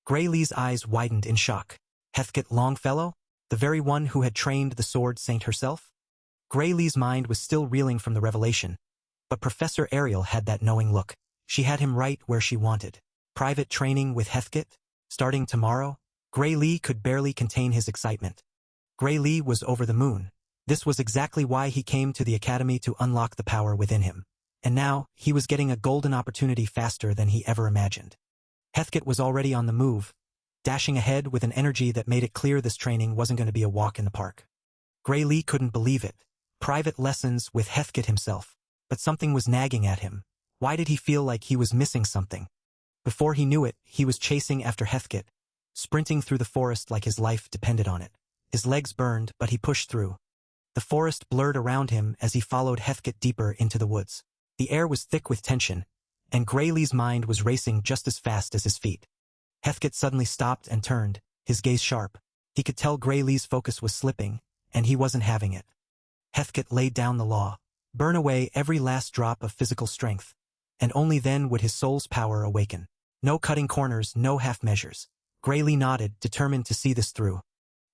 Gray Lee's eyes widened in shock. Heathcote Longfellow? The very one who had trained the sword saint herself? Gray Lee's mind was still reeling from the revelation, but Professor Ariel had that knowing look. She had him right where she wanted. Private training with Heathcote? Starting tomorrow? Gray Lee could barely contain his excitement. Gray Lee was over the moon. This was exactly why he came to the Academy, to unlock the power within him. And now, he was getting a golden opportunity faster than he ever imagined. Heathcote was already on the move, dashing ahead with an energy that made it clear this training wasn't going to be a walk in the park. Gray Lee couldn't believe it. Private lessons with Heathcote himself. But something was nagging at him. Why did he feel like he was missing something? Before he knew it, he was chasing after Heathcote, sprinting through the forest like his life depended on it. His legs burned, but he pushed through. The forest blurred around him as he followed Heathcote deeper into the woods. The air was thick with tension, and Gray Lee's mind was racing just as fast as his feet. Heathcote suddenly stopped and turned, his gaze sharp. He could tell Gray Lee's focus was slipping, and he wasn't having it. Heathcote laid down the law. Burn away every last drop of physical strength, and only then would his soul's power awaken. No cutting corners, no half measures. Gray Lee nodded, determined to see this through.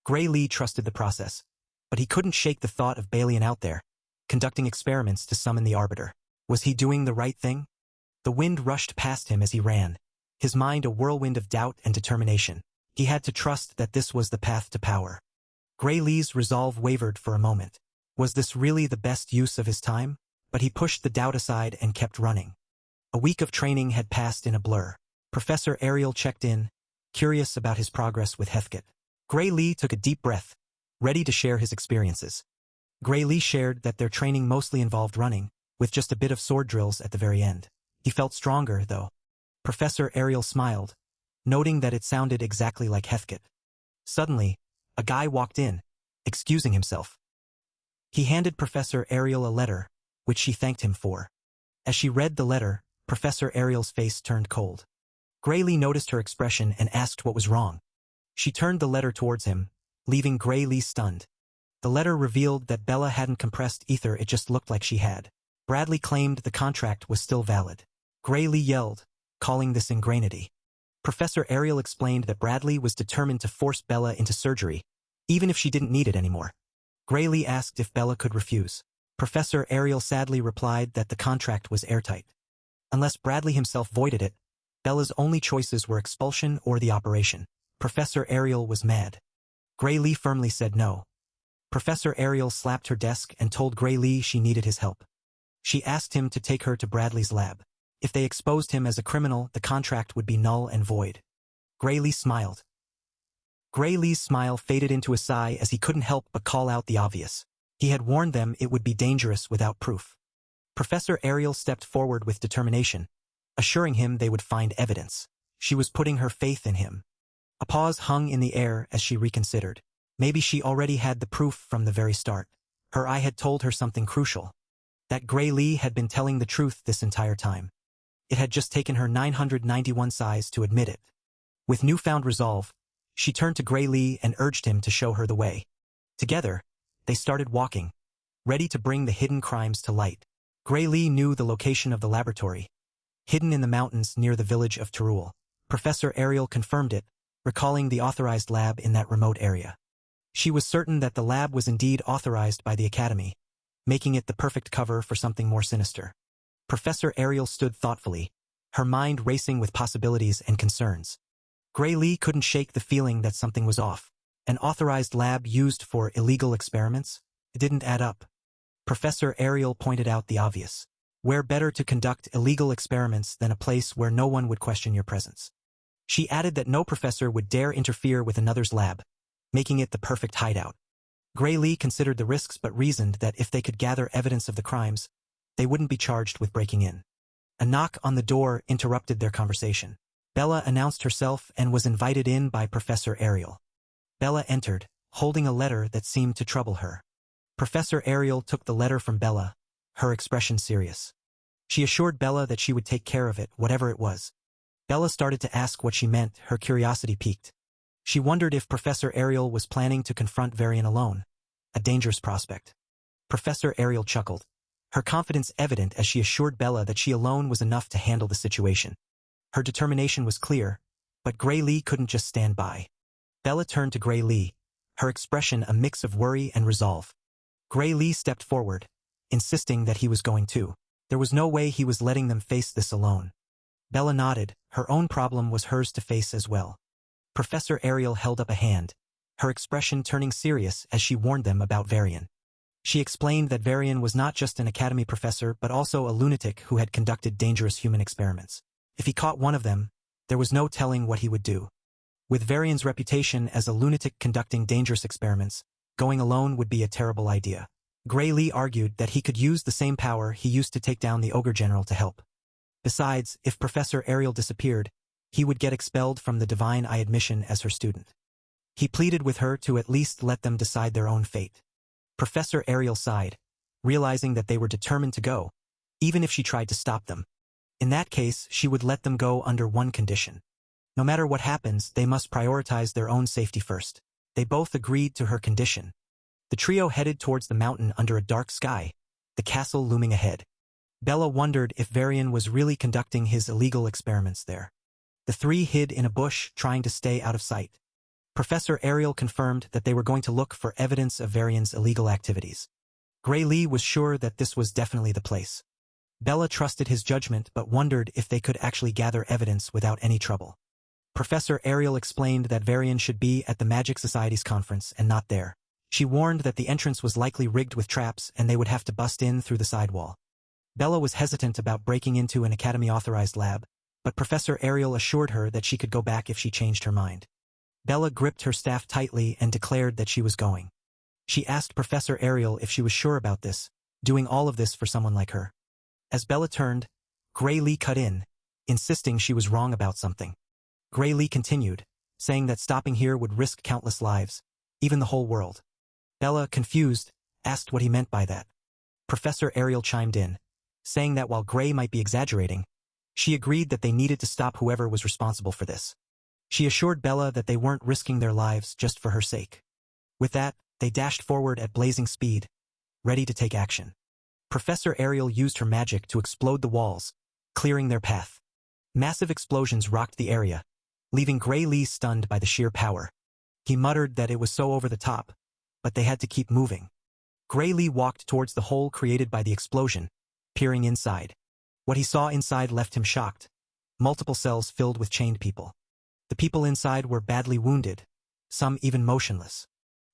Gray Lee trusted the process, but he couldn't shake the thought of Balian out there, conducting experiments to summon the Arbiter. Was he doing the right thing? The wind rushed past him as he ran, his mind a whirlwind of doubt and determination. He had to trust that this was the path to power. Gray Lee's resolve wavered for a moment. Was this really the best use of his time? But he pushed the doubt aside and kept running. A week of training had passed in a blur. Professor Ariel checked in, curious about his progress with Heathcote. Gray Lee took a deep breath, ready to share his experiences. Gray Lee shared that their training mostly involved running, with just a bit of sword drills at the very end. He felt stronger, though. Professor Ariel smiled, noting that it sounded exactly like Heathcote. Suddenly, a guy walked in, excusing himself. He handed Professor Ariel a letter, which she thanked him for. As she read the letter, Professor Ariel's face turned cold. Gray Lee noticed her expression and asked what was wrong. She turned the letter towards him, leaving Gray Lee stunned. The letter revealed that Bella hadn't compressed ether, it just looked like she had. Bradley claimed the contract was still valid. Gray Lee yelled, calling this ingratitude. Professor Ariel explained that Bradley was determined to force Bella into surgery, even if she didn't need it anymore. Gray Lee asked if Bella could refuse. Professor Ariel sadly replied that the contract was airtight. Unless Bradley himself voided it, Bella's only choices were expulsion or the operation. Professor Ariel was mad. Gray Lee firmly said no. Professor Ariel slapped her desk and told Gray Lee she needed his help. She asked him to take her to Bradley's lab. If they exposed him as a criminal, the contract would be null and void. Gray Lee smiled. Gray Lee's smile faded into a sigh as he couldn't help but call out the obvious. He had warned them it would be dangerous without proof. Professor Ariel stepped forward with determination, assuring him they would find evidence. She was putting her faith in him. A pause hung in the air as she reconsidered. Maybe she already had the proof from the very start. Her eye had told her something crucial. That Gray Lee had been telling the truth this entire time. It had just taken her 991 sighs to admit it. With newfound resolve, she turned to Gray Lee and urged him to show her the way. Together, they started walking, ready to bring the hidden crimes to light. Gray Lee knew the location of the laboratory, hidden in the mountains near the village of Teruel. Professor Ariel confirmed it, recalling the authorized lab in that remote area. She was certain that the lab was indeed authorized by the Academy, making it the perfect cover for something more sinister. Professor Ariel stood thoughtfully, her mind racing with possibilities and concerns. Gray Lee couldn't shake the feeling that something was off. An authorized lab used for illegal experiments? It didn't add up. Professor Ariel pointed out the obvious. Where better to conduct illegal experiments than a place where no one would question your presence? She added that no professor would dare interfere with another's lab, making it the perfect hideout. Gray Lee considered the risks but reasoned that if they could gather evidence of the crimes, they wouldn't be charged with breaking in. A knock on the door interrupted their conversation. Bella announced herself and was invited in by Professor Ariel. Bella entered, holding a letter that seemed to trouble her. Professor Ariel took the letter from Bella, her expression serious. She assured Bella that she would take care of it, whatever it was. Bella started to ask what she meant, her curiosity piqued. She wondered if Professor Ariel was planning to confront Varian alone, a dangerous prospect. Professor Ariel chuckled, her confidence evident as she assured Bella that she alone was enough to handle the situation. Her determination was clear, but Gray Lee couldn't just stand by. Bella turned to Gray Lee, her expression a mix of worry and resolve. Gray Lee stepped forward, insisting that he was going too. There was no way he was letting them face this alone. Bella nodded, her own problem was hers to face as well. Professor Ariel held up a hand, her expression turning serious as she warned them about Varian. She explained that Varian was not just an academy professor but also a lunatic who had conducted dangerous human experiments. If he caught one of them, there was no telling what he would do. With Varian's reputation as a lunatic conducting dangerous experiments, going alone would be a terrible idea. Gray Lee argued that he could use the same power he used to take down the Ogre General to help. Besides, if Professor Ariel disappeared, he would get expelled from the Divine Eye admission as her student. He pleaded with her to at least let them decide their own fate. Professor Ariel sighed, realizing that they were determined to go, even if she tried to stop them. In that case, she would let them go under one condition. No matter what happens, they must prioritize their own safety first. They both agreed to her condition. The trio headed towards the mountain under a dark sky, the castle looming ahead. Bella wondered if Varian was really conducting his illegal experiments there. The three hid in a bush, trying to stay out of sight. Professor Ariel confirmed that they were going to look for evidence of Varian's illegal activities. Gray Lee was sure that this was definitely the place. Bella trusted his judgment but wondered if they could actually gather evidence without any trouble. Professor Ariel explained that Varian should be at the Magic Society's conference and not there. She warned that the entrance was likely rigged with traps and they would have to bust in through the sidewall. Bella was hesitant about breaking into an Academy-authorized lab, but Professor Ariel assured her that she could go back if she changed her mind. Bella gripped her staff tightly and declared that she was going. She asked Professor Ariel if she was sure about this, doing all of this for someone like her. As Bella turned, Gray Lee cut in, insisting she was wrong about something. Gray Lee continued, saying that stopping here would risk countless lives, even the whole world. Bella, confused, asked what he meant by that. Professor Ariel chimed in, saying that while Gray might be exaggerating, she agreed that they needed to stop whoever was responsible for this. She assured Bella that they weren't risking their lives just for her sake. With that, they dashed forward at blazing speed, ready to take action. Professor Ariel used her magic to explode the walls, clearing their path. Massive explosions rocked the area, leaving Gray Lee stunned by the sheer power. He muttered that it was so over the top, but they had to keep moving. Gray Lee walked towards the hole created by the explosion, peering inside. What he saw inside left him shocked. Multiple cells filled with chained people. The people inside were badly wounded, some even motionless.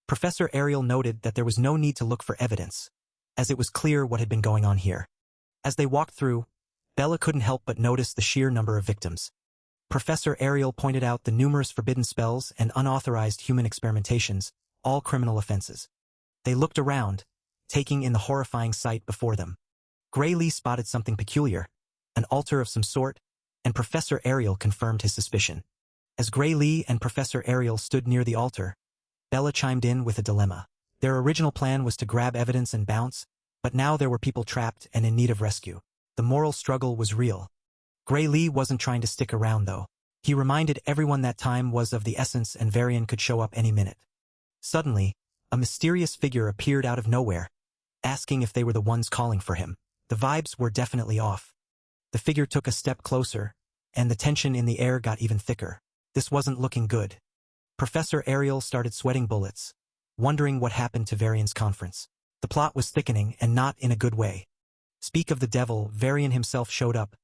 Professor Ariel noted that there was no need to look for evidence, as it was clear what had been going on here. As they walked through, Bella couldn't help but notice the sheer number of victims. Professor Ariel pointed out the numerous forbidden spells and unauthorized human experimentations, all criminal offenses. They looked around, taking in the horrifying sight before them. Gray Lee spotted something peculiar, an altar of some sort, and Professor Ariel confirmed his suspicion. As Gray Lee and Professor Ariel stood near the altar, Bella chimed in with a dilemma. Their original plan was to grab evidence and bounce, but now there were people trapped and in need of rescue. The moral struggle was real. Gray Lee wasn't trying to stick around though. He reminded everyone that time was of the essence and Varian could show up any minute. Suddenly, a mysterious figure appeared out of nowhere, asking if they were the ones calling for him. The vibes were definitely off. The figure took a step closer, and the tension in the air got even thicker. This wasn't looking good. Professor Ariel started sweating bullets, wondering what happened to Varian's conference. The plot was thickening, and not in a good way. Speak of the devil, Varian himself showed up,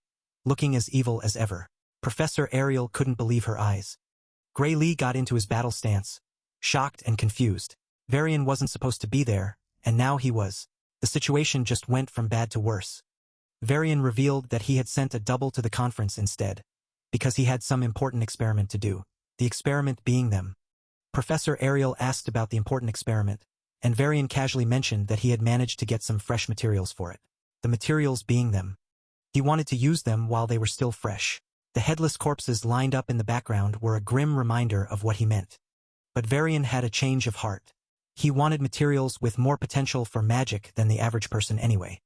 looking as evil as ever. Professor Ariel couldn't believe her eyes. Gray Lee got into his battle stance, shocked and confused. Varian wasn't supposed to be there, and now he was. The situation just went from bad to worse. Varian revealed that he had sent a double to the conference instead, because he had some important experiment to do. The experiment being them. Professor Ariel asked about the important experiment, and Varian casually mentioned that he had managed to get some fresh materials for it. The materials being them. He wanted to use them while they were still fresh. The headless corpses lined up in the background were a grim reminder of what he meant. But Varian had a change of heart. He wanted materials with more potential for magic than the average person anyway.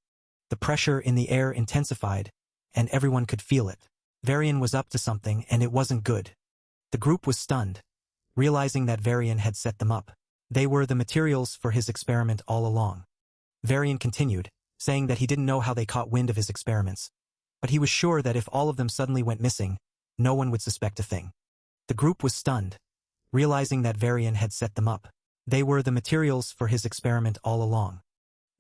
The pressure in the air intensified, and everyone could feel it. Varian was up to something, and it wasn't good. The group was stunned, realizing that Varian had set them up. They were the materials for his experiment all along. Varian continued, saying that he didn't know how they caught wind of his experiments, but he was sure that if all of them suddenly went missing, no one would suspect a thing. The group was stunned, realizing that Varian had set them up. They were the materials for his experiment all along.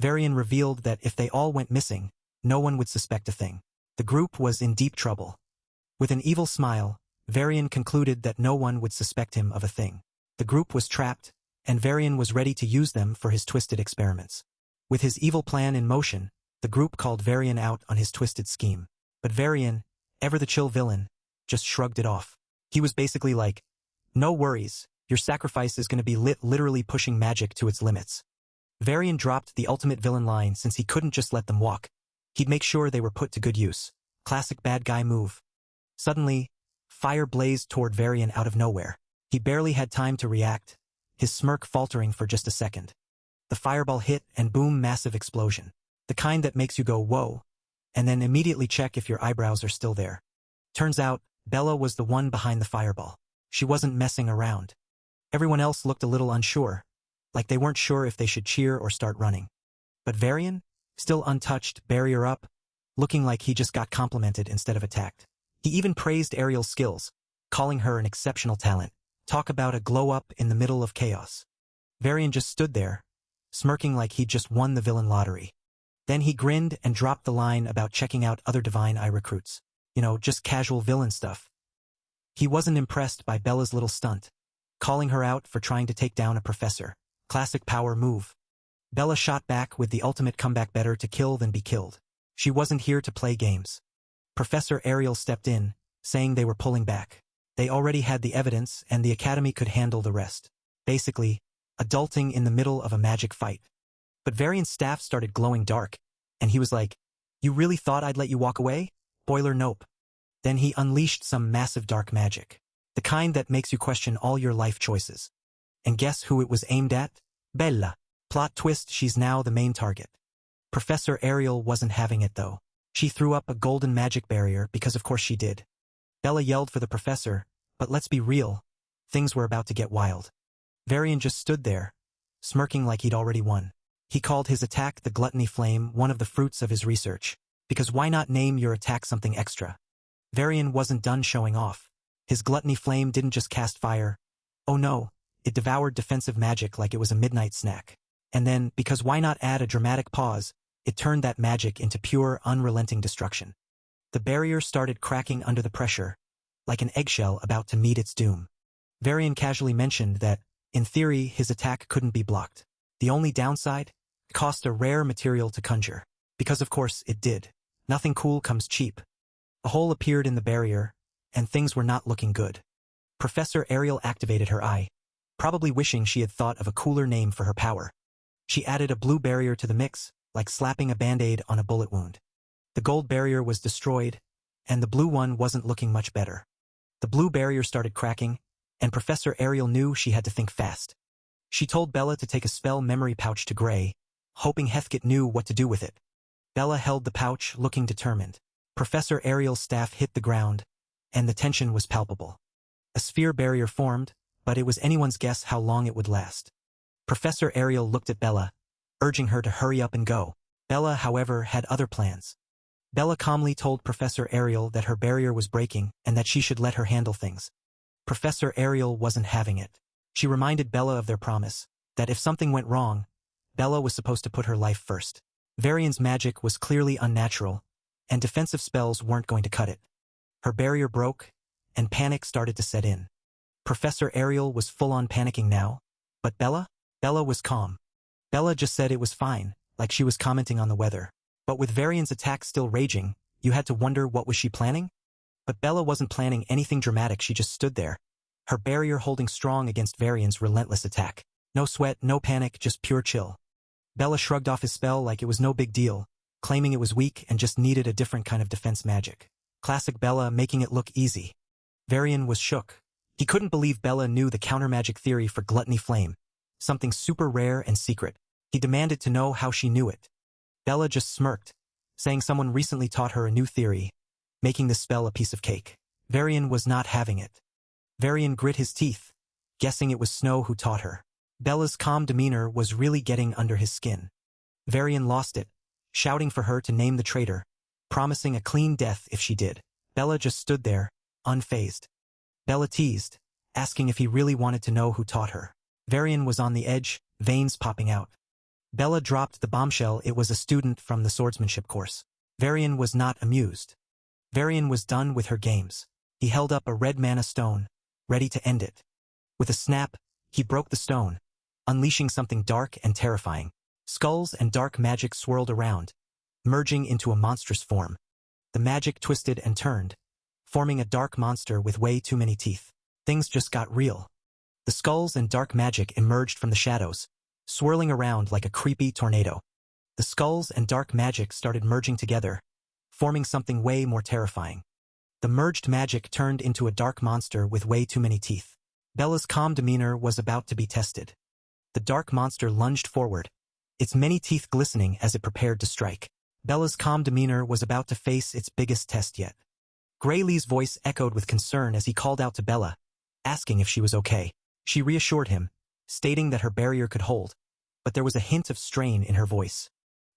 Varian revealed that if they all went missing, no one would suspect a thing. The group was in deep trouble. With an evil smile, Varian concluded that no one would suspect him of a thing. The group was trapped, and Varian was ready to use them for his twisted experiments. With his evil plan in motion, the group called Varian out on his twisted scheme. But Varian, ever the chill villain, just shrugged it off. He was basically like, "No worries, your sacrifice is going to be literally pushing magic to its limits." Varian dropped the ultimate villain line since he couldn't just let them walk. He'd make sure they were put to good use. Classic bad guy move. Suddenly, fire blazed toward Varian out of nowhere. He barely had time to react, his smirk faltering for just a second. The fireball hit and boom, massive explosion. The kind that makes you go, whoa, and then immediately check if your eyebrows are still there. Turns out, Bella was the one behind the fireball. She wasn't messing around. Everyone else looked a little unsure, like they weren't sure if they should cheer or start running. But Varian, still untouched, barrier up, looking like he just got complimented instead of attacked. He even praised Ariel's skills, calling her an exceptional talent. Talk about a glow-up in the middle of chaos. Varian just stood there, smirking like he'd just won the villain lottery. Then he grinned and dropped the line about checking out other Divine Eye recruits. Just casual villain stuff. He wasn't impressed by Bella's little stunt, calling her out for trying to take down a professor. Classic power move. Bella shot back with the ultimate comeback, better to kill than be killed. She wasn't here to play games. Professor Ariel stepped in, saying they were pulling back. They already had the evidence and the academy could handle the rest. Basically, adulting in the middle of a magic fight. But Varian's staff started glowing dark, and he was like, "You really thought I'd let you walk away? Boiler nope." Then he unleashed some massive dark magic. The kind that makes you question all your life choices. And guess who it was aimed at? Bella. Plot twist, she's now the main target. Professor Ariel wasn't having it though. She threw up a golden magic barrier because of course she did. Bella yelled for the professor, but let's be real, things were about to get wild. Varian just stood there, smirking like he'd already won. He called his attack the Gluttony Flame, one of the fruits of his research. Because why not name your attack something extra? Varian wasn't done showing off. His Gluttony Flame didn't just cast fire. Oh no, it devoured defensive magic like it was a midnight snack. And then, because why not add a dramatic pause, it turned that magic into pure, unrelenting destruction. The barrier started cracking under the pressure, like an eggshell about to meet its doom. Varian casually mentioned that, in theory, his attack couldn't be blocked. The only downside? It cost a rare material to conjure. Because of course, it did. Nothing cool comes cheap. A hole appeared in the barrier, and things were not looking good. Professor Ariel activated her eye, probably wishing she had thought of a cooler name for her power. She added a blue barrier to the mix, like slapping a band-aid on a bullet wound. The gold barrier was destroyed, and the blue one wasn't looking much better. The blue barrier started cracking, and Professor Ariel knew she had to think fast. She told Bella to take a spell memory pouch to Gray, hoping Heathkit knew what to do with it. Bella held the pouch, looking determined. Professor Ariel's staff hit the ground, and the tension was palpable. A sphere barrier formed, but it was anyone's guess how long it would last. Professor Ariel looked at Bella, urging her to hurry up and go. Bella, however, had other plans. Bella calmly told Professor Ariel that her barrier was breaking and that she should let her handle things. Professor Ariel wasn't having it. She reminded Bella of their promise, that if something went wrong, Bella was supposed to put her life first. Varian's magic was clearly unnatural, and defensive spells weren't going to cut it. Her barrier broke, and panic started to set in. Professor Ariel was full-on panicking now, but Bella was calm. Bella just said it was fine, like she was commenting on the weather. But with Varian's attack still raging, you had to wonder what was she planning? But Bella wasn't planning anything dramatic, she just stood there, her barrier holding strong against Varian's relentless attack. No sweat, no panic, just pure chill. Bella shrugged off his spell like it was no big deal, claiming it was weak and just needed a different kind of defense magic. Classic Bella, making it look easy. Varian was shook. He couldn't believe Bella knew the counter-magic theory for Gluttony Flame, something super rare and secret. He demanded to know how she knew it. Bella just smirked, saying someone recently taught her a new theory, making the spell a piece of cake. Varian was not having it. Varian grit his teeth, guessing it was Snow who taught her. Bella's calm demeanor was really getting under his skin. Varian lost it, shouting for her to name the traitor, promising a clean death if she did. Bella just stood there, unfazed. Bella teased, asking if he really wanted to know who taught her. Varian was on the edge, veins popping out. Bella dropped the bombshell it was a student from the swordsmanship course. Varian was not amused. Varian was done with her games. He held up a red mana stone, ready to end it. With a snap, he broke the stone, unleashing something dark and terrifying. Skulls and dark magic swirled around, merging into a monstrous form. The magic twisted and turned, forming a dark monster with way too many teeth. Things just got real. The skulls and dark magic emerged from the shadows, swirling around like a creepy tornado. The skulls and dark magic started merging together, forming something way more terrifying. The merged magic turned into a dark monster with way too many teeth. Bella's calm demeanor was about to be tested. The dark monster lunged forward, its many teeth glistening as it prepared to strike. Bella's calm demeanor was about to face its biggest test yet. Gray Lee's voice echoed with concern as he called out to Bella, asking if she was okay. She reassured him, stating that her barrier could hold, but there was a hint of strain in her voice.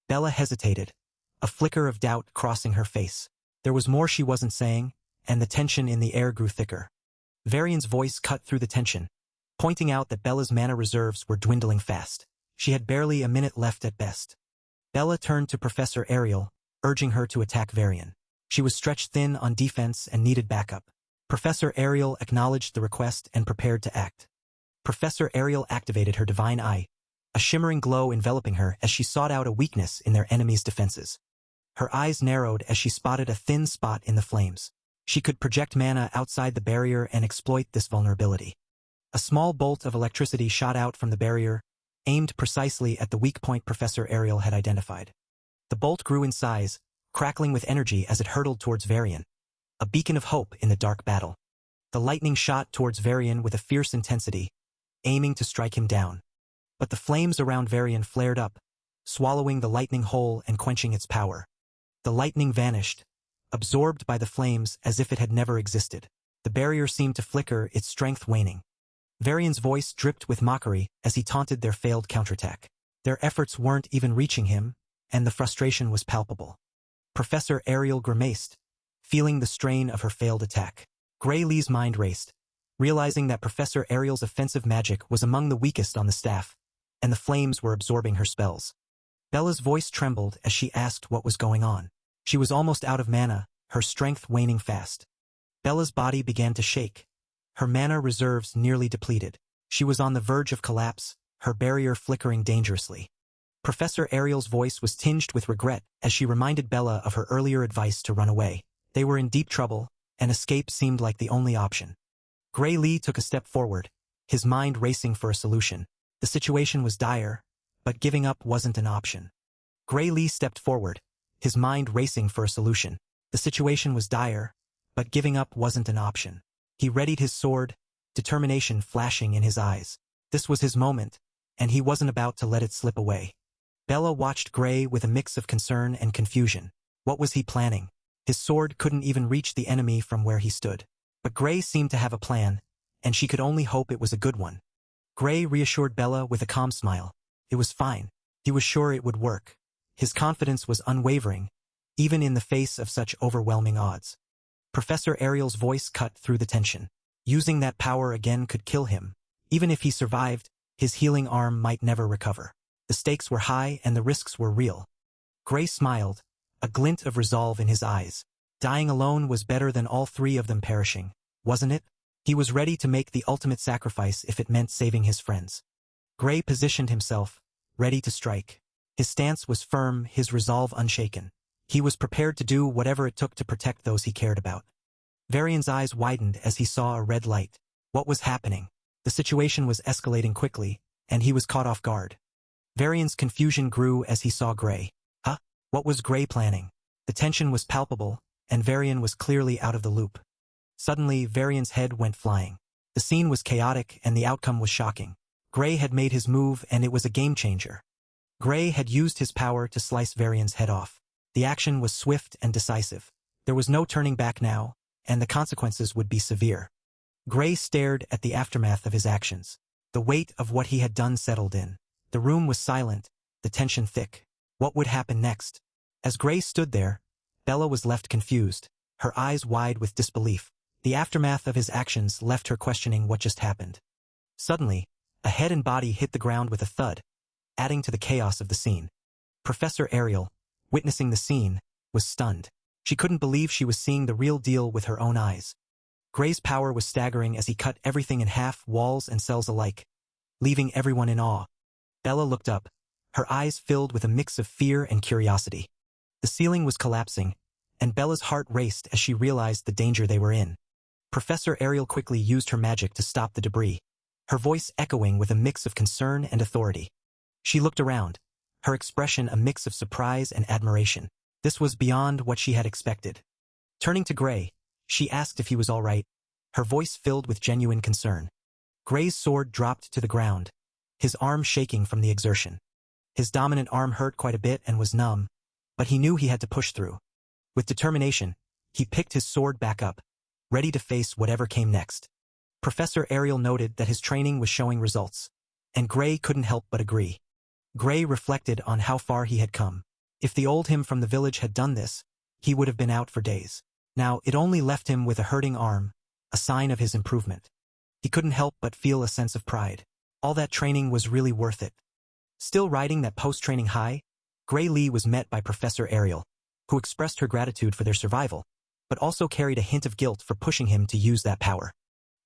Bella hesitated, a flicker of doubt crossing her face. There was more she wasn't saying, and the tension in the air grew thicker. Varian's voice cut through the tension, pointing out that Bella's mana reserves were dwindling fast. She had barely a minute left at best. Bella turned to Professor Ariel, urging her to attack Varian. She was stretched thin on defense and needed backup. Professor Ariel acknowledged the request and prepared to act. Professor Ariel activated her divine eye, a shimmering glow enveloping her as she sought out a weakness in their enemy's defenses. Her eyes narrowed as she spotted a thin spot in the flames. She could project mana outside the barrier and exploit this vulnerability. A small bolt of electricity shot out from the barrier, aimed precisely at the weak point Professor Ariel had identified. The bolt grew in size, crackling with energy as it hurtled towards Varian, a beacon of hope in the dark battle. The lightning shot towards Varian with a fierce intensity, aiming to strike him down. But the flames around Varian flared up, swallowing the lightning whole and quenching its power. The lightning vanished, absorbed by the flames as if it had never existed. The barrier seemed to flicker, its strength waning. Varian's voice dripped with mockery as he taunted their failed counterattack. Their efforts weren't even reaching him, and the frustration was palpable. Professor Ariel grimaced, feeling the strain of her failed attack. Gray Lee's mind raced, realizing that Professor Ariel's offensive magic was among the weakest on the staff, and the flames were absorbing her spells. Bella's voice trembled as she asked what was going on. She was almost out of mana, her strength waning fast. Bella's body began to shake, her mana reserves nearly depleted. She was on the verge of collapse, her barrier flickering dangerously. Professor Ariel's voice was tinged with regret as she reminded Bella of her earlier advice to run away. They were in deep trouble, and escape seemed like the only option. Gray Lee took a step forward, his mind racing for a solution. The situation was dire, but giving up wasn't an option. Gray Lee stepped forward, his mind racing for a solution. The situation was dire, but giving up wasn't an option. He readied his sword, determination flashing in his eyes. This was his moment, and he wasn't about to let it slip away. Bella watched Gray with a mix of concern and confusion. What was he planning? His sword couldn't even reach the enemy from where he stood. But Gray seemed to have a plan, and she could only hope it was a good one. Gray reassured Bella with a calm smile. It was fine. He was sure it would work. His confidence was unwavering, even in the face of such overwhelming odds. Professor Ariel's voice cut through the tension. Using that power again could kill him. Even if he survived, his healing arm might never recover. The stakes were high and the risks were real. Gray smiled, a glint of resolve in his eyes. Dying alone was better than all three of them perishing, wasn't it? He was ready to make the ultimate sacrifice if it meant saving his friends. Gray positioned himself, ready to strike. His stance was firm, his resolve unshaken. He was prepared to do whatever it took to protect those he cared about. Varian's eyes widened as he saw a red light. What was happening? The situation was escalating quickly, and he was caught off guard. Varian's confusion grew as he saw Gray. Huh? What was Gray planning? The tension was palpable, and Varian was clearly out of the loop. Suddenly, Varian's head went flying. The scene was chaotic, and the outcome was shocking. Gray had made his move, and it was a game-changer. Gray had used his power to slice Varian's head off. The action was swift and decisive. There was no turning back now, and the consequences would be severe. Gray stared at the aftermath of his actions. The weight of what he had done settled in. The room was silent, the tension thick. What would happen next? As Gray stood there, Bella was left confused, her eyes wide with disbelief. The aftermath of his actions left her questioning what just happened. Suddenly, a head and body hit the ground with a thud, adding to the chaos of the scene. Professor Ariel, witnessing the scene, was stunned. She couldn't believe she was seeing the real deal with her own eyes. Gray's power was staggering as he cut everything in half, walls and cells alike, leaving everyone in awe. Bella looked up, her eyes filled with a mix of fear and curiosity. The ceiling was collapsing, and Bella's heart raced as she realized the danger they were in. Professor Ariel quickly used her magic to stop the debris, her voice echoing with a mix of concern and authority. She looked around, her expression a mix of surprise and admiration. This was beyond what she had expected. Turning to Gray, she asked if he was all right, her voice filled with genuine concern. Gray's sword dropped to the ground, his arm shaking from the exertion. His dominant arm hurt quite a bit and was numb, but he knew he had to push through. With determination, he picked his sword back up, ready to face whatever came next. Professor Ariel noted that his training was showing results, and Gray couldn't help but agree. Gray reflected on how far he had come. If the old him from the village had done this, he would have been out for days. Now it only left him with a hurting arm, a sign of his improvement. He couldn't help but feel a sense of pride. All that training was really worth it. Still riding that post-training high, Gray Lee was met by Professor Ariel, who expressed her gratitude for their survival, but also carried a hint of guilt for pushing him to use that power.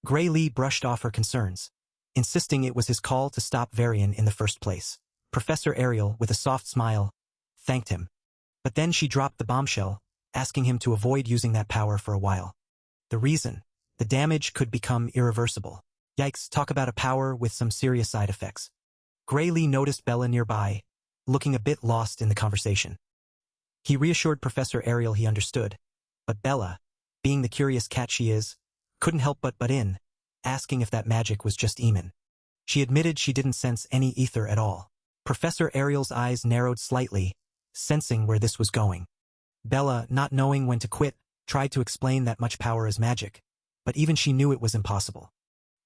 Gray Lee brushed off her concerns, insisting it was his call to stop Varian in the first place. Professor Ariel, with a soft smile, thanked him. But then she dropped the bombshell, asking him to avoid using that power for a while. The reason? The damage could become irreversible. Yikes, talk about a power with some serious side effects. Gray Lee noticed Bella nearby, looking a bit lost in the conversation. He reassured Professor Ariel he understood, but Bella, being the curious cat she is, couldn't help but butt in, asking if that magic was just Eamon. She admitted she didn't sense any ether at all. Professor Ariel's eyes narrowed slightly, sensing where this was going. Bella, not knowing when to quit, tried to explain that much power is magic, but even she knew it was impossible.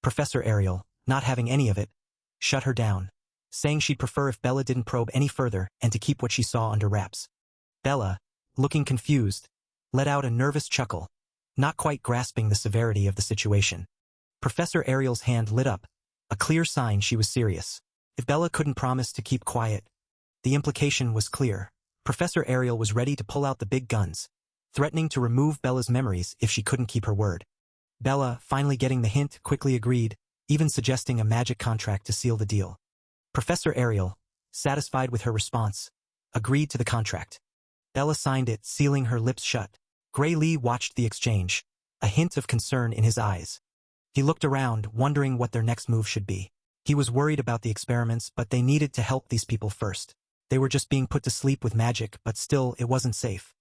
Professor Ariel, not having any of it, shut her down, saying she'd prefer if Bella didn't probe any further and to keep what she saw under wraps. Bella, looking confused, let out a nervous chuckle, not quite grasping the severity of the situation. Professor Ariel's hand lit up, a clear sign she was serious. If Bella couldn't promise to keep quiet, the implication was clear. Professor Ariel was ready to pull out the big guns, threatening to remove Bella's memories if she couldn't keep her word. Bella, finally getting the hint, quickly agreed, even suggesting a magic contract to seal the deal. Professor Ariel, satisfied with her response, agreed to the contract. Bella signed it, sealing her lips shut. Gray Lee watched the exchange, a hint of concern in his eyes. He looked around, wondering what their next move should be. He was worried about the experiments, but they needed to help these people first. They were just being put to sleep with magic, but still, it wasn't safe.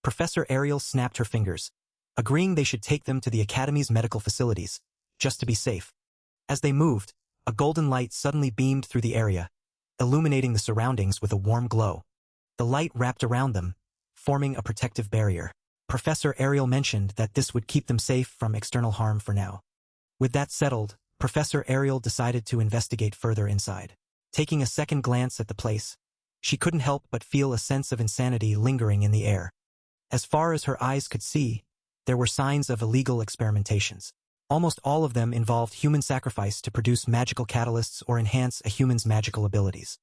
Professor Ariel snapped her fingers, agreeing they should take them to the Academy's medical facilities, just to be safe. As they moved, a golden light suddenly beamed through the area, illuminating the surroundings with a warm glow. The light wrapped around them, forming a protective barrier. Professor Ariel mentioned that this would keep them safe from external harm for now. With that settled, Professor Ariel decided to investigate further inside. Taking a second glance at the place, She couldn't help but feel a sense of insanity lingering in the air. As far as her eyes could see, there were signs of illegal experimentations. Almost all of them involved human sacrifice to produce magical catalysts or enhance a human's magical abilities.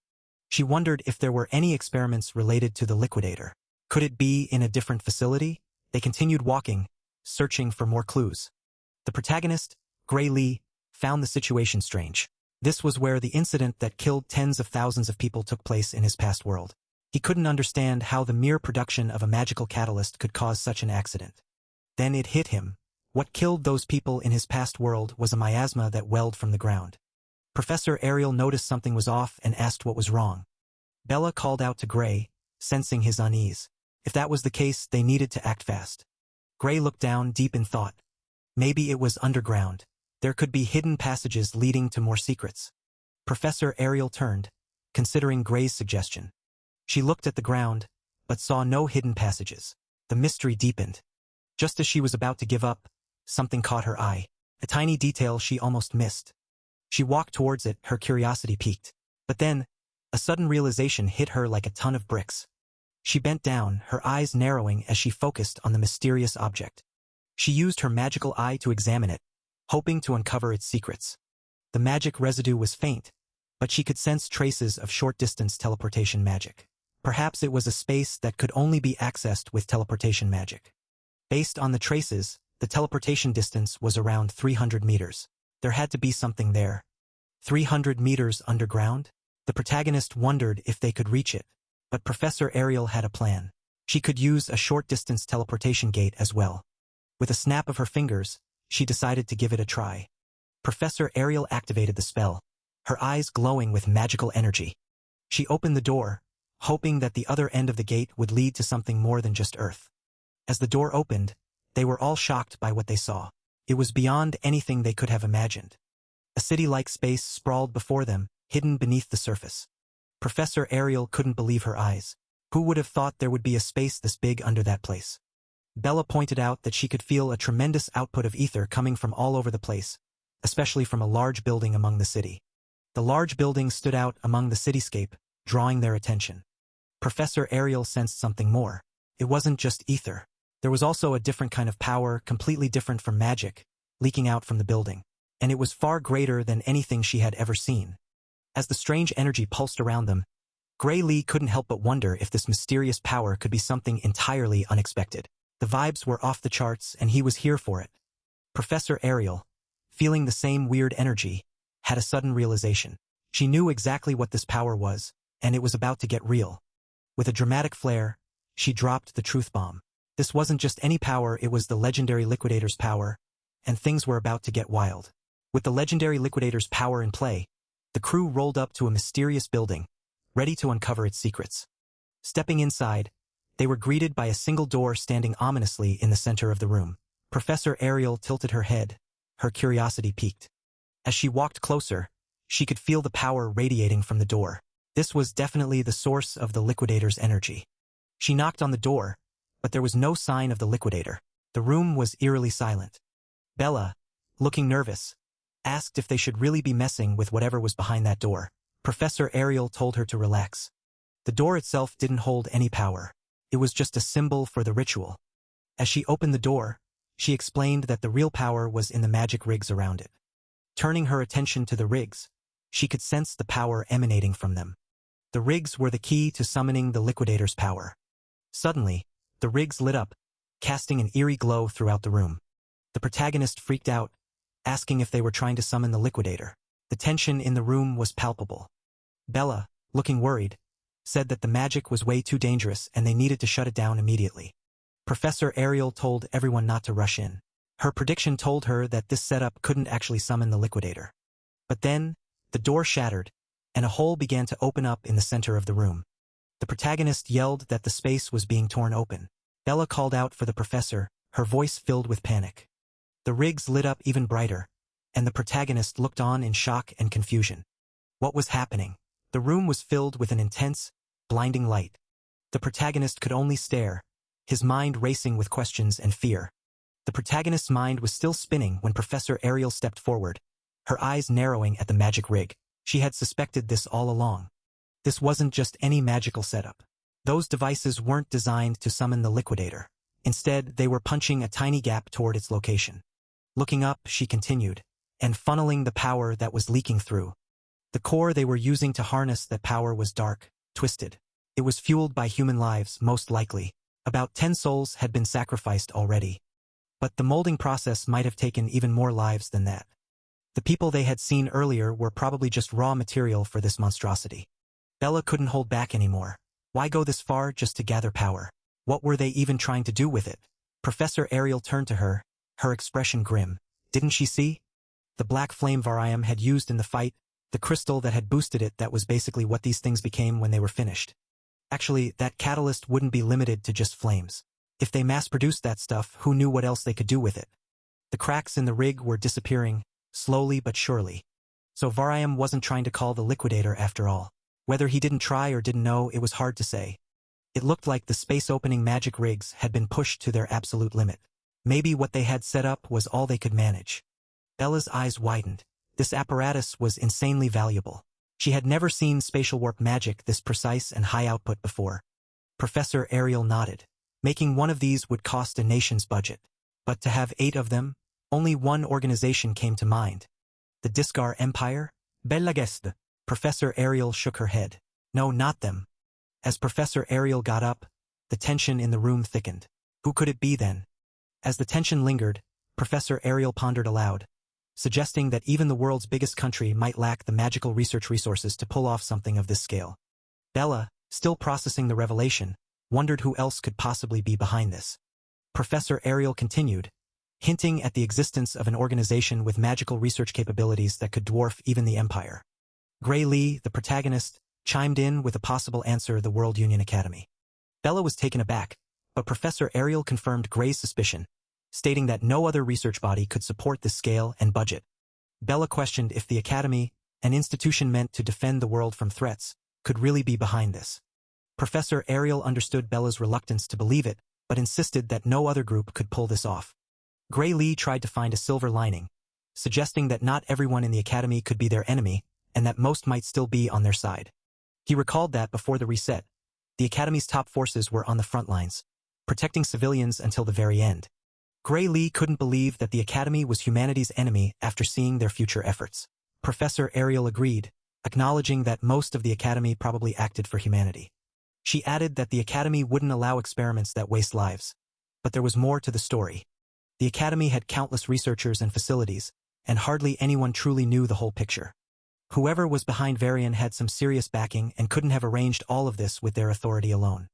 She wondered if there were any experiments related to the liquidator. Could it be in a different facility? They continued walking, searching for more clues. The protagonist, Gray Lee, found the situation strange. This was where the incident that killed tens of thousands of people took place in his past world. He couldn't understand how the mere production of a magical catalyst could cause such an accident. Then it hit him. What killed those people in his past world was a miasma that welled from the ground. Professor Ariel noticed something was off and asked what was wrong. Bella called out to Gray, sensing his unease. If that was the case, they needed to act fast. Gray looked down, deep in thought. Maybe it was underground. There could be hidden passages leading to more secrets. Professor Ariel turned, considering Gray's suggestion. She looked at the ground, but saw no hidden passages. The mystery deepened. Just as she was about to give up, something caught her eye. A tiny detail she almost missed. She walked towards it, her curiosity piqued. But then, a sudden realization hit her like a ton of bricks. She bent down, her eyes narrowing as she focused on the mysterious object. She used her magical eye to examine it, hoping to uncover its secrets. The magic residue was faint, but she could sense traces of short-distance teleportation magic. Perhaps it was a space that could only be accessed with teleportation magic. Based on the traces, the teleportation distance was around 300 meters. There had to be something there. 300 meters underground? The protagonist wondered if they could reach it, but Professor Ariel had a plan. She could use a short-distance teleportation gate as well. With a snap of her fingers, she decided to give it a try. Professor Ariel activated the spell, her eyes glowing with magical energy. She opened the door, hoping that the other end of the gate would lead to something more than just Earth. As the door opened, they were all shocked by what they saw. It was beyond anything they could have imagined. A city-like space sprawled before them, hidden beneath the surface. Professor Ariel couldn't believe her eyes. Who would have thought there would be a space this big under that place? Bella pointed out that she could feel a tremendous output of ether coming from all over the place, especially from a large building among the city. The large building stood out among the cityscape, drawing their attention. Professor Ariel sensed something more. It wasn't just ether. There was also a different kind of power, completely different from magic, leaking out from the building. And it was far greater than anything she had ever seen. As the strange energy pulsed around them, Gray Lee couldn't help but wonder if this mysterious power could be something entirely unexpected. The vibes were off the charts, and he was here for it. Professor Ariel, feeling the same weird energy, had a sudden realization. She knew exactly what this power was, and it was about to get real. With a dramatic flair, she dropped the truth bomb. This wasn't just any power, it was the legendary Liquidator's power, and things were about to get wild. With the legendary Liquidator's power in play, the crew rolled up to a mysterious building, ready to uncover its secrets. Stepping inside, they were greeted by a single door standing ominously in the center of the room. Professor Ariel tilted her head, her curiosity piqued. As she walked closer, she could feel the power radiating from the door. This was definitely the source of the Liquidator's energy. She knocked on the door, but there was no sign of the Liquidator. The room was eerily silent. Bella, looking nervous, asked if they should really be messing with whatever was behind that door. Professor Ariel told her to relax. The door itself didn't hold any power. It was just a symbol for the ritual. As she opened the door, she explained that the real power was in the magic rigs around it. Turning her attention to the rigs, she could sense the power emanating from them. The rigs were the key to summoning the Liquidator's power. Suddenly, the rigs lit up, casting an eerie glow throughout the room. The protagonist freaked out, asking if they were trying to summon the Liquidator. The tension in the room was palpable. Bella, looking worried, said that the magic was way too dangerous and they needed to shut it down immediately. Professor Ariel told everyone not to rush in. Her prediction told her that this setup couldn't actually summon the Liquidator. But then, the door shattered, and a hole began to open up in the center of the room. The protagonist yelled that the space was being torn open. Bella called out for the professor, her voice filled with panic. The rigs lit up even brighter, and the protagonist looked on in shock and confusion. What was happening? The room was filled with an intense, blinding light. The protagonist could only stare, his mind racing with questions and fear. The protagonist's mind was still spinning when Professor Ariel stepped forward, her eyes narrowing at the magic rig. She had suspected this all along. This wasn't just any magical setup. Those devices weren't designed to summon the liquidator. Instead, they were punching a tiny gap toward its location. Looking up, she continued, and funneling the power that was leaking through. The core they were using to harness that power was dark, twisted. It was fueled by human lives, most likely. About 10 souls had been sacrificed already. But the molding process might have taken even more lives than that. The people they had seen earlier were probably just raw material for this monstrosity. Bella couldn't hold back anymore. Why go this far just to gather power? What were they even trying to do with it? Professor Ariel turned to her, her expression grim. Didn't she see? The black flame Varium had used in the fight, the crystal that had boosted it, that was basically what these things became when they were finished. Actually, that catalyst wouldn't be limited to just flames. If they mass-produced that stuff, who knew what else they could do with it? The cracks in the rig were disappearing, slowly but surely. So Varium wasn't trying to call the liquidator after all. Whether he didn't try or didn't know, it was hard to say. It looked like the space-opening magic rigs had been pushed to their absolute limit. Maybe what they had set up was all they could manage. Bella's eyes widened. This apparatus was insanely valuable. She had never seen spatial warp magic this precise and high output before. Professor Ariel nodded. Making one of these would cost a nation's budget. But to have 8 of them, only one organization came to mind. The Discar Empire? Bella Geste. Professor Ariel shook her head. No, not them. As Professor Ariel got up, the tension in the room thickened. Who could it be then? As the tension lingered, Professor Ariel pondered aloud, suggesting that even the world's biggest country might lack the magical research resources to pull off something of this scale. Bella, still processing the revelation, wondered who else could possibly be behind this. Professor Ariel continued, hinting at the existence of an organization with magical research capabilities that could dwarf even the Empire. Gray Lee, the protagonist, chimed in with a possible answer: the World Union Academy. Bella was taken aback, but Professor Ariel confirmed Gray's suspicion, stating that no other research body could support this scale and budget. Bella questioned if the Academy, an institution meant to defend the world from threats, could really be behind this. Professor Ariel understood Bella's reluctance to believe it, but insisted that no other group could pull this off. Gray Lee tried to find a silver lining, suggesting that not everyone in the Academy could be their enemy, and that most might still be on their side. He recalled that before the reset, the Academy's top forces were on the front lines, protecting civilians until the very end. Gray Lee couldn't believe that the Academy was humanity's enemy after seeing their future efforts. Professor Ariel agreed, acknowledging that most of the Academy probably acted for humanity. She added that the Academy wouldn't allow experiments that waste lives. But there was more to the story. The Academy had countless researchers and facilities, and hardly anyone truly knew the whole picture. Whoever was behind Varian had some serious backing and couldn't have arranged all of this with their authority alone.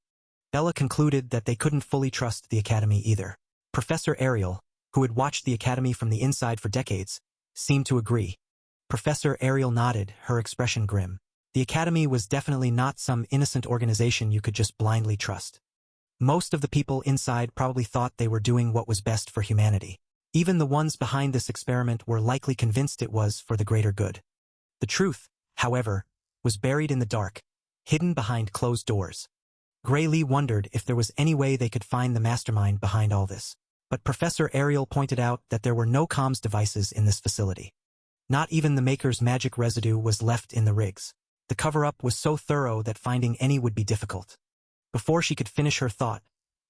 Bella concluded that they couldn't fully trust the Academy either. Professor Ariel, who had watched the Academy from the inside for decades, seemed to agree. Professor Ariel nodded, her expression grim. The Academy was definitely not some innocent organization you could just blindly trust. Most of the people inside probably thought they were doing what was best for humanity. Even the ones behind this experiment were likely convinced it was for the greater good. The truth, however, was buried in the dark, hidden behind closed doors. Gray Lee wondered if there was any way they could find the mastermind behind all this. But Professor Ariel pointed out that there were no comms devices in this facility. Not even the Maker's magic residue was left in the rigs. The cover-up was so thorough that finding any would be difficult. Before she could finish her thought,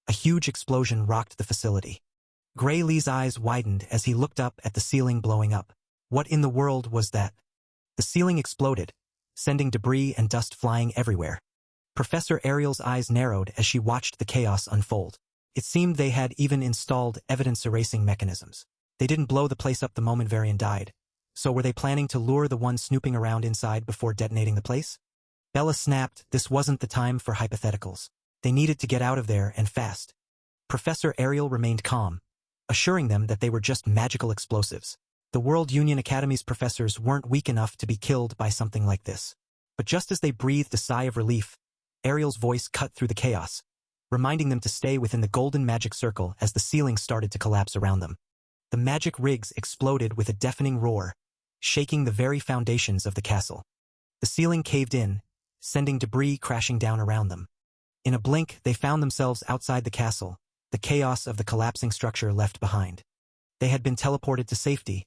a huge explosion rocked the facility. Gray Lee's eyes widened as he looked up at the ceiling blowing up. What in the world was that? The ceiling exploded, sending debris and dust flying everywhere. Professor Ariel's eyes narrowed as she watched the chaos unfold. It seemed they had even installed evidence-erasing mechanisms. They didn't blow the place up the moment Varian died. So were they planning to lure the one snooping around inside before detonating the place? Bella snapped. This wasn't the time for hypotheticals. They needed to get out of there, and fast. Professor Ariel remained calm, assuring them that they were just magical explosives. The World Union Academy's professors weren't weak enough to be killed by something like this. But just as they breathed a sigh of relief, Ariel's voice cut through the chaos, reminding them to stay within the golden magic circle as the ceiling started to collapse around them. The magic rigs exploded with a deafening roar, shaking the very foundations of the castle. The ceiling caved in, sending debris crashing down around them. In a blink, they found themselves outside the castle, the chaos of the collapsing structure left behind. They had been teleported to safety,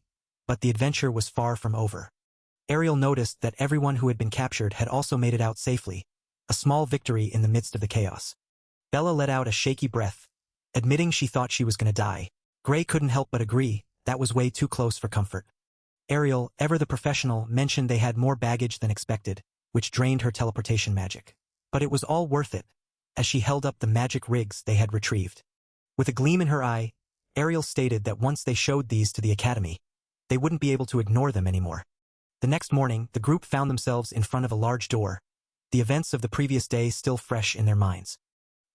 but the adventure was far from over. Ariel noticed that everyone who had been captured had also made it out safely, a small victory in the midst of the chaos. Bella let out a shaky breath, admitting she thought she was going to die. Gray couldn't help but agree, that was way too close for comfort. Ariel, ever the professional, mentioned they had more baggage than expected, which drained her teleportation magic. But it was all worth it, as she held up the magic rigs they had retrieved. With a gleam in her eye, Ariel stated that once they showed these to the academy, they wouldn't be able to ignore them anymore. The next morning, the group found themselves in front of a large door, the events of the previous day still fresh in their minds.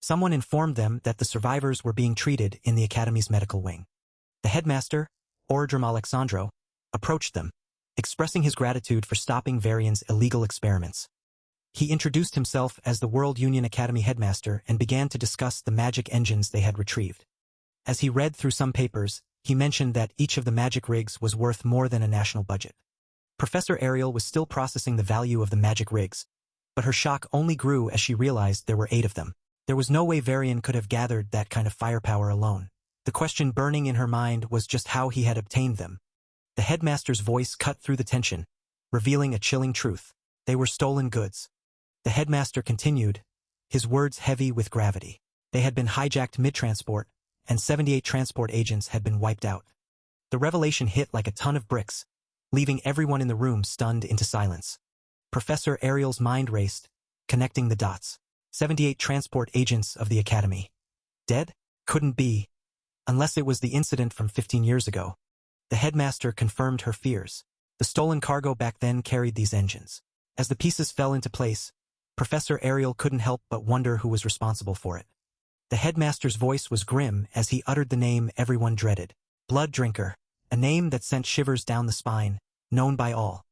Someone informed them that the survivors were being treated in the academy's medical wing. The headmaster, Orodrum Alexandro, approached them, expressing his gratitude for stopping Varian's illegal experiments. He introduced himself as the World Union Academy headmaster and began to discuss the magic engines they had retrieved. As he read through some papers, he mentioned that each of the magic rigs was worth more than a national budget. Professor Ariel was still processing the value of the magic rigs, but her shock only grew as she realized there were 8 of them. There was no way Varian could have gathered that kind of firepower alone. The question burning in her mind was just how he had obtained them. The headmaster's voice cut through the tension, revealing a chilling truth. They were stolen goods. The headmaster continued, his words heavy with gravity. They had been hijacked mid-transport, and 78 transport agents had been wiped out. The revelation hit like a ton of bricks, leaving everyone in the room stunned into silence. Professor Ariel's mind raced, connecting the dots. 78 transport agents of the academy. Dead? Couldn't be. Unless it was the incident from 15 years ago. The headmaster confirmed her fears. The stolen cargo back then carried these engines. As the pieces fell into place, Professor Ariel couldn't help but wonder who was responsible for it. The headmaster's voice was grim as he uttered the name everyone dreaded. Blood Drinker, a name that sent shivers down the spine, known by all.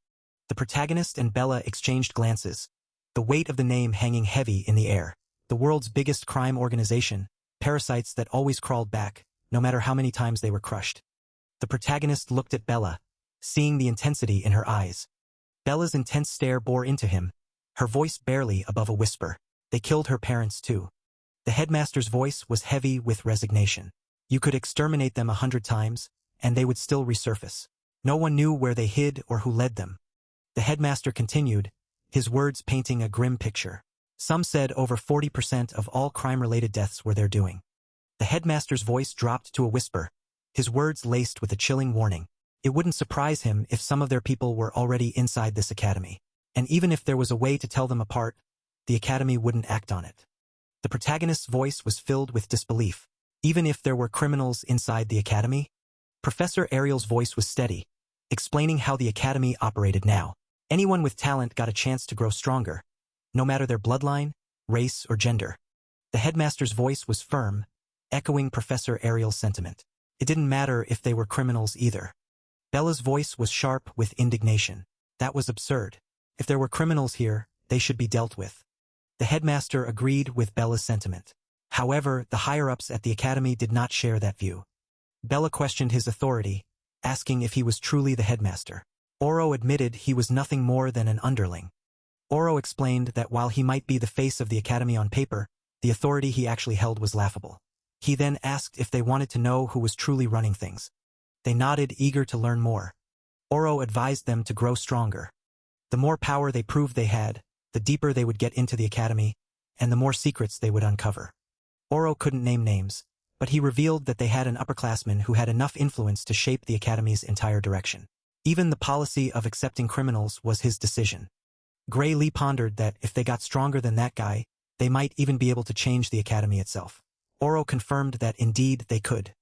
The protagonist and Bella exchanged glances, the weight of the name hanging heavy in the air. The world's biggest crime organization, parasites that always crawled back, no matter how many times they were crushed. The protagonist looked at Bella, seeing the intensity in her eyes. Bella's intense stare bore into him, her voice barely above a whisper. They killed her parents too. The headmaster's voice was heavy with resignation. You could exterminate them 100 times, and they would still resurface. No one knew where they hid or who led them. The headmaster continued, his words painting a grim picture. Some said over 40% of all crime-related deaths were their doing. The headmaster's voice dropped to a whisper, his words laced with a chilling warning. It wouldn't surprise him if some of their people were already inside this academy. And even if there was a way to tell them apart, the academy wouldn't act on it. The protagonist's voice was filled with disbelief. Even if there were criminals inside the academy? Professor Ariel's voice was steady, explaining how the academy operated now. Anyone with talent got a chance to grow stronger, no matter their bloodline, race, or gender. The headmaster's voice was firm, echoing Professor Ariel's sentiment. It didn't matter if they were criminals either. Bella's voice was sharp with indignation. That was absurd. If there were criminals here, they should be dealt with. The headmaster agreed with Bella's sentiment. However, the higher-ups at the academy did not share that view. Bella questioned his authority, asking if he was truly the headmaster. Oro admitted he was nothing more than an underling. Oro explained that while he might be the face of the academy on paper, the authority he actually held was laughable. He then asked if they wanted to know who was truly running things. They nodded, eager to learn more. Oro advised them to grow stronger. The more power they proved they had, the deeper they would get into the academy, and the more secrets they would uncover. Oro couldn't name names, but he revealed that they had an upperclassman who had enough influence to shape the academy's entire direction. Even the policy of accepting criminals was his decision. Gray Lee pondered that if they got stronger than that guy, they might even be able to change the academy itself. Oro confirmed that indeed they could.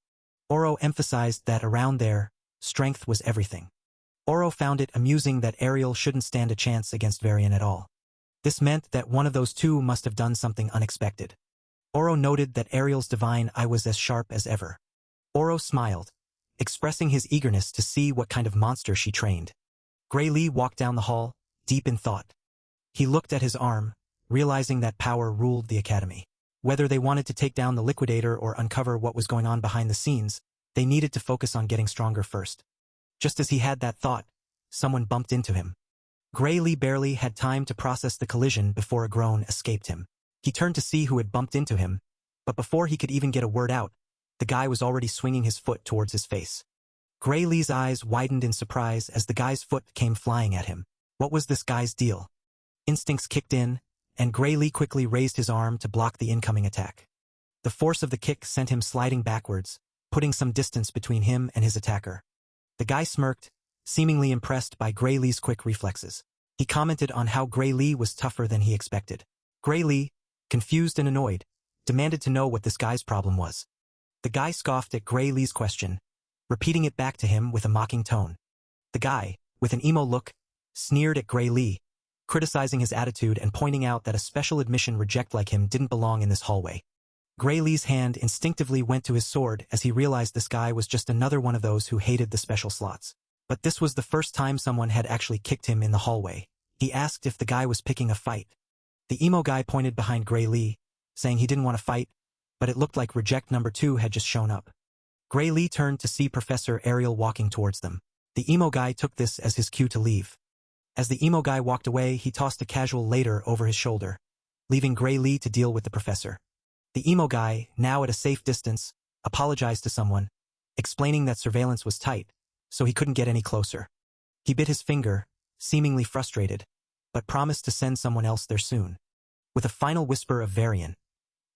Oro emphasized that around there, strength was everything. Oro found it amusing that Ariel shouldn't stand a chance against Varian at all. This meant that one of those two must have done something unexpected. Oro noted that Ariel's divine eye was as sharp as ever. Oro smiled, expressing his eagerness to see what kind of monster she trained. Gray Lee walked down the hall, deep in thought. He looked at his arm, realizing that power ruled the academy. Whether they wanted to take down the liquidator or uncover what was going on behind the scenes, they needed to focus on getting stronger first. Just as he had that thought, someone bumped into him. Gray Lee barely had time to process the collision before a groan escaped him. He turned to see who had bumped into him, but before he could even get a word out, the guy was already swinging his foot towards his face. Gray Lee's eyes widened in surprise as the guy's foot came flying at him. What was this guy's deal? Instincts kicked in, and Gray Lee quickly raised his arm to block the incoming attack. The force of the kick sent him sliding backwards, putting some distance between him and his attacker. The guy smirked, seemingly impressed by Gray Lee's quick reflexes. He commented on how Gray Lee was tougher than he expected. Gray Lee, confused and annoyed, demanded to know what this guy's problem was. The guy scoffed at Gray Lee's question, repeating it back to him with a mocking tone. The guy, with an emo look, sneered at Gray Lee, criticizing his attitude and pointing out that a special admission reject like him didn't belong in this hallway. Gray Lee's hand instinctively went to his sword as he realized this guy was just another one of those who hated the special slots. But this was the first time someone had actually kicked him in the hallway. He asked if the guy was picking a fight. The emo guy pointed behind Gray Lee, saying he didn't want to fight, but it looked like reject number 2 had just shown up. Gray Lee turned to see Professor Ariel walking towards them. The emo guy took this as his cue to leave. As the emo guy walked away, he tossed a casual later over his shoulder, leaving Gray Lee to deal with the professor. The emo guy, now at a safe distance, apologized to someone, explaining that surveillance was tight, so he couldn't get any closer. He bit his finger, seemingly frustrated, but promised to send someone else there soon. With a final whisper of Varian,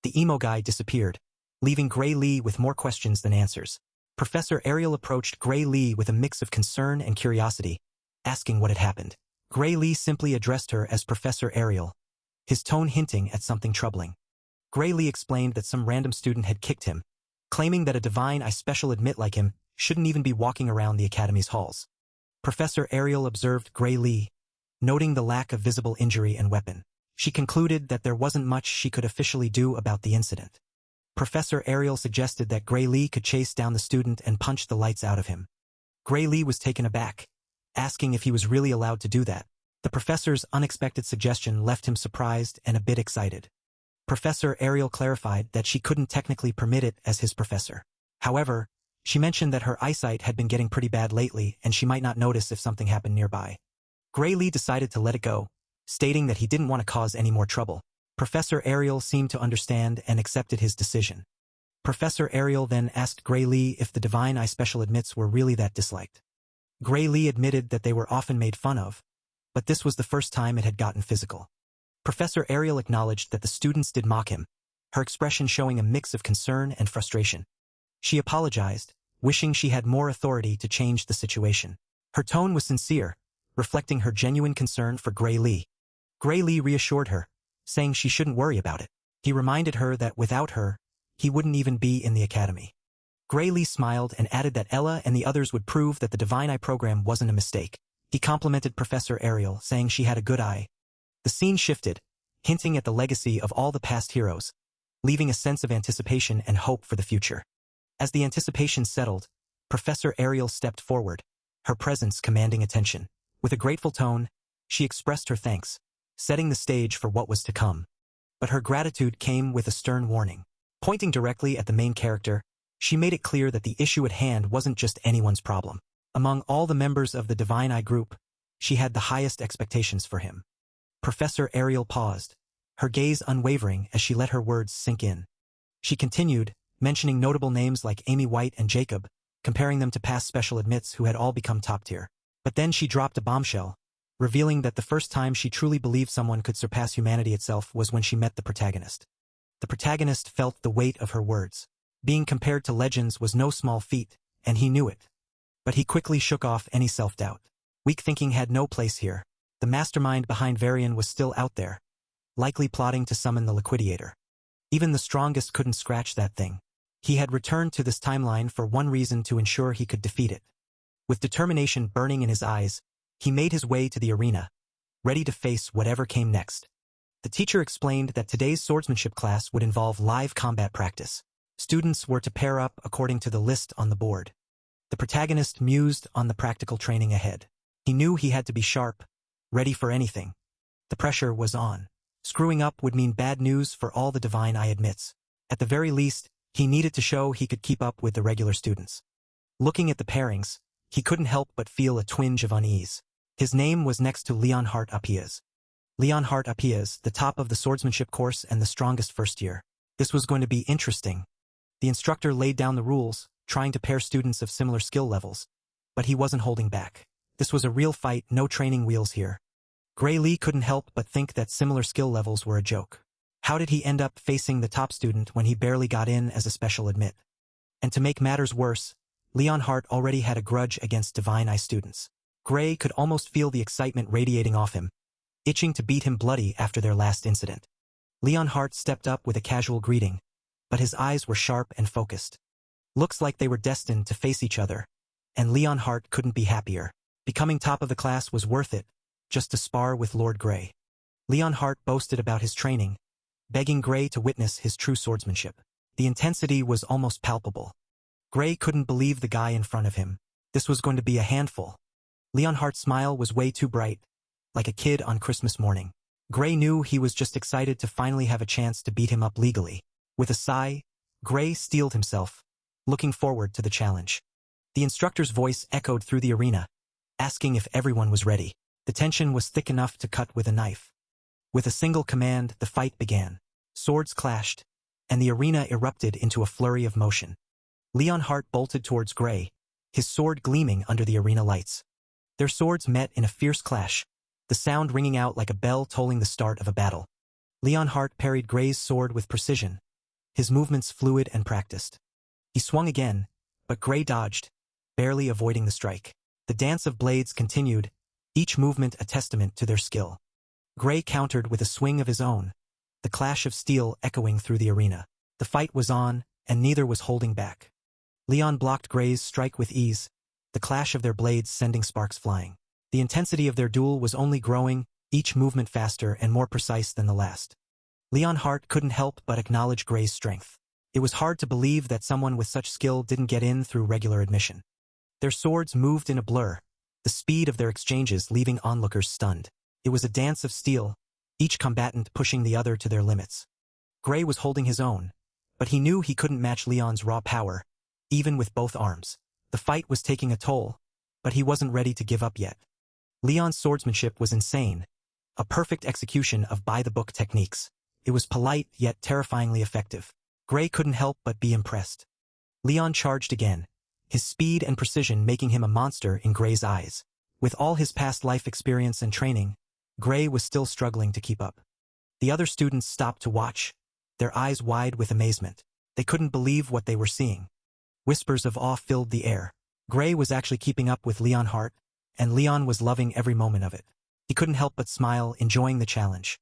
the emo guy disappeared, leaving Gray Lee with more questions than answers. Professor Ariel approached Gray Lee with a mix of concern and curiosity, asking what had happened. Gray Lee simply addressed her as Professor Ariel, his tone hinting at something troubling. Gray Lee explained that some random student had kicked him, claiming that a divine I special admit like him shouldn't even be walking around the academy's halls. Professor Ariel observed Gray Lee, noting the lack of visible injury and weapon. She concluded that there wasn't much she could officially do about the incident. Professor Ariel suggested that Gray Lee could chase down the student and punch the lights out of him. Gray Lee was taken aback, asking if he was really allowed to do that. The professor's unexpected suggestion left him surprised and a bit excited. Professor Ariel clarified that she couldn't technically permit it as his professor. However, she mentioned that her eyesight had been getting pretty bad lately and she might not notice if something happened nearby. Gray Lee decided to let it go, stating that he didn't want to cause any more trouble. Professor Ariel seemed to understand and accepted his decision. Professor Ariel then asked Gray Lee if the divine I special admits were really that disliked. Gray Lee admitted that they were often made fun of, but this was the first time it had gotten physical. Professor Ariel acknowledged that the students did mock him, her expression showing a mix of concern and frustration. She apologized, wishing she had more authority to change the situation. Her tone was sincere, reflecting her genuine concern for Gray Lee. Gray Lee reassured her, saying she shouldn't worry about it. He reminded her that without her, he wouldn't even be in the academy. Gray Lee smiled and added that Ella and the others would prove that the Divine Eye program wasn't a mistake. He complimented Professor Ariel, saying she had a good eye. The scene shifted, hinting at the legacy of all the past heroes, leaving a sense of anticipation and hope for the future. As the anticipation settled, Professor Ariel stepped forward, her presence commanding attention. With a grateful tone, she expressed her thanks, setting the stage for what was to come. But her gratitude came with a stern warning. Pointing directly at the main character, she made it clear that the issue at hand wasn't just anyone's problem. Among all the members of the Divine Eye group, she had the highest expectations for him. Professor Ariel paused, her gaze unwavering as she let her words sink in. She continued, mentioning notable names like Amy White and Jacob, comparing them to past special admits who had all become top tier. But then she dropped a bombshell, revealing that the first time she truly believed someone could surpass humanity itself was when she met the protagonist. The protagonist felt the weight of her words. Being compared to legends was no small feat, and he knew it. But he quickly shook off any self-doubt. Weak thinking had no place here. The mastermind behind Varian was still out there, likely plotting to summon the Liquidator. Even the strongest couldn't scratch that thing. He had returned to this timeline for one reason: to ensure he could defeat it. With determination burning in his eyes, he made his way to the arena, ready to face whatever came next. The teacher explained that today's swordsmanship class would involve live combat practice. Students were to pair up according to the list on the board. The protagonist mused on the practical training ahead. He knew he had to be sharp, ready for anything. The pressure was on. Screwing up would mean bad news for all the Divine Eye admits. At the very least, he needed to show he could keep up with the regular students. Looking at the pairings, he couldn't help but feel a twinge of unease. His name was next to Leonhard Appiah's. Leonhard Appiah's, the top of the swordsmanship course and the strongest first year. This was going to be interesting. The instructor laid down the rules, trying to pair students of similar skill levels. but he wasn't holding back. This was a real fight, no training wheels here. Gray Lee couldn't help but think that similar skill levels were a joke. How did he end up facing the top student when he barely got in as a special admit? And to make matters worse, Leon Hart already had a grudge against Divine Eye students. Gray could almost feel the excitement radiating off him, itching to beat him bloody after their last incident. Leon Hart stepped up with a casual greeting, but his eyes were sharp and focused. Looks like they were destined to face each other, and Leon Hart couldn't be happier. Becoming top of the class was worth it, just to spar with Lord Gray. Leon Hart boasted about his training, begging Gray to witness his true swordsmanship. The intensity was almost palpable. Gray couldn't believe the guy in front of him. This was going to be a handful. Leon Hart's smile was way too bright, like a kid on Christmas morning. Gray knew he was just excited to finally have a chance to beat him up legally. With a sigh, Gray steeled himself, looking forward to the challenge. The instructor's voice echoed through the arena, asking if everyone was ready. The tension was thick enough to cut with a knife. With a single command, the fight began. Swords clashed, and the arena erupted into a flurry of motion. Leon Hart bolted towards Gray, his sword gleaming under the arena lights. Their swords met in a fierce clash, the sound ringing out like a bell tolling the start of a battle. Leon Hart parried Gray's sword with precision, his movements fluid and practiced. He swung again, but Gray dodged, barely avoiding the strike. The dance of blades continued, each movement a testament to their skill. Gray countered with a swing of his own, the clash of steel echoing through the arena. The fight was on, and neither was holding back. Leon blocked Gray's strike with ease, the clash of their blades sending sparks flying. The intensity of their duel was only growing, each movement faster and more precise than the last. Leon Hart couldn't help but acknowledge Gray's strength. It was hard to believe that someone with such skill didn't get in through regular admission. Their swords moved in a blur, the speed of their exchanges leaving onlookers stunned. It was a dance of steel, each combatant pushing the other to their limits. Gray was holding his own, but he knew he couldn't match Leon's raw power, even with both arms. The fight was taking a toll, but he wasn't ready to give up yet. Leon's swordsmanship was insane, a perfect execution of by-the-book techniques. It was polite yet terrifyingly effective. Gray couldn't help but be impressed. Leon charged again, his speed and precision making him a monster in Gray's eyes. With all his past life experience and training, Gray was still struggling to keep up. The other students stopped to watch, their eyes wide with amazement. They couldn't believe what they were seeing. Whispers of awe filled the air. Gray was actually keeping up with Leon Hart, and Leon was loving every moment of it. He couldn't help but smile, enjoying the challenge.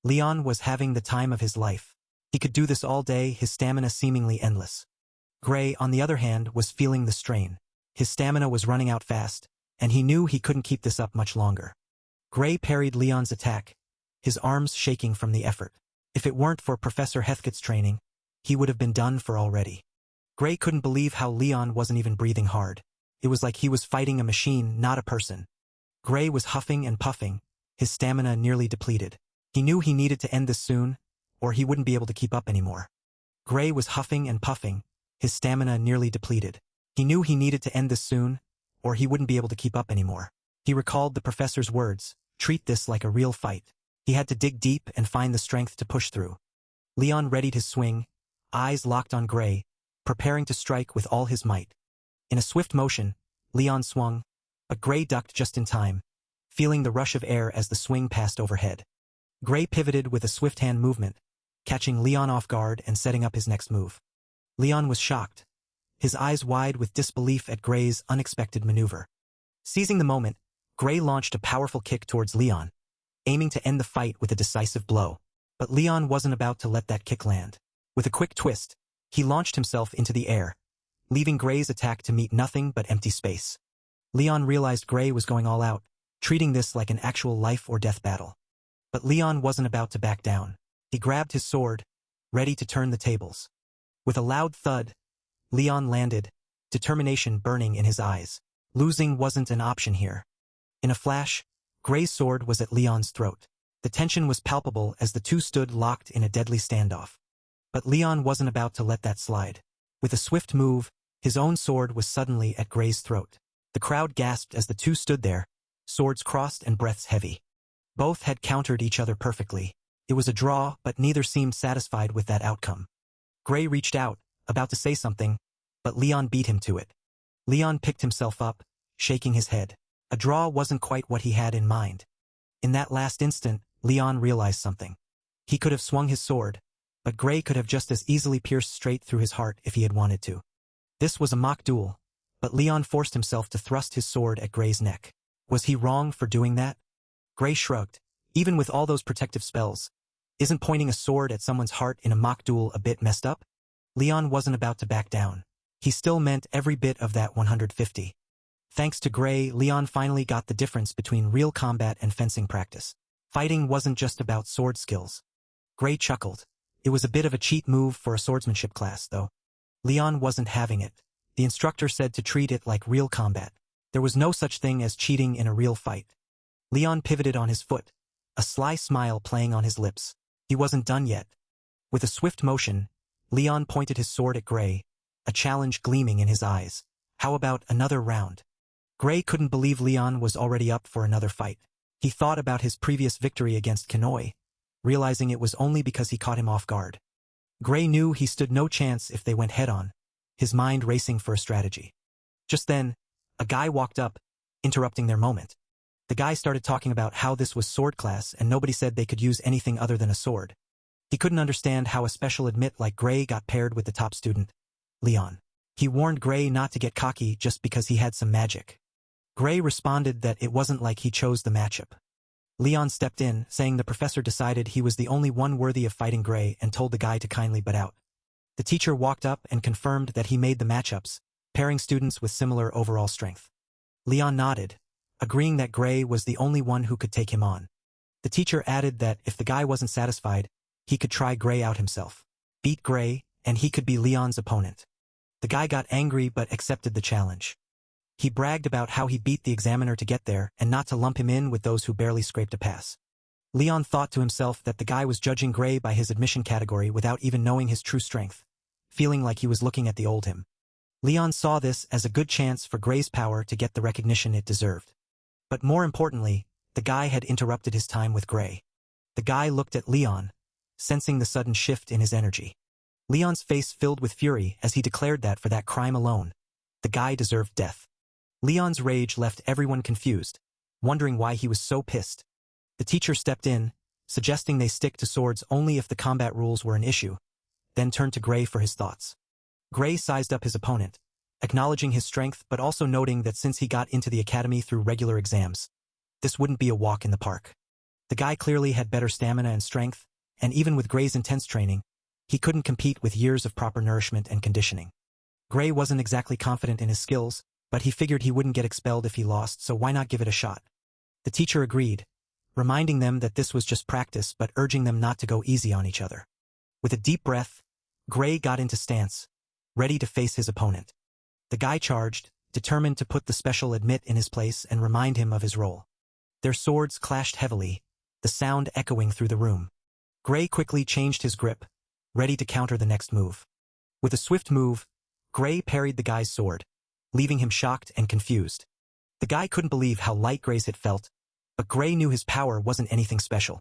Leon was having the time of his life. He could do this all day, his stamina seemingly endless. Gray, on the other hand, was feeling the strain. His stamina was running out fast, and he knew he couldn't keep this up much longer. Gray parried Leon's attack, his arms shaking from the effort. If it weren't for Professor Heathcote's training, he would have been done for already. Gray couldn't believe how Leon wasn't even breathing hard. It was like he was fighting a machine, not a person. Gray was huffing and puffing, his stamina nearly depleted. He knew he needed to end this soon, or he wouldn't be able to keep up anymore. Gray was huffing and puffing, his stamina nearly depleted. He knew he needed to end this soon, or he wouldn't be able to keep up anymore. He recalled the professor's words, treat this like a real fight. He had to dig deep and find the strength to push through. Leon readied his swing, eyes locked on Gray, preparing to strike with all his might. In a swift motion, Leon swung, but Gray ducked just in time, feeling the rush of air as the swing passed overhead. Gray pivoted with a swift hand movement, catching Leon off guard and setting up his next move. Leon was shocked, his eyes wide with disbelief at Gray's unexpected maneuver. Seizing the moment, Gray launched a powerful kick towards Leon, aiming to end the fight with a decisive blow. But Leon wasn't about to let that kick land. With a quick twist, he launched himself into the air, leaving Gray's attack to meet nothing but empty space. Leon realized Gray was going all out, treating this like an actual life-or-death battle. But Leon wasn't about to back down. He grabbed his sword, ready to turn the tables. With a loud thud, Leon landed, determination burning in his eyes. Losing wasn't an option here. In a flash, Gray's sword was at Leon's throat. The tension was palpable as the two stood locked in a deadly standoff. But Leon wasn't about to let that slide. With a swift move, his own sword was suddenly at Gray's throat. The crowd gasped as the two stood there, swords crossed and breaths heavy. Both had countered each other perfectly. It was a draw, but neither seemed satisfied with that outcome. Gray reached out, about to say something, but Leon beat him to it. Leon picked himself up, shaking his head. A draw wasn't quite what he had in mind. In that last instant, Leon realized something. He could have swung his sword, but Gray could have just as easily pierced straight through his heart if he had wanted to. This was a mock duel, but Leon forced himself to thrust his sword at Gray's neck. Was he wrong for doing that? Gray shrugged. Even with all those protective spells, isn't pointing a sword at someone's heart in a mock duel a bit messed up? Leon wasn't about to back down. He still meant every bit of that 150. Thanks to Gray, Leon finally got the difference between real combat and fencing practice. Fighting wasn't just about sword skills. Gray chuckled. It was a bit of a cheat move for a swordsmanship class, though. Leon wasn't having it. The instructor said to treat it like real combat. There was no such thing as cheating in a real fight. Leon pivoted on his foot, a sly smile playing on his lips. He wasn't done yet. With a swift motion, Leon pointed his sword at Gray, a challenge gleaming in his eyes. How about another round? Gray couldn't believe Leon was already up for another fight. He thought about his previous victory against Kanoi, realizing it was only because he caught him off guard. Gray knew he stood no chance if they went head-on, his mind racing for a strategy. Just then, a guy walked up, interrupting their moment. The guy started talking about how this was sword class and nobody said they could use anything other than a sword. He couldn't understand how a special admit like Gray got paired with the top student, Leon. He warned Gray not to get cocky just because he had some magic. Gray responded that it wasn't like he chose the matchup. Leon stepped in, saying the professor decided he was the only one worthy of fighting Gray and told the guy to kindly butt out. The teacher walked up and confirmed that he made the matchups, pairing students with similar overall strength. Leon nodded, agreeing that Gray was the only one who could take him on. The teacher added that if the guy wasn't satisfied, he could try Gray out himself. Beat Gray, and he could be Leon's opponent. The guy got angry but accepted the challenge. He bragged about how he beat the examiner to get there and not to lump him in with those who barely scraped a pass. Leon thought to himself that the guy was judging Gray by his admission category without even knowing his true strength, feeling like he was looking at the old him. Leon saw this as a good chance for Gray's power to get the recognition it deserved. But more importantly, the guy had interrupted his time with Gray. The guy looked at Leon, sensing the sudden shift in his energy. Leon's face filled with fury as he declared that for that crime alone, the guy deserved death. Leon's rage left everyone confused, wondering why he was so pissed. The teacher stepped in, suggesting they stick to swords only if the combat rules were an issue, then turned to Gray for his thoughts. Gray sized up his opponent, acknowledging his strength but also noting that since he got into the academy through regular exams, this wouldn't be a walk in the park. The guy clearly had better stamina and strength, and even with Gray's intense training, he couldn't compete with years of proper nourishment and conditioning. Gray wasn't exactly confident in his skills, but he figured he wouldn't get expelled if he lost, so why not give it a shot? The teacher agreed, reminding them that this was just practice but urging them not to go easy on each other. With a deep breath, Gray got into stance, ready to face his opponent. The guy charged, determined to put the special admit in his place and remind him of his role. Their swords clashed heavily, the sound echoing through the room. Gray quickly changed his grip, ready to counter the next move. With a swift move, Gray parried the guy's sword, leaving him shocked and confused. The guy couldn't believe how light Gray's hit felt, but Gray knew his power wasn't anything special.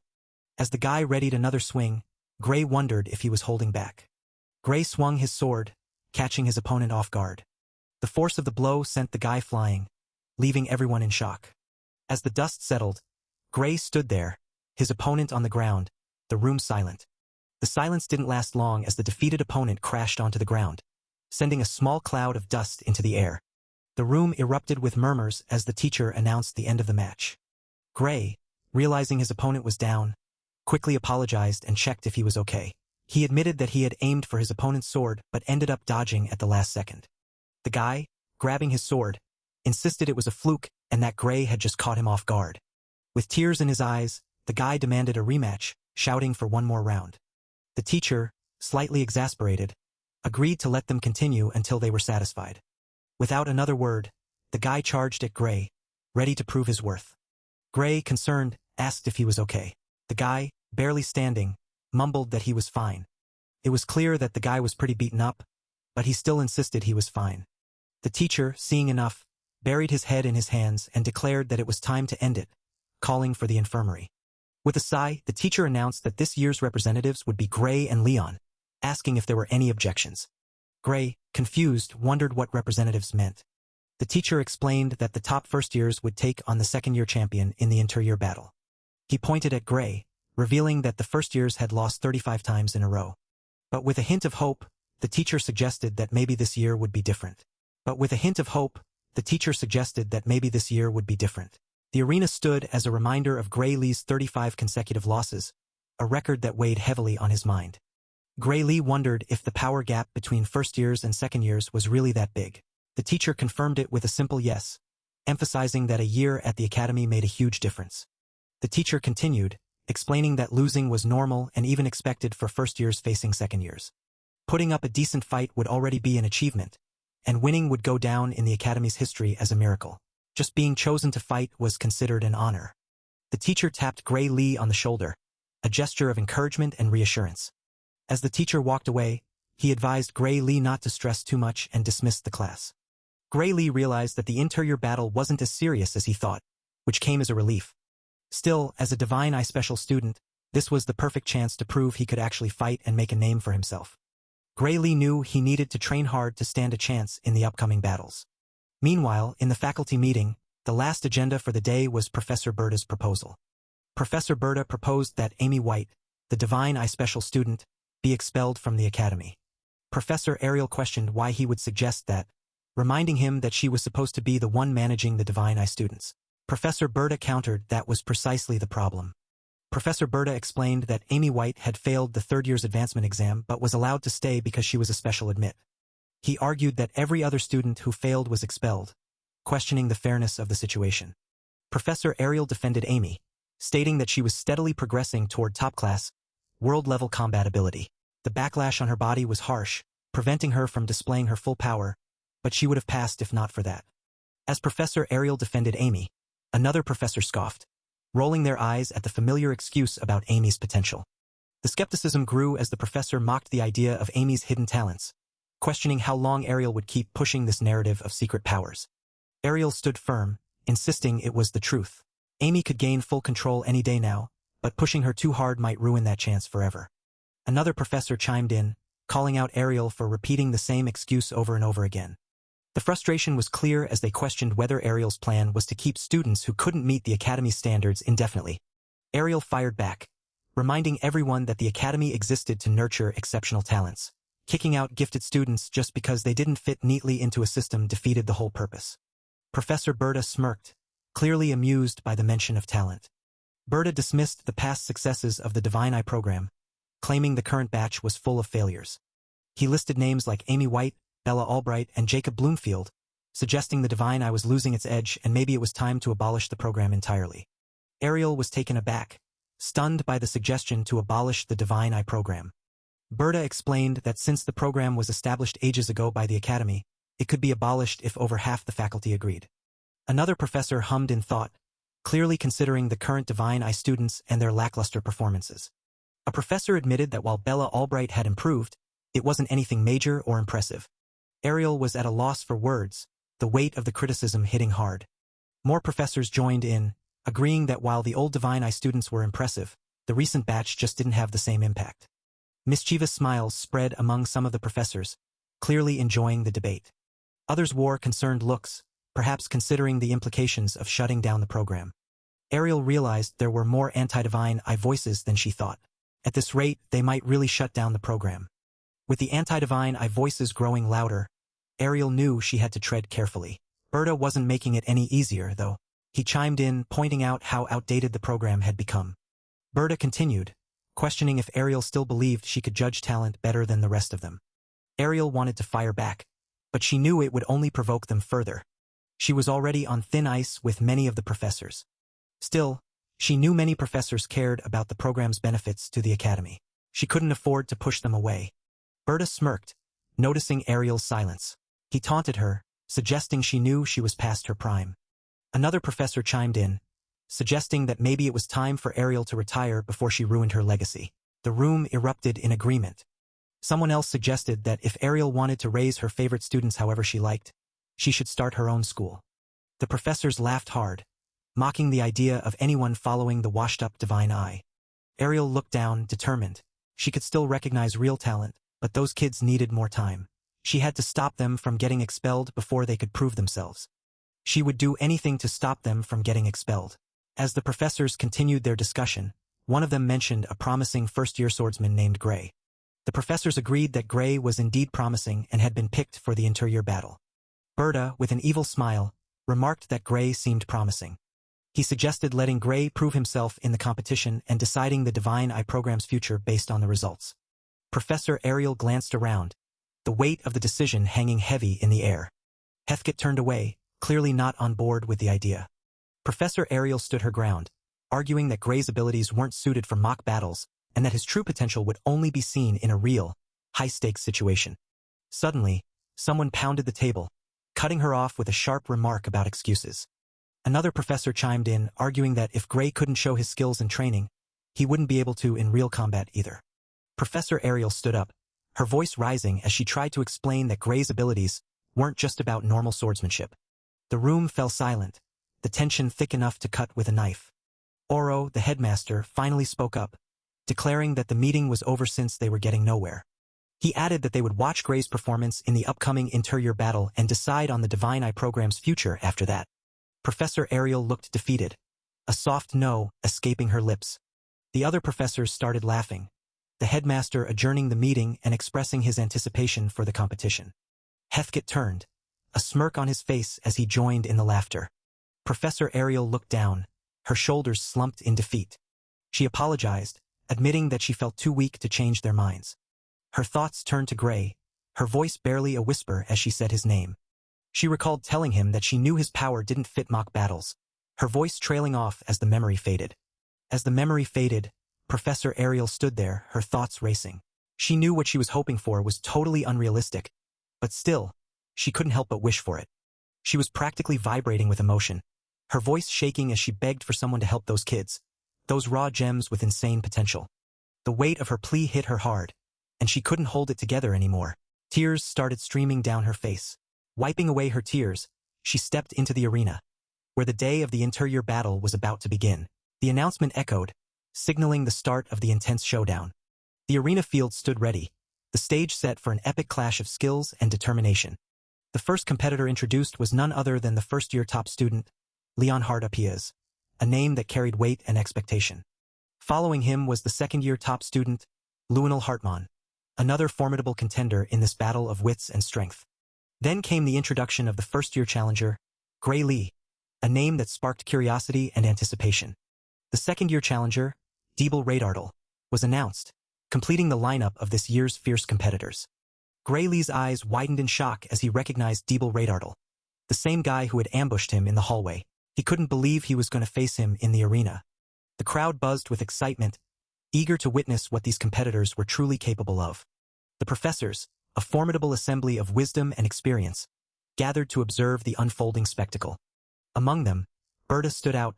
As the guy readied another swing, Gray wondered if he was holding back. Gray swung his sword, catching his opponent off guard. The force of the blow sent the guy flying, leaving everyone in shock. As the dust settled, Gray stood there, his opponent on the ground, the room silent. The silence didn't last long as the defeated opponent crashed onto the ground, sending a small cloud of dust into the air. The room erupted with murmurs as the teacher announced the end of the match. Gray, realizing his opponent was down, quickly apologized and checked if he was okay. He admitted that he had aimed for his opponent's sword but ended up dodging at the last second. The guy, grabbing his sword, insisted it was a fluke and that Gray had just caught him off guard. With tears in his eyes, the guy demanded a rematch, shouting for one more round. The teacher, slightly exasperated, agreed to let them continue until they were satisfied. Without another word, the guy charged at Gray, ready to prove his worth. Gray, concerned, asked if he was okay. The guy, barely standing, mumbled that he was fine. It was clear that the guy was pretty beaten up, but he still insisted he was fine. The teacher, seeing enough, buried his head in his hands and declared that it was time to end it, calling for the infirmary. With a sigh, the teacher announced that this year's representatives would be Gray and Leon, asking if there were any objections. Gray, confused, wondered what representatives meant. The The teacher explained that the top first years would take on the second-year champion in the inter-year battle. He pointed at Gray, revealing that the first years had lost 35 times in a row. But with a hint of hope, the teacher suggested that maybe this year would be different. The arena stood as a reminder of Gray Lee's 35 consecutive losses, a record that weighed heavily on his mind. Gray Lee wondered if the power gap between first years and second years was really that big. The teacher confirmed it with a simple yes, emphasizing that a year at the academy made a huge difference. The teacher continued, explaining that losing was normal and even expected for first years facing second years. Putting up a decent fight would already be an achievement, and winning would go down in the academy's history as a miracle. Just being chosen to fight was considered an honor. The teacher tapped Gray Lee on the shoulder, a gesture of encouragement and reassurance. As the teacher walked away, he advised Gray Lee not to stress too much and dismissed the class. Gray Lee realized that the interior battle wasn't as serious as he thought, which came as a relief. Still, as a Divine Eye Special student, this was the perfect chance to prove he could actually fight and make a name for himself. Gray Lee knew he needed to train hard to stand a chance in the upcoming battles. Meanwhile, in the faculty meeting, the last agenda for the day was Professor Berta's proposal. Professor Berta proposed that Amy White, the Divine Eye Special student, be expelled from the academy. Professor Ariel questioned why he would suggest that, reminding him that she was supposed to be the one managing the Divine Eye students. Professor Berta countered that was precisely the problem. Professor Berta explained that Amy White had failed the third year's advancement exam but was allowed to stay because she was a special admit. He argued that every other student who failed was expelled, questioning the fairness of the situation. Professor Ariel defended Amy, stating that she was steadily progressing toward top-class, world-level combat ability. The backlash on her body was harsh, preventing her from displaying her full power, but she would have passed if not for that. As Professor Ariel defended Amy, another professor scoffed, rolling their eyes at the familiar excuse about Amy's potential. The skepticism grew as the professor mocked the idea of Amy's hidden talents, questioning how long Ariel would keep pushing this narrative of secret powers. Ariel stood firm, insisting it was the truth. Amy could gain full control any day now, but pushing her too hard might ruin that chance forever. Another professor chimed in, calling out Ariel for repeating the same excuse over and over again. The frustration was clear as they questioned whether Ariel's plan was to keep students who couldn't meet the academy's standards indefinitely. Ariel fired back, reminding everyone that the academy existed to nurture exceptional talents. Kicking out gifted students just because they didn't fit neatly into a system defeated the whole purpose. Professor Berta smirked, clearly amused by the mention of talent. Berta dismissed the past successes of the Divine Eye program, claiming the current batch was full of failures. He listed names like Amy White, Bella Albright, and Jacob Bloomfield, suggesting the Divine Eye was losing its edge and maybe it was time to abolish the program entirely. Ariel was taken aback, stunned by the suggestion to abolish the Divine Eye program. Berta explained that since the program was established ages ago by the academy, it could be abolished if over half the faculty agreed. Another professor hummed in thought, clearly considering the current Divine Eye students and their lackluster performances. A professor admitted that while Bella Albright had improved, it wasn't anything major or impressive. Ariel was at a loss for words, the weight of the criticism hitting hard. More professors joined in, agreeing that while the old Divine Eye students were impressive, the recent batch just didn't have the same impact. Mischievous smiles spread among some of the professors, clearly enjoying the debate. Others wore concerned looks, perhaps considering the implications of shutting down the program. Ariel realized there were more anti-Divine Eye voices than she thought. At this rate, they might really shut down the program. With the anti-Divine Eye voices growing louder, Ariel knew she had to tread carefully. Berta wasn't making it any easier, though. He chimed in, pointing out how outdated the program had become. Berta continued, questioning if Ariel still believed she could judge talent better than the rest of them. Ariel wanted to fire back, but she knew it would only provoke them further. She was already on thin ice with many of the professors. Still, she knew many professors cared about the program's benefits to the academy. She couldn't afford to push them away. Berta smirked, noticing Ariel's silence. He taunted her, suggesting she knew she was past her prime. Another professor chimed in, suggesting that maybe it was time for Ariel to retire before she ruined her legacy. The room erupted in agreement. Someone else suggested that if Ariel wanted to raise her favorite students however she liked, she should start her own school. The professors laughed hard, mocking the idea of anyone following the washed-up Divine Eye. Ariel looked down, determined. She could still recognize real talent, but those kids needed more time. She had to stop them from getting expelled before they could prove themselves. She would do anything to stop them from getting expelled. As the professors continued their discussion, one of them mentioned a promising first-year swordsman named Gray. The professors agreed that Gray was indeed promising and had been picked for the interior battle. Berta, with an evil smile, remarked that Gray seemed promising. He suggested letting Gray prove himself in the competition and deciding the Divine Eye program's future based on the results. Professor Ariel glanced around, the weight of the decision hanging heavy in the air. Heathcote turned away, clearly not on board with the idea. Professor Ariel stood her ground, arguing that Gray's abilities weren't suited for mock battles and that his true potential would only be seen in a real, high-stakes situation. Suddenly, someone pounded the table, cutting her off with a sharp remark about excuses. Another professor chimed in, arguing that if Gray couldn't show his skills in training, he wouldn't be able to in real combat either. Professor Ariel stood up, her voice rising as she tried to explain that Gray's abilities weren't just about normal swordsmanship. The room fell silent, the tension thick enough to cut with a knife. Oro, the headmaster, finally spoke up, declaring that the meeting was over since they were getting nowhere. He added that they would watch Gray's performance in the upcoming interior battle and decide on the Divine Eye program's future after that. Professor Ariel looked defeated, a soft no escaping her lips. The other professors started laughing, the headmaster adjourning the meeting and expressing his anticipation for the competition. Heathcote turned, a smirk on his face as he joined in the laughter. Professor Ariel looked down, her shoulders slumped in defeat. She apologized, admitting that she felt too weak to change their minds. Her thoughts turned to Gray, her voice barely a whisper as she said his name. She recalled telling him that she knew his power didn't fit mock battles, her voice trailing off as the memory faded. As the memory faded, Professor Ariel stood there, her thoughts racing. She knew what she was hoping for was totally unrealistic, but still, she couldn't help but wish for it. She was practically vibrating with emotion, her voice shaking as she begged for someone to help those kids, those raw gems with insane potential. The weight of her plea hit her hard, and she couldn't hold it together anymore. Tears started streaming down her face. Wiping away her tears, she stepped into the arena, where the day of the interior battle was about to begin. The announcement echoed, signaling the start of the intense showdown. The arena field stood ready, the stage set for an epic clash of skills and determination. The first competitor introduced was none other than the first-year top student, Leonhard Apias, a name that carried weight and expectation. Following him was the second-year top student, Luinal Hartmann, another formidable contender in this battle of wits and strength. Then came the introduction of the first-year challenger, Gray Lee, a name that sparked curiosity and anticipation. The second-year challenger, Deeble Radardal, was announced, completing the lineup of this year's fierce competitors. Gray Lee's eyes widened in shock as he recognized Deeble Radardal, the same guy who had ambushed him in the hallway. He couldn't believe he was going to face him in the arena. The crowd buzzed with excitement, eager to witness what these competitors were truly capable of. The professors, a formidable assembly of wisdom and experience, gathered to observe the unfolding spectacle. Among them, Berta stood out,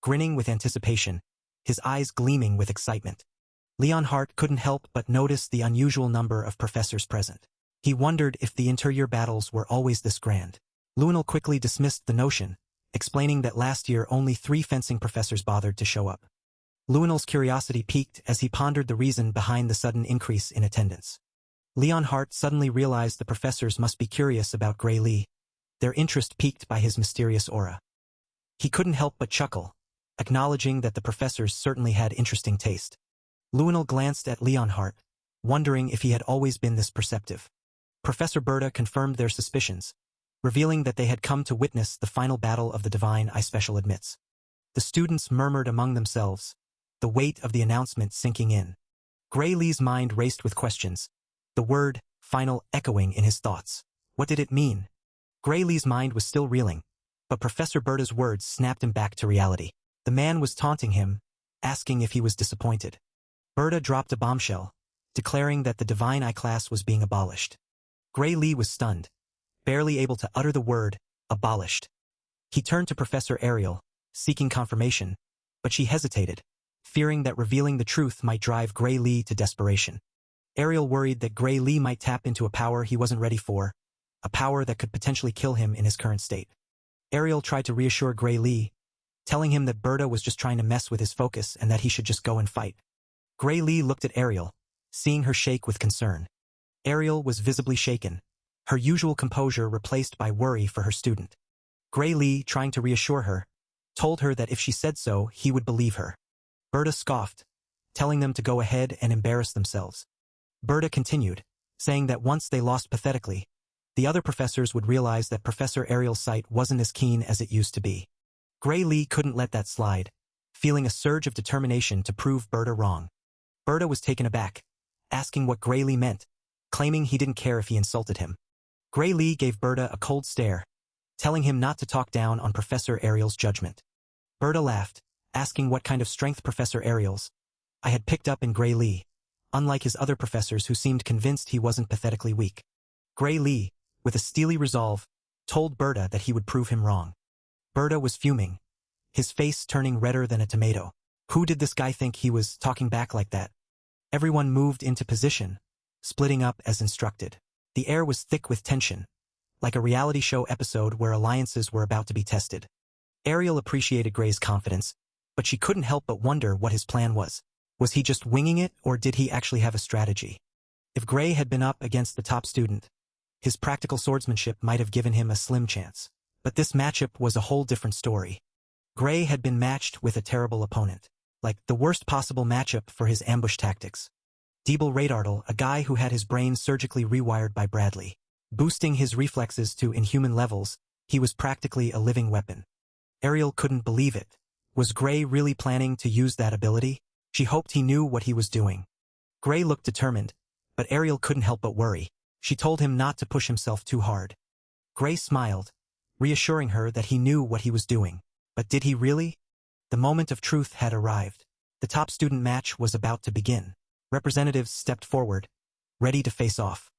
grinning with anticipation, his eyes gleaming with excitement. Leonhardt couldn't help but notice the unusual number of professors present. He wondered if the interior battles were always this grand. Luinal quickly dismissed the notion, explaining that last year only 3 fencing professors bothered to show up. Luinal's curiosity piqued as he pondered the reason behind the sudden increase in attendance. Leonhardt suddenly realized the professors must be curious about Gray Lee, their interest piqued by his mysterious aura. He couldn't help but chuckle, acknowledging that the professors certainly had interesting taste. Luinal glanced at Leonhardt, wondering if he had always been this perceptive. Professor Berta confirmed their suspicions, revealing that they had come to witness the final battle of the Divine Eye Special Admits. The students murmured among themselves, the weight of the announcement sinking in. Gray Lee's mind raced with questions, the word final echoing in his thoughts. What did it mean? Gray Lee's mind was still reeling, but Professor Berta's words snapped him back to reality. The man was taunting him, asking if he was disappointed. Berta dropped a bombshell, declaring that the Divine Eye class was being abolished. Gray Lee was stunned, barely able to utter the word, abolished. He turned to Professor Ariel, seeking confirmation, but she hesitated, fearing that revealing the truth might drive Gray Lee to desperation. Ariel worried that Gray Lee might tap into a power he wasn't ready for, a power that could potentially kill him in his current state. Ariel tried to reassure Gray Lee, telling him that Berta was just trying to mess with his focus and that he should just go and fight. Gray Lee looked at Ariel, seeing her shake with concern. Ariel was visibly shaken, her usual composure replaced by worry for her student. Gray Lee, trying to reassure her, told her that if she said so, he would believe her. Berta scoffed, telling them to go ahead and embarrass themselves. Berta continued, saying that once they lost pathetically, the other professors would realize that Professor Ariel's sight wasn't as keen as it used to be. Gray Lee couldn't let that slide, feeling a surge of determination to prove Berta wrong. Berta was taken aback, asking what Gray Lee meant, claiming he didn't care if he insulted him. Gray Lee gave Berta a cold stare, telling him not to talk down on Professor Ariel's judgment. Berta laughed, asking what kind of strength Professor Ariel's I had picked up in Gray Lee, unlike his other professors who seemed convinced he wasn't pathetically weak. Gray Lee, with a steely resolve, told Berta that he would prove him wrong. Berta was fuming, his face turning redder than a tomato. Who did this guy think he was, talking back like that? Everyone moved into position, splitting up as instructed. The air was thick with tension, like a reality show episode where alliances were about to be tested. Ariel appreciated Gray's confidence, but she couldn't help but wonder what his plan was. Was he just winging it, or did he actually have a strategy? If Gray had been up against the top student, his practical swordsmanship might have given him a slim chance. But this matchup was a whole different story. Gray had been matched with a terrible opponent, like the worst possible matchup for his ambush tactics. Deeble Radartle, a guy who had his brain surgically rewired by Bradley, boosting his reflexes to inhuman levels, he was practically a living weapon. Ariel couldn't believe it. Was Gray really planning to use that ability? She hoped he knew what he was doing. Gray looked determined, but Ariel couldn't help but worry. She told him not to push himself too hard. Gray smiled, reassuring her that he knew what he was doing. But did he really? The moment of truth had arrived. The top student match was about to begin. Representatives stepped forward, ready to face off.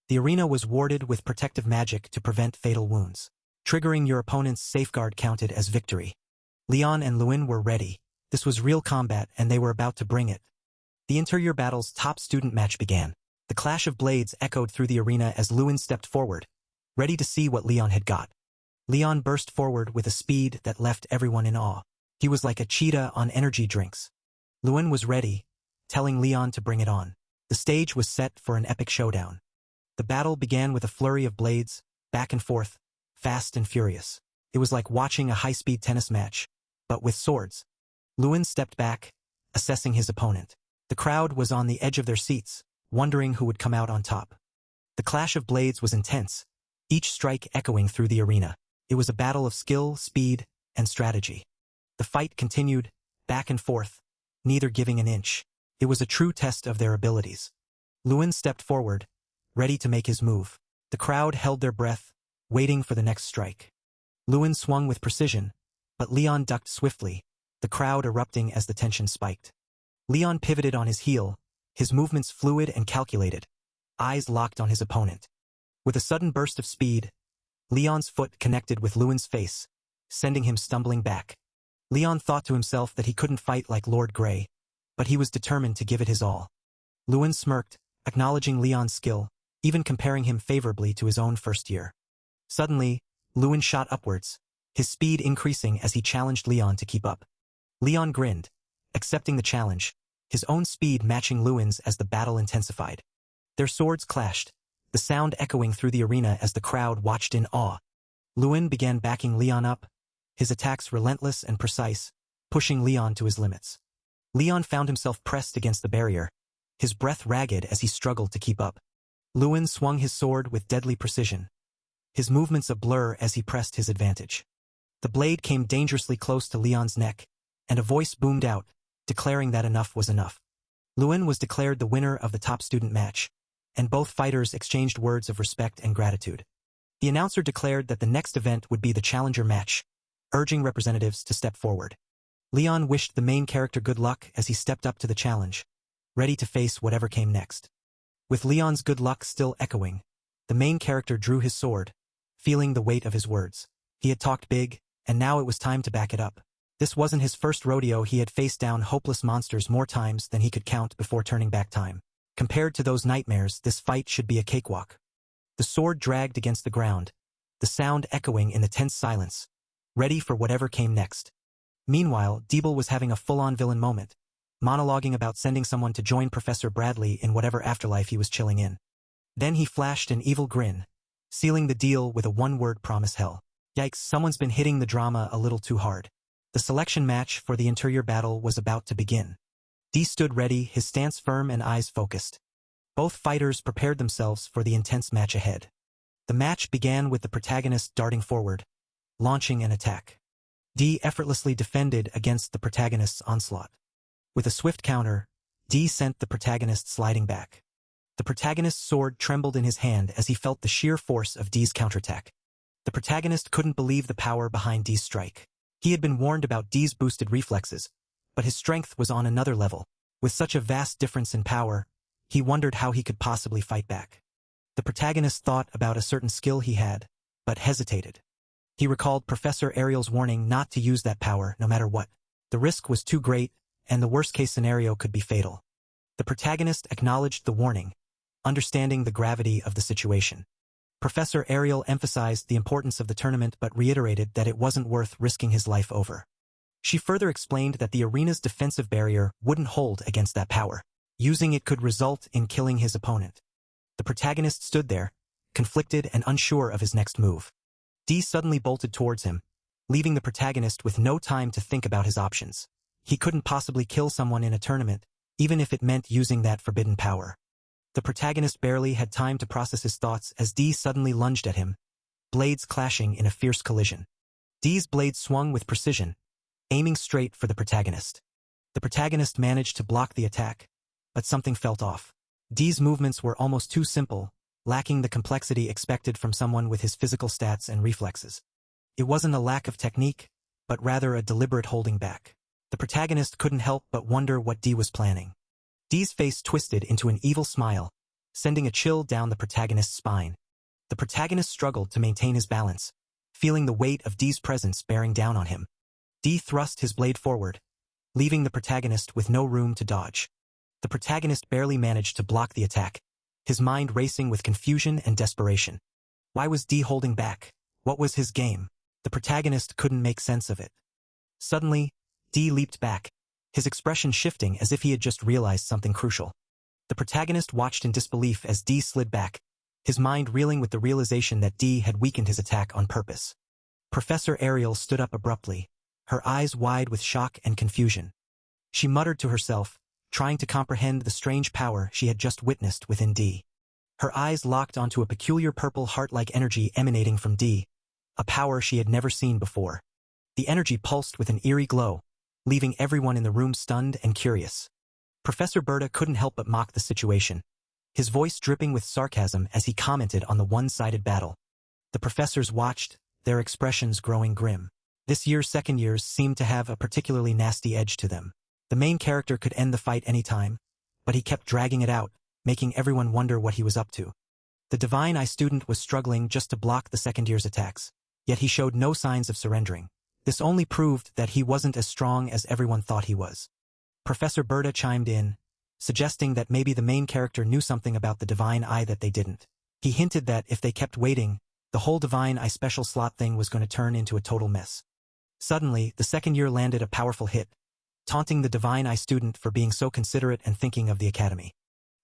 The arena was warded with protective magic to prevent fatal wounds. Triggering your opponent's safeguard counted as victory. Leon and Lewin were ready. This was real combat, and they were about to bring it. The interior battle's top student match began. The clash of blades echoed through the arena as Lewin stepped forward, ready to see what Leon had got. Leon burst forward with a speed that left everyone in awe. He was like a cheetah on energy drinks. Lewin was ready, telling Leon to bring it on. The stage was set for an epic showdown. The battle began with a flurry of blades, back and forth, fast and furious. It was like watching a high-speed tennis match, but with swords. Lewin stepped back, assessing his opponent. The crowd was on the edge of their seats, wondering who would come out on top. The clash of blades was intense, each strike echoing through the arena. It was a battle of skill, speed, and strategy. The fight continued, back and forth, neither giving an inch. It was a true test of their abilities. Lewin stepped forward, ready to make his move. The crowd held their breath, waiting for the next strike. Lewin swung with precision, but Leon ducked swiftly, the crowd erupting as the tension spiked. Leon pivoted on his heel, his movements fluid and calculated, eyes locked on his opponent. With a sudden burst of speed, Leon's foot connected with Lewin's face, sending him stumbling back. Leon thought to himself that he couldn't fight like Lord Grey, but he was determined to give it his all. Lewin smirked, acknowledging Leon's skill, even comparing him favorably to his own first year. Suddenly, Lewin shot upwards, his speed increasing as he challenged Leon to keep up. Leon grinned, accepting the challenge, his own speed matching Lewin's as the battle intensified. Their swords clashed, the sound echoing through the arena as the crowd watched in awe. Lewin began backing Leon up, his attacks relentless and precise, pushing Leon to his limits. Leon found himself pressed against the barrier, his breath ragged as he struggled to keep up. Lewin swung his sword with deadly precision, his movements a blur as he pressed his advantage. The blade came dangerously close to Leon's neck, and a voice boomed out, declaring that enough was enough. Lewin was declared the winner of the top student match, and both fighters exchanged words of respect and gratitude. The announcer declared that the next event would be the challenger match, urging representatives to step forward. Leon wished the main character good luck as he stepped up to the challenge, ready to face whatever came next. With Leon's good luck still echoing, the main character drew his sword, feeling the weight of his words. He had talked big, and now it was time to back it up. This wasn't his first rodeo. He had faced down hopeless monsters more times than he could count before turning back time. Compared to those nightmares, this fight should be a cakewalk. The sword dragged against the ground, the sound echoing in the tense silence, ready for whatever came next. Meanwhile, Deeble was having a full-on villain moment, monologuing about sending someone to join Professor Bradley in whatever afterlife he was chilling in. Then he flashed an evil grin, sealing the deal with a one-word promise: hell. Yikes, someone's been hitting the drama a little too hard. The selection match for the interior battle was about to begin. Dee stood ready, his stance firm and eyes focused. Both fighters prepared themselves for the intense match ahead. The match began with the protagonist darting forward, launching an attack. Dee effortlessly defended against the protagonist's onslaught. With a swift counter, Dee sent the protagonist sliding back. The protagonist's sword trembled in his hand as he felt the sheer force of Dee's counterattack. The protagonist couldn't believe the power behind Dee's strike. He had been warned about Dee's boosted reflexes, but his strength was on another level. With such a vast difference in power, he wondered how he could possibly fight back. The protagonist thought about a certain skill he had, but hesitated. He recalled Professor Ariel's warning not to use that power no matter what. The risk was too great, and the worst-case scenario could be fatal. The protagonist acknowledged the warning, understanding the gravity of the situation. Professor Ariel emphasized the importance of the tournament but reiterated that it wasn't worth risking his life over. She further explained that the arena's defensive barrier wouldn't hold against that power. Using it could result in killing his opponent. The protagonist stood there, conflicted and unsure of his next move. Dee suddenly bolted towards him, leaving the protagonist with no time to think about his options. He couldn't possibly kill someone in a tournament, even if it meant using that forbidden power. The protagonist barely had time to process his thoughts as Dee suddenly lunged at him, blades clashing in a fierce collision. Dee's blade swung with precision, aiming straight for the protagonist. The protagonist managed to block the attack, but something felt off. Dee's movements were almost too simple, lacking the complexity expected from someone with his physical stats and reflexes. It wasn't a lack of technique, but rather a deliberate holding back. The protagonist couldn't help but wonder what Dee was planning. Dee's face twisted into an evil smile, sending a chill down the protagonist's spine. The protagonist struggled to maintain his balance, feeling the weight of Dee's presence bearing down on him. Dee thrust his blade forward, leaving the protagonist with no room to dodge. The protagonist barely managed to block the attack, his mind racing with confusion and desperation. Why was Dee holding back? What was his game? The protagonist couldn't make sense of it. Suddenly, Dee leaped back, his expression shifting as if he had just realized something crucial. The protagonist watched in disbelief as Dee slid back, his mind reeling with the realization that Dee had weakened his attack on purpose. Professor Ariel stood up abruptly, her eyes wide with shock and confusion. She muttered to herself, trying to comprehend the strange power she had just witnessed within Dee. Her eyes locked onto a peculiar purple heart-like energy emanating from Dee, a power she had never seen before. The energy pulsed with an eerie glow, leaving everyone in the room stunned and curious. Professor Berta couldn't help but mock the situation, his voice dripping with sarcasm as he commented on the one-sided battle. The professors watched, their expressions growing grim. This year's second years seemed to have a particularly nasty edge to them. The main character could end the fight anytime, but he kept dragging it out, making everyone wonder what he was up to. The Divine Eye student was struggling just to block the second year's attacks, yet he showed no signs of surrendering. This only proved that he wasn't as strong as everyone thought he was. Professor Berta chimed in, suggesting that maybe the main character knew something about the Divine Eye that they didn't. He hinted that if they kept waiting, the whole Divine Eye special slot thing was going to turn into a total mess. Suddenly, the second year landed a powerful hit, taunting the Divine Eye student for being so considerate and thinking of the academy.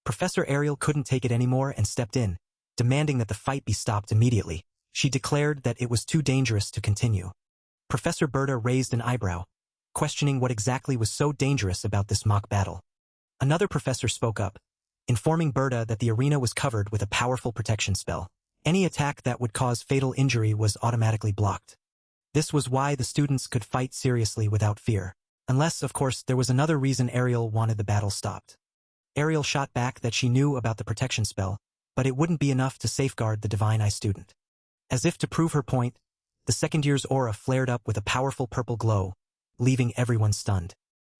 Professor Ariel couldn't take it anymore and stepped in, demanding that the fight be stopped immediately. She declared that it was too dangerous to continue. Professor Berta raised an eyebrow, questioning what exactly was so dangerous about this mock battle. Another professor spoke up, informing Berta that the arena was covered with a powerful protection spell. Any attack that would cause fatal injury was automatically blocked. This was why the students could fight seriously without fear. Unless, of course, there was another reason Ariel wanted the battle stopped. Ariel shot back that she knew about the protection spell, but it wouldn't be enough to safeguard the Divine Eye student. As if to prove her point, the second year's aura flared up with a powerful purple glow, leaving everyone stunned.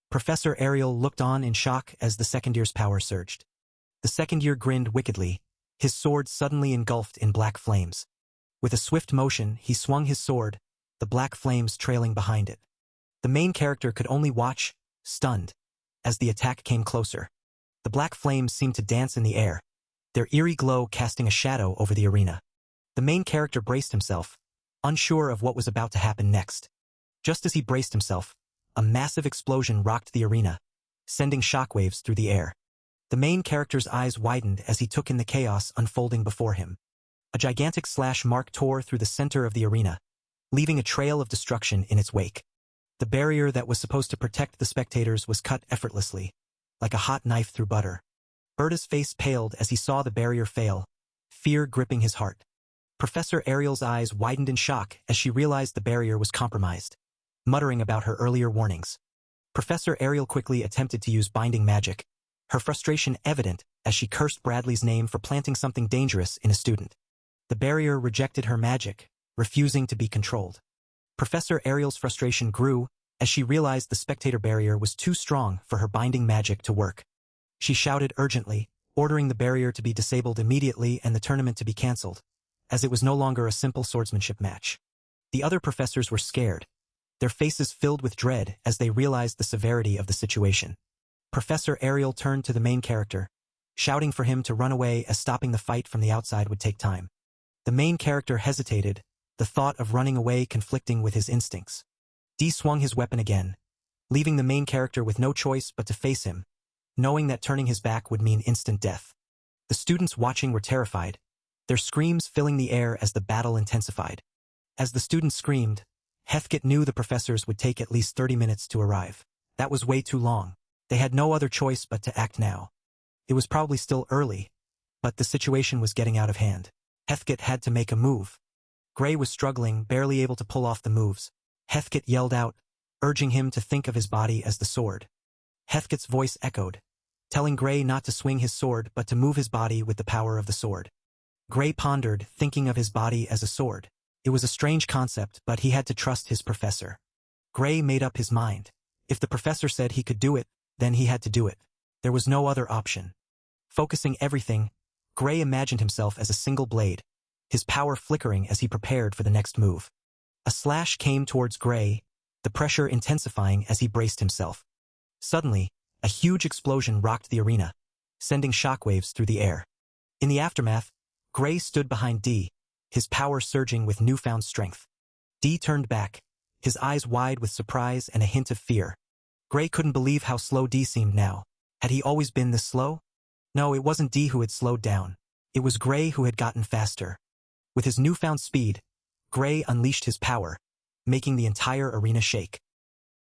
Professor Ariel looked on in shock as the second year's power surged. The second year grinned wickedly, his sword suddenly engulfed in black flames. With a swift motion, he swung his sword, the black flames trailing behind it. The main character could only watch, stunned, as the attack came closer. The black flames seemed to dance in the air, their eerie glow casting a shadow over the arena. The main character braced himself, unsure of what was about to happen next. Just as he braced himself, a massive explosion rocked the arena, sending shockwaves through the air. The main character's eyes widened as he took in the chaos unfolding before him. A gigantic slash mark tore through the center of the arena, leaving a trail of destruction in its wake. The barrier that was supposed to protect the spectators was cut effortlessly, like a hot knife through butter. Berta's face paled as he saw the barrier fail, fear gripping his heart. Professor Ariel's eyes widened in shock as she realized the barrier was compromised, muttering about her earlier warnings. Professor Ariel quickly attempted to use binding magic, her frustration evident as she cursed Bradley's name for planting something dangerous in a student. The barrier rejected her magic, refusing to be controlled. Professor Ariel's frustration grew as she realized the spectator barrier was too strong for her binding magic to work. She shouted urgently, ordering the barrier to be disabled immediately and the tournament to be cancelled, as it was no longer a simple swordsmanship match. The other professors were scared, their faces filled with dread as they realized the severity of the situation. Professor Ariel turned to the main character, shouting for him to run away as stopping the fight from the outside would take time. The main character hesitated, the thought of running away conflicting with his instincts. Dee swung his weapon again, leaving the main character with no choice but to face him, knowing that turning his back would mean instant death. The students watching were terrified, their screams filling the air as the battle intensified. As the students screamed, Heathkit knew the professors would take at least 30 minutes to arrive. That was way too long. They had no other choice but to act now. It was probably still early, but the situation was getting out of hand. Heathkit had to make a move. Gray was struggling, barely able to pull off the moves. Heathkit yelled out, urging him to think of his body as the sword. Heathkit's voice echoed, telling Gray not to swing his sword but to move his body with the power of the sword. Gray pondered, thinking of his body as a sword. It was a strange concept, but he had to trust his professor. Gray made up his mind. If the professor said he could do it, then he had to do it. There was no other option. Focusing everything, Gray imagined himself as a single blade, his power flickering as he prepared for the next move. A slash came towards Gray, the pressure intensifying as he braced himself. Suddenly, a huge explosion rocked the arena, sending shockwaves through the air. In the aftermath, Gray stood behind Dee, his power surging with newfound strength. Dee turned back, his eyes wide with surprise and a hint of fear. Gray couldn't believe how slow Dee seemed now. Had he always been this slow? No, it wasn't Dee who had slowed down. It was Gray who had gotten faster. With his newfound speed, Gray unleashed his power, making the entire arena shake.